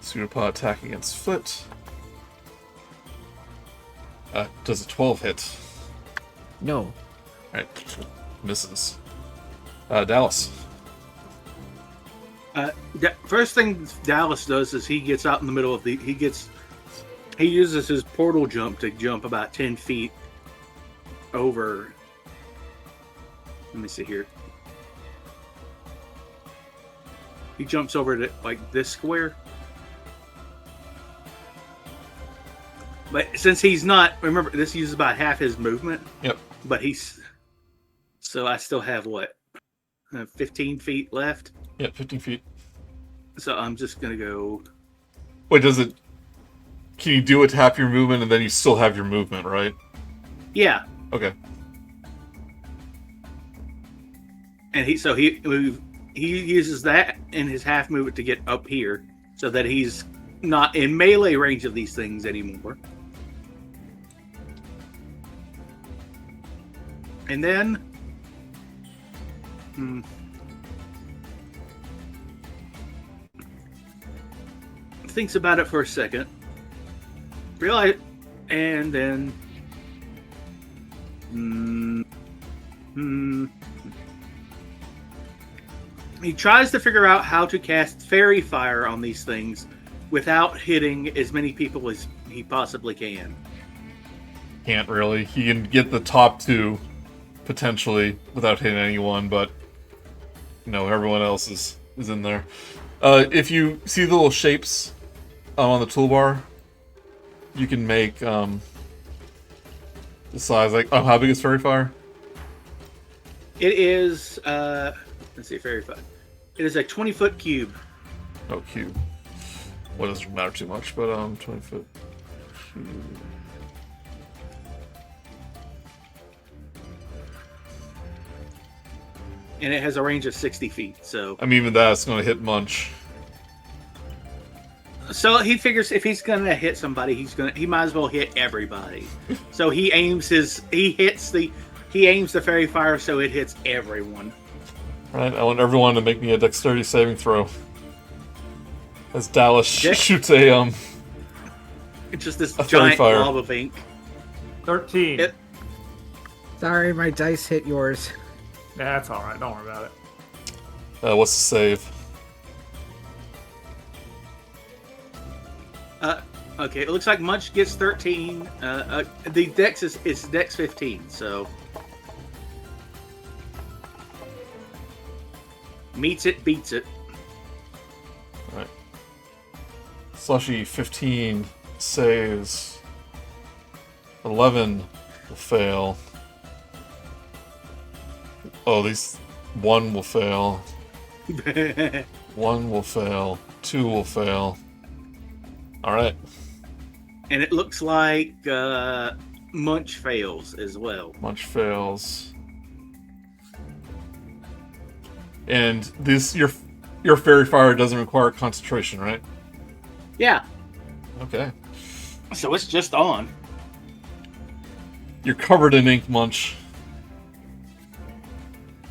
Pseudopod attack against Flit. Does a 12 hit? No. Alright, misses. Dallas. First thing Dallas does is he gets out in the middle of he uses his portal jump to jump about 10 feet over. Let me see here. He jumps over to like this square. But since he's not, remember, this uses about half his movement. Yep. But so I still have what? 15 feet left? Yeah, 15 feet. So I'm just going to go. Wait, can you do it to half your movement and then you still have your movement, right? Yeah. Okay. And he uses that in his half movement to get up here so that he's not in melee range of these things anymore. And then thinks about it for a second. Realize, and then he tries to figure out how to cast fairy fire on these things without hitting as many people as he possibly can. Can't really. He can get the top 2 potentially without hitting anyone, but everyone else is in there. If you see the little shapes on the toolbar, you can make the size. Like, how big is fairy fire? It is let's see, fairy fire. It is a 20-foot cube. Oh, cube. Well, it doesn't matter too much, but 20-foot cube. And it has a range of 60 feet, so... I mean, even that's going to hit Munch. So he figures if he's going to hit somebody, he might as well hit everybody. So he aims the fairy fire so it hits everyone. Right, I want everyone to make me a dexterity saving throw. As Dallas shoots a It's just this a fairy giant fire. blob of ink. 13. Sorry, my dice hit yours. That's alright, don't worry about it. What's the save? Okay, it looks like Munch gets 13. The dex is dex 15, so meets it, beats it. Alright. Slushy 15 saves. 11 will fail. Oh, these... One will fail. One will fail. Two will fail. Alright. And it looks like Munch fails as well. Munch fails. And this your fairy fire doesn't require concentration, right? Yeah. Okay. So it's just on. You're covered in ink, Munch.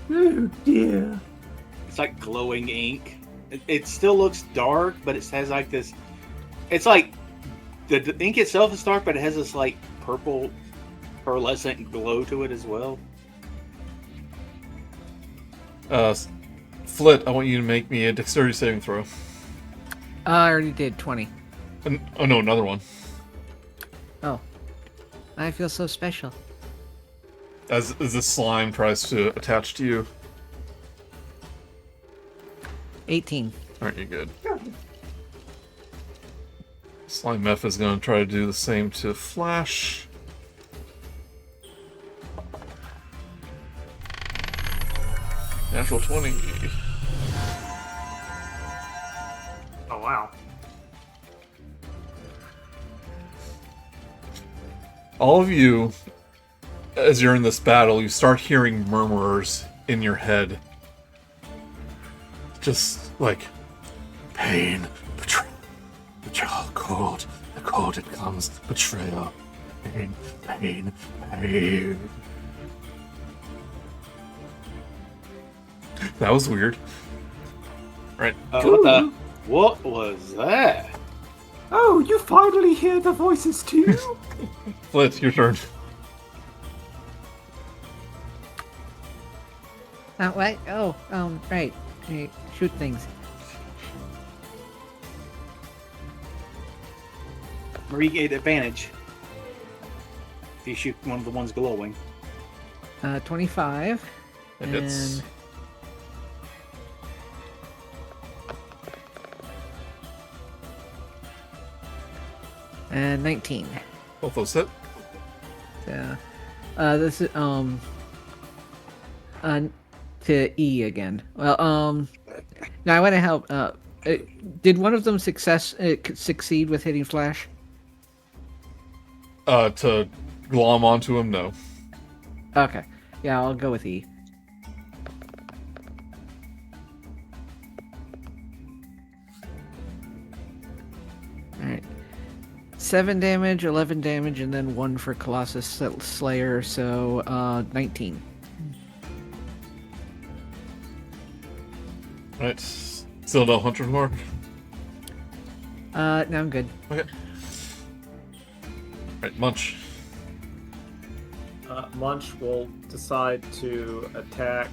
Oh dear. It's like glowing ink. It still looks dark, but it has like this. It's like the ink itself is dark, but it has this like purple, pearlescent glow to it as well. Flit, I want you to make me a dexterity saving throw. I already did 20. Oh no, another one. Oh. I feel so special. As the slime tries to attach to you. 18. Aren't you good? Slime Meth is going to try to do the same to Flash. Natural 20. Oh wow. All of you, as you're in this battle, you start hearing murmurs in your head. Just like, pain, betrayal, cold, the cold it comes, betrayal, pain, pain, pain. That was weird. Right. What was that? Oh, you finally hear the voices too? Flit, your turn. What? Oh, right. Hey, shoot things. You get advantage if you shoot one of the ones glowing. 25. It hits. And... and 19. Both those hit. Yeah. This is to E again. Well, now I want to help. Did one of them succeed with hitting Flash? To glom onto him, no. Okay. Yeah, I'll go with E. Alright. 7 damage, 11 damage, and then 1 for Colossus Slayer, so 19. Right. Still no Hunter's Mark? No, I'm good. Okay. Right, Munch. Munch will decide to attack.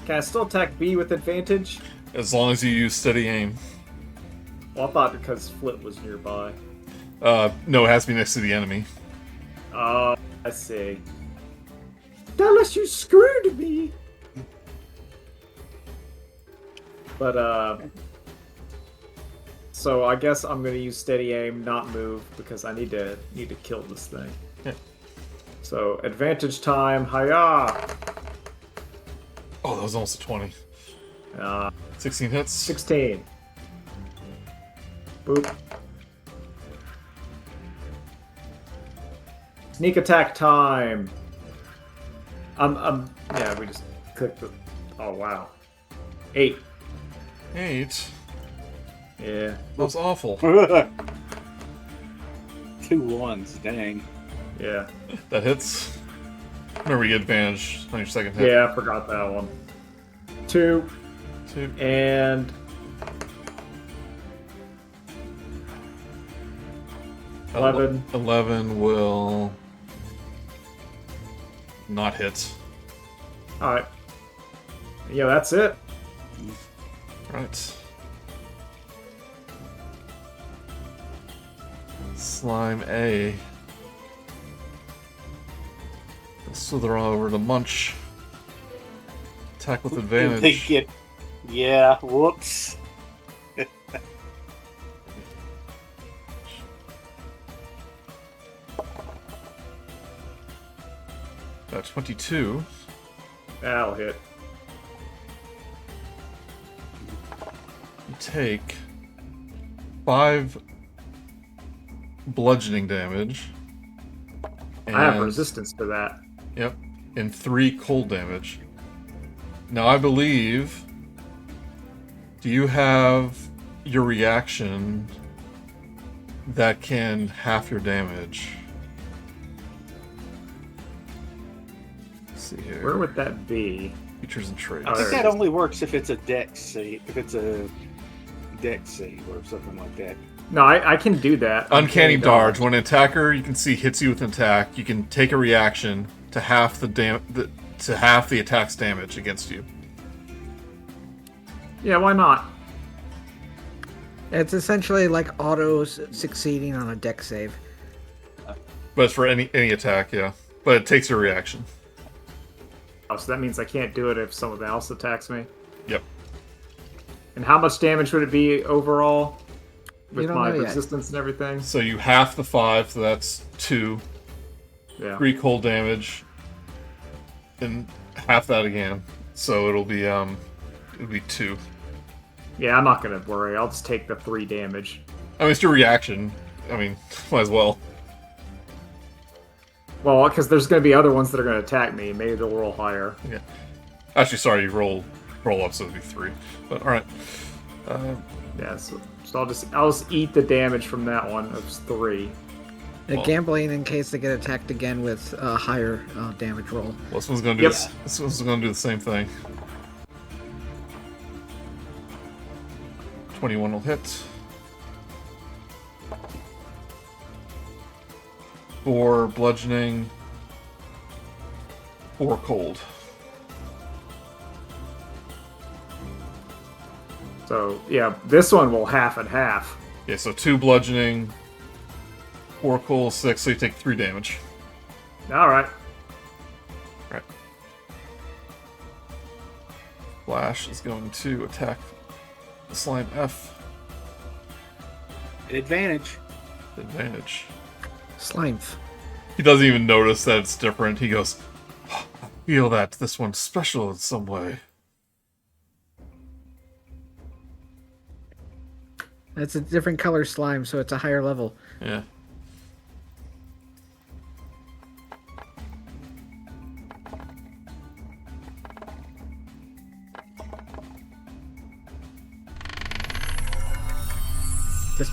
Can I still attack B with advantage? As long as you use steady aim. Well, I thought because Flit was nearby. No, it has to be next to the enemy. Oh, I see. Dallas, you screwed me. But, so I guess I'm gonna use steady aim, not move, because I need to kill this thing. Yeah. So, advantage time, hiya! Oh, that was almost a 20. 16 hits. 16. Boop. Sneak attack time. Yeah, we just clicked the. Oh wow. 8. 8. Yeah. That was awful. 2 ones, dang. Yeah. That hits. Remember, you get advantage on your second hit. Yeah, I forgot that one. 2. 2. And 11. 11 will not hit. Alright. Yeah, that's it. Right. Slime A. Slither on over to Munch. Attack with They advantage. get, yeah, whoops. 22. That'll hit. You take 5 bludgeoning damage. I have resistance to that. Yep, and 3 cold damage. Now, I believe... Do you have your reaction that can half your damage? Let's see here. Where would that be? Features and traits. Oh, I think there it that is. only works if it's a dex save. If it's a dex save or something like that. No, I can do that. Uncanny dodge. When an attacker you can see hits you with an attack, you can take a reaction to half the attack's damage against you. Yeah, why not? It's essentially like autos succeeding on a deck save. But it's for any attack, yeah. But it takes your reaction. Oh, so that means I can't do it if someone else attacks me. Yep. And how much damage would it be overall? With You don't my know yet. resistance and everything? So you half the 5, so that's 2. Yeah. 3 cold damage. And half that again. So it'll be 2. Yeah, I'm not gonna worry. I'll just take the 3 damage. I mean, it's your reaction. I mean, might as well. Well, because there's gonna be other ones that are gonna attack me. Maybe they'll roll higher. Yeah. Actually, sorry, you roll up, so it'll be 3. But alright. Yeah, so I'll just eat the damage from that one of 3. Well- Gambling in case they get attacked again with a higher damage roll. Well, this one's gonna do Yep. this one's gonna do the same thing. 21 will hit. 4 bludgeoning. 4 cold. So, yeah, this one will half and half. Yeah, so 2 bludgeoning, 4 cold, 6, so you take 3 damage. Alright. Right. Flash is going to attack the slime F. An advantage. Advantage. Slime'th. He doesn't even notice that it's different. He goes, "Oh, I feel that this one's special in some way." It's a different color slime, so it's a higher level. Yeah. Just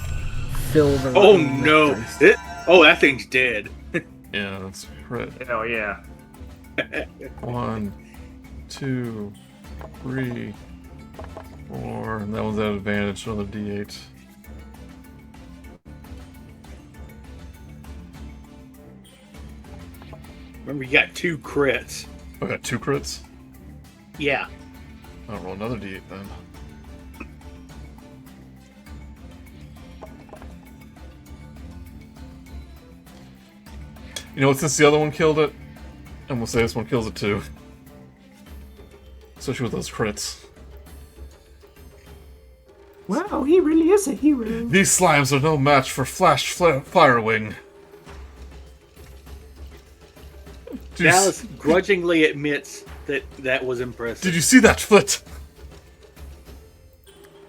fill the Oh room with no! dice. That thing's dead. Yeah, that's crit. Hell yeah. 1, 2, 3, 4, and that one's at advantage, so another D8. Remember, you got 2 crits. I got 2 crits. Yeah. I'll roll another D8 then. You know what, since the other one killed it, I'm gonna say this one kills it too. Especially with those crits. Wow, he really is a hero. These slimes are no match for Firewing. Did you, Dallas grudgingly admits that was impressive. did you see that, Flit?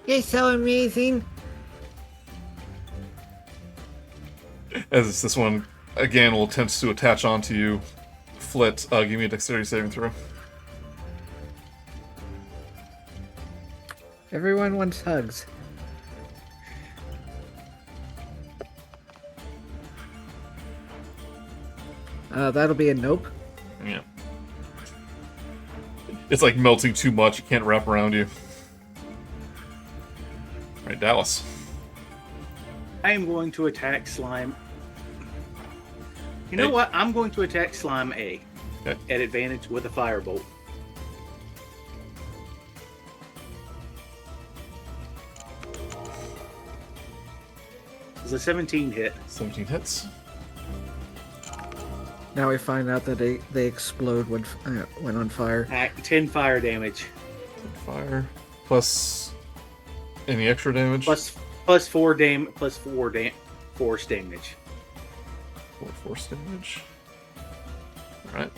You're so amazing. As this one, again, will attempt to attach onto you. Flit, give me a dexterity saving throw. Everyone wants hugs. That'll be a nope. Yeah. It's like melting too much, it can't wrap around you. Alright, Dallas. I am going to attack Slime. You know Hey. what? I'm going to attack Slime A. Okay. At advantage with a firebolt. Does a 17 hit? 17 hits. Now we find out that they explode when on fire. 10 fire damage. Fire. Plus any extra damage? Plus 4 force damage. 4 force damage. Alright.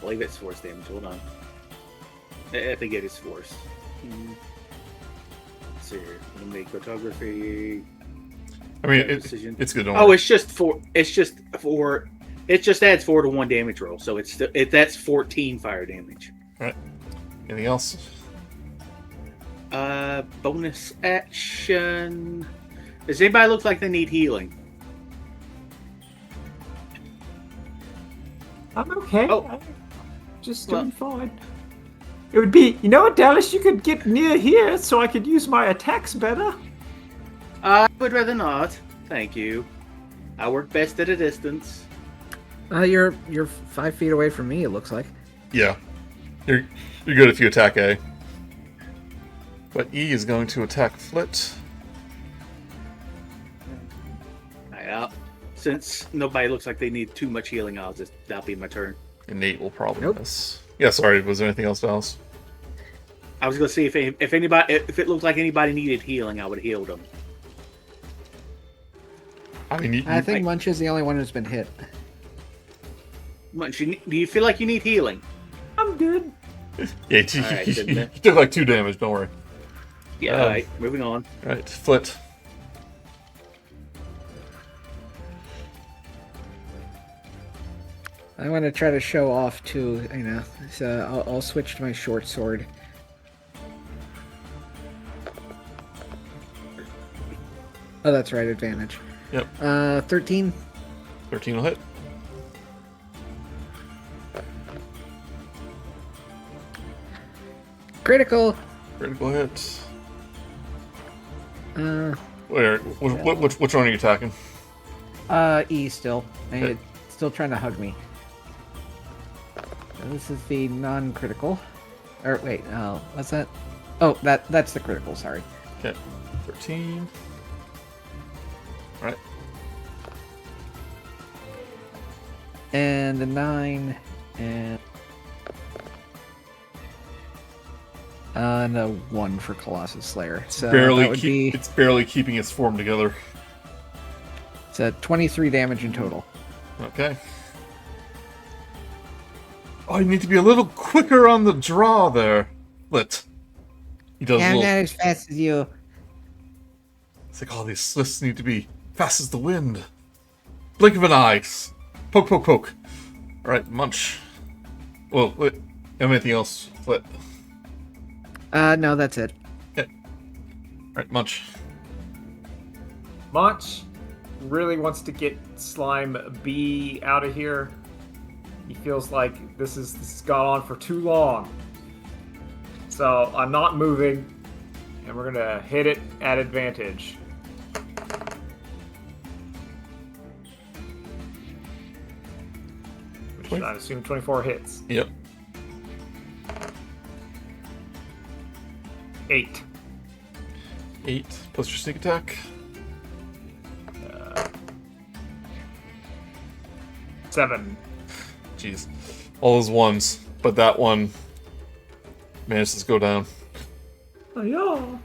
believe it's force damage. Hold on. I think it is force. Let's see here. Make cartography. I mean, Precision. it's good. Oh, it's just for. It just adds 4 to 1 damage roll, so that's 14 fire damage. All right. Anything else? Bonus action. Does anybody look like they need healing? I'm okay. Oh. I'm just doing fine. It would be, you know what, Dallas? You could get near here so I could use my attacks better. I would rather not. Thank you. I work best at a distance. You're 5 feet away from me. It looks like. Yeah. You're good if you attack A. But E is going to attack Flit. Yeah. Since nobody looks like they need too much healing, that'll be my turn. And Nate will probably Nope. miss. Yeah, sorry. Was there anything else, Dallas? I was gonna see if it looked like anybody needed healing, I would heal them. I mean, I think Munch is the only one who's been hit. Munch, do you feel like you need healing? I'm good. yeah, Alright, you then. took like 2 damage. Don't worry. Yeah. All right. Moving on. All right, Flit. I want to try to show off too, so I'll switch to my short sword. Oh, that's right, advantage. Yep. 13. 13 will hit. Critical. Critical hit. Where? Which one are you attacking? E still. And Okay. it's still trying to hug me. This is the non-critical. Or wait, what's that? Oh, that's the critical. Sorry. Okay, 13. All right. And the 9 and no 1 for Colossus Slayer. So that would be It's barely keeping its form together. it's a 23 damage in total. Okay. Oh, you need to be a little quicker on the draw there, Flit. He does a I'm little. not as fast as you. It's like all these slits need to be fast as the wind. Blink of an eye. Poke, poke, poke. All right, Munch. Well, wait. Anything else, Flit? No, that's it. Okay. All right, Munch. Munch really wants to get Slime B out of here. He feels like this has gone on for too long. So I'm not moving, and we're gonna hit it at advantage. Which I assume 24 hits. Yep. 8. 8 plus your sneak attack. 7. Jeez. All those ones, but that one manages to go down. Oh, yeah.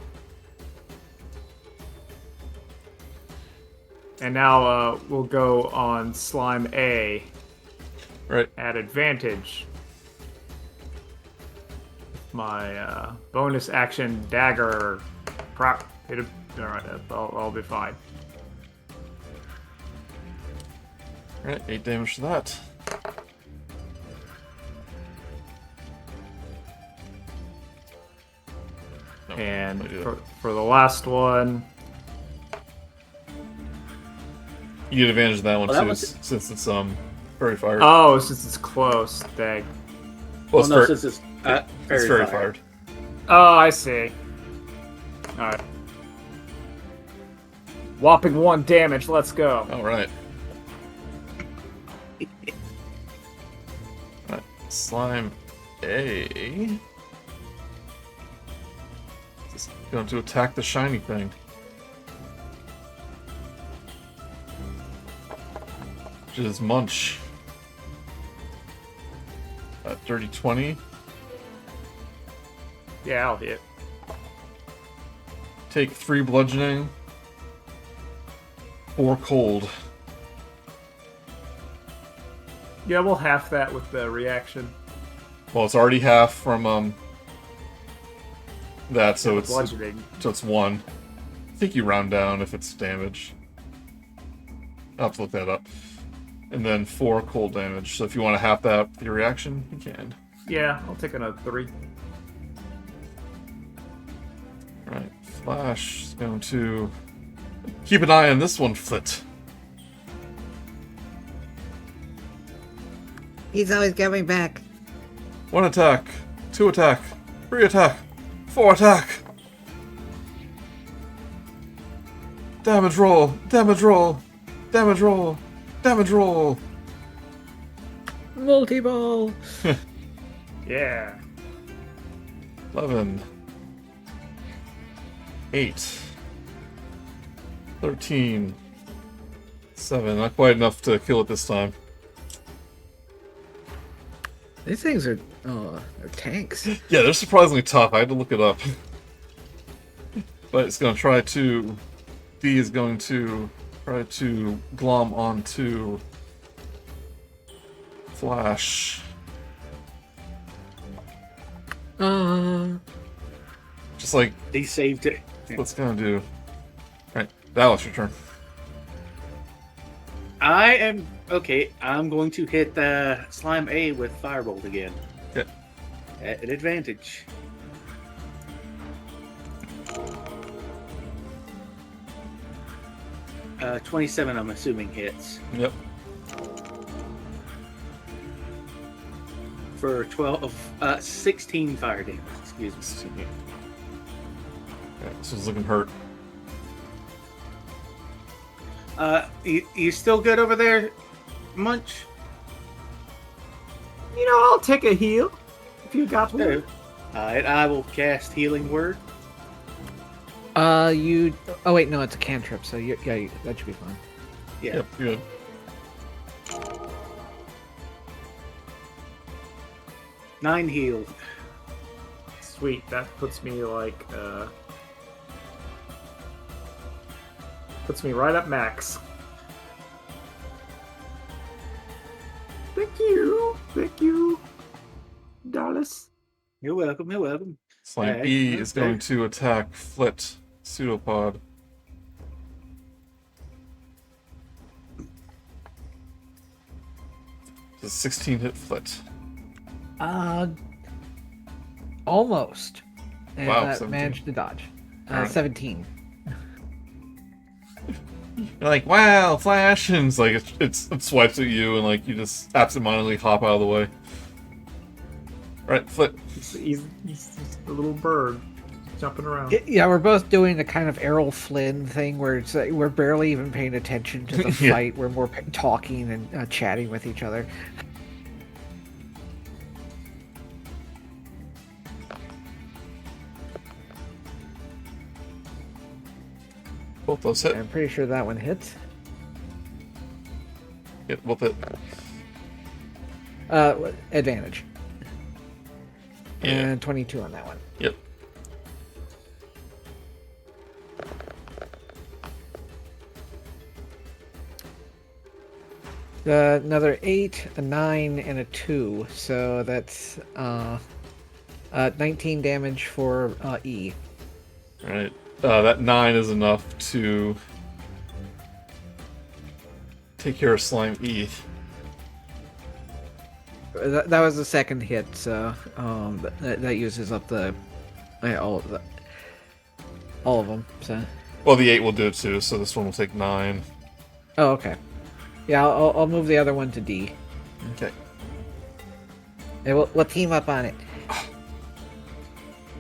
And now we'll go on Slime A Right. at advantage. My bonus action dagger. Hit him. Alright, I'll be fine. Alright, 8 damage to that. No, And I do for, that. for the last one, You get advantage of that one Well, that too, was- since it's fairy fired. oh, since it's close, dang. Well, it's, no, fair- since it's it's fairy fired. Oh, I see. Alright. Whopping 1 damage, let's go. Alright. Alright, Slime A. Is going to attack the shiny thing. Which is Munch. Dirty 20. Yeah, I'll hit. Take 3 bludgeoning. 4 cold. Yeah, we'll half that with the reaction. Well, it's already half from that, so it's bludgeoning. 1. I think you round down if it's damage. I'll have to look that up. And then 4 cold damage. So if you want to half that with your reaction, you can. Yeah, I'll take another 3. Right, Flash is going to keep an eye on this one, Flit. He's always coming back. 1 attack, 2 attack, 3 attack, 4 attack. Damage roll, damage roll, damage roll, damage roll. Multi-ball! Yeah. 11. 8. 13. 7. Not quite enough to kill it this time. These things are tanks. Yeah, they're surprisingly tough. I had to look it up. But it's going to try to... D is going to try to glom onto Flash. Just like They saved it. what's going to do. Alright, Dallas, your turn. I am okay. I'm going to hit the slime A with firebolt again. Okay. At an advantage. Uh, 27, I'm assuming hits Yep. for 16 fire damage. Excuse me. Okay, this one's looking hurt. You still good over there, Munch? You know, I'll take a heal if you got one. No. Alright, I will cast Healing Word. You. Oh wait, no, it's a cantrip. So that should be fine. Yeah. Yep, you're good. Nine healed. Sweet, that puts me like puts me right up max. Thank you, Dallas. You're welcome. You're welcome. Slime Okay, E is okay. going to attack Flit, Pseudopod. Does 16 hit Flit? Almost. And, Wow, 17. managed to dodge. Alright. 17. You're like, wow, Flash! And it's like, it swipes at you, and like, you just absentmindedly hop out of the way. Alright, Flit. He's just a little bird jumping around. Yeah, we're both doing the kind of Errol Flynn thing where it's we're barely even paying attention to the Yeah. fight. We're more talking and chatting with each other. Both those hit. I'm pretty sure that one hits. Hit, both hit. Advantage. Yeah. And 22 on that one. Yep. Another 8, a 9, and a 2. So that's 19 damage for E. Alright. That 9 is enough to take care of Slime E. That was the second hit, so that uses up the all of them. So. Well, the 8 will do it too, so this one will take 9. Oh, okay. Yeah, I'll move the other one to D. Okay. And we'll team up on it.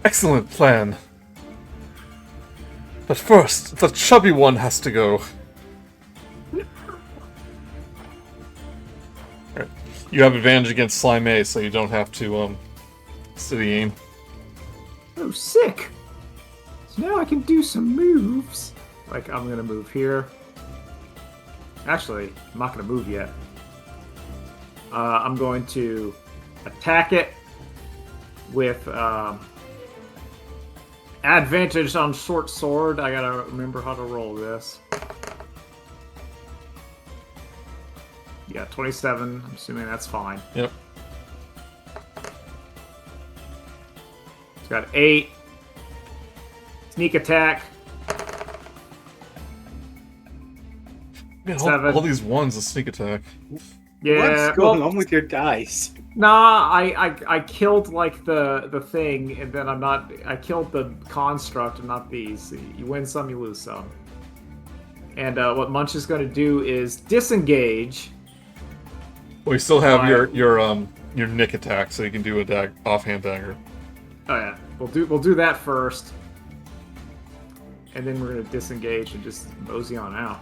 Excellent plan. But first, the chubby one has to go. Alright. You have advantage against Slime A, so you don't have to steady aim. Oh, sick! So now I can do some moves. Like, I'm gonna move here. Actually, I'm not gonna move yet. I'm going to attack it with advantage on short sword. I gotta remember how to roll this. Yeah, 27. I'm assuming that's fine. Yep. got 8. Sneak attack. Man, 7. all these ones a sneak attack. Yeah. What's going on with your dice? Nah, I killed like the thing, and then I killed the construct and not these. You win some, you lose some. And what Munch is going to do is disengage. Well, you still have your nick attack, so you can do a offhand dagger. Oh yeah, we'll do that first, and then we're going to disengage and just mosey on out.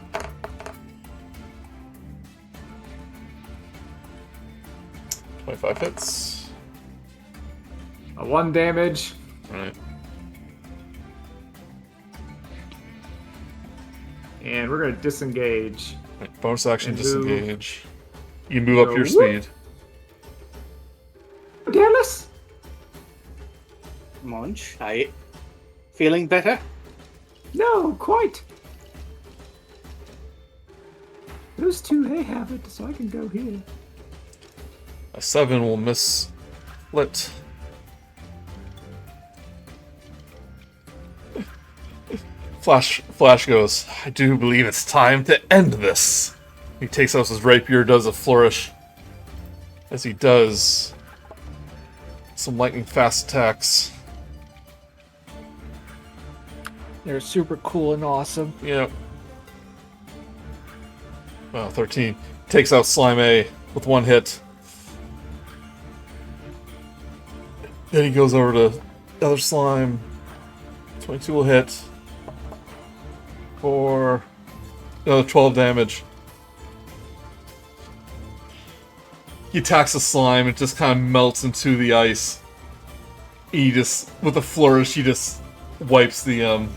$25 hits. 1 damage. Right. And we're going to disengage. Right. Bonus action, And move. disengage. You can move up your Whoop. speed. Dallas? Munch, I feeling better? No, quite. Those two, they have it, so I can go here. A 7 will miss Flit. Flash goes, I do believe it's time to end this. He takes out his rapier, does a flourish. As he does, some lightning fast attacks. They're super cool and awesome. Yep. Wow, 13. Takes out Slime A with 1 hit. Then he goes over to the other slime. 22 will hit. For another 12 damage. He attacks the slime, it just kind of melts into the ice. He just, with a flourish, he just wipes the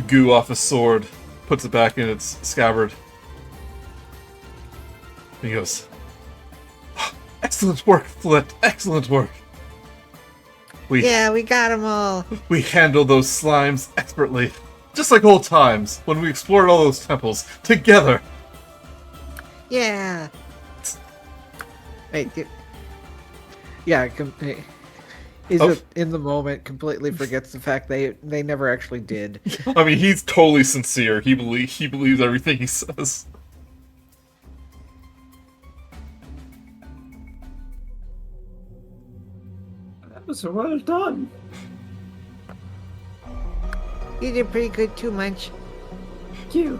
goo off his sword, puts it back in its scabbard. And he goes, excellent work, Flit, excellent work. Yeah, we got them all. We handled those slimes expertly. Just like old times, when we explored all those temples, together. Yeah. Hey, yeah, he's in the moment, completely forgets the fact they never actually did. I mean, he's totally sincere. He believes everything he says. That was well done. You did pretty good too, Munch. Thank you.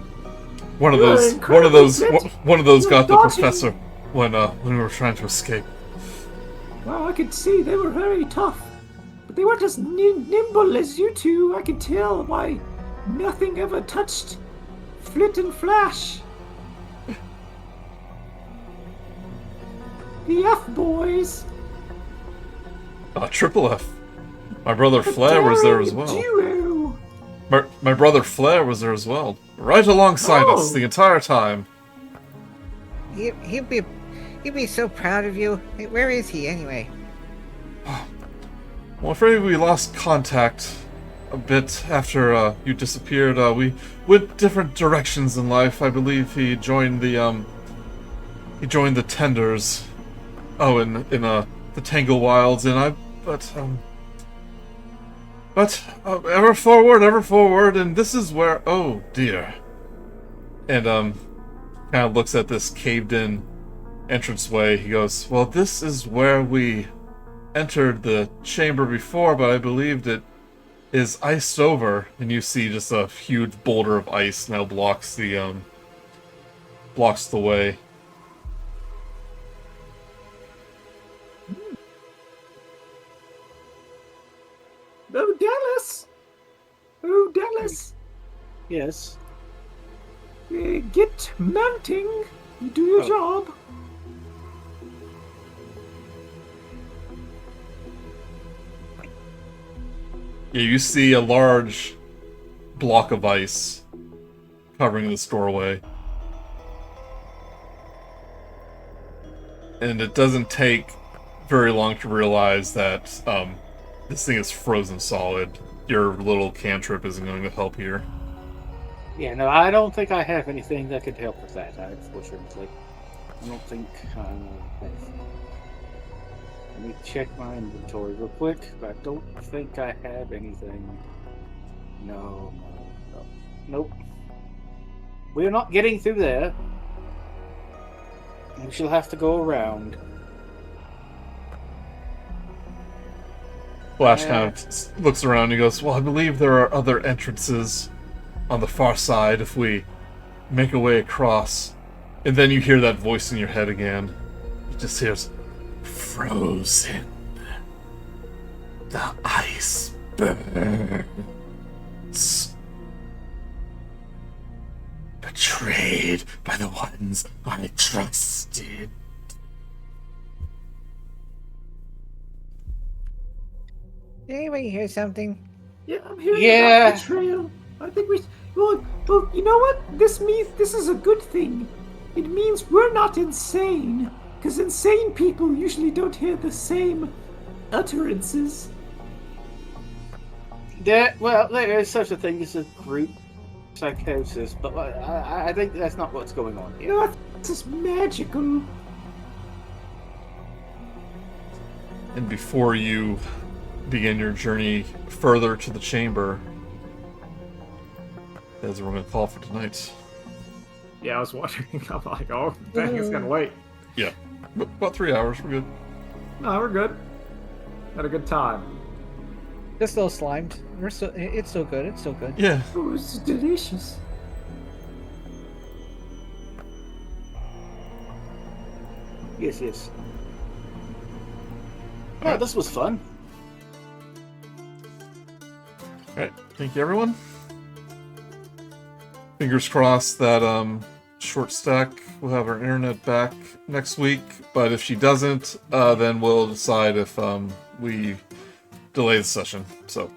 One of You're those incredible, Flit. got the dodging. professor when we were trying to escape. Well, I could see they were very tough, but they weren't as nimble as you two. I could tell why nothing ever touched Flit and Flash. The F boys. Triple F. My brother Flair was there as well. Duo. My brother Flair was there as well, right alongside us Oh. the entire time. He'd be so proud of you. Hey, where is he anyway? Well, I'm afraid we lost contact a bit after you disappeared. We went different directions in life. I believe he joined the Tenders. Oh, in the Tangle Wilds, and ever forward, and this is where, oh dear. And kind of looks at this caved-in entranceway. He goes, well, this is where we entered the chamber before, but I believed it is iced over. And you see just a huge boulder of ice now blocks the way. Oh, Dallas. Oh, Dallas. Yes. Get mounting. You do your job. Yeah, you see a large block of ice covering this doorway. And it doesn't take very long to realize that this thing is frozen solid. Your little cantrip isn't going to help here. Yeah, no, I don't think I have anything that could help with that, unfortunately. I don't think Let me check my inventory real quick. I don't think I have anything. No. Nope. We're not getting through there. We shall have to go around. Flash kind of looks around and he goes, well, I believe there are other entrances on the far side if we make a way across. And then you hear that voice in your head again. It just hears, frozen. The ice burns. Betrayed by the ones I trusted. Did anybody hear something? Yeah, I'm hearing Yeah. about betrayal. I think we. Well, you know what? This means this is a good thing. It means we're not insane, because insane people usually don't hear the same utterances. There is such a thing as a group psychosis, but I think that's not what's going on here. No, this is magical. And before you begin your journey further to the chamber, that's what we're going to call for tonight. Yeah, I was wondering. I'm like, oh, dang, it's gonna wait. Yeah, about 3 hours, we're good. No, we're good. Had a good time. Just so slimed. It's so good. It's so good. Yeah. Oh, it's delicious. Yes. Oh, this was fun. Alright, thank you everyone. Fingers crossed that ShortStack will have our internet back next week, but if she doesn't, then we'll decide if we delay the session. So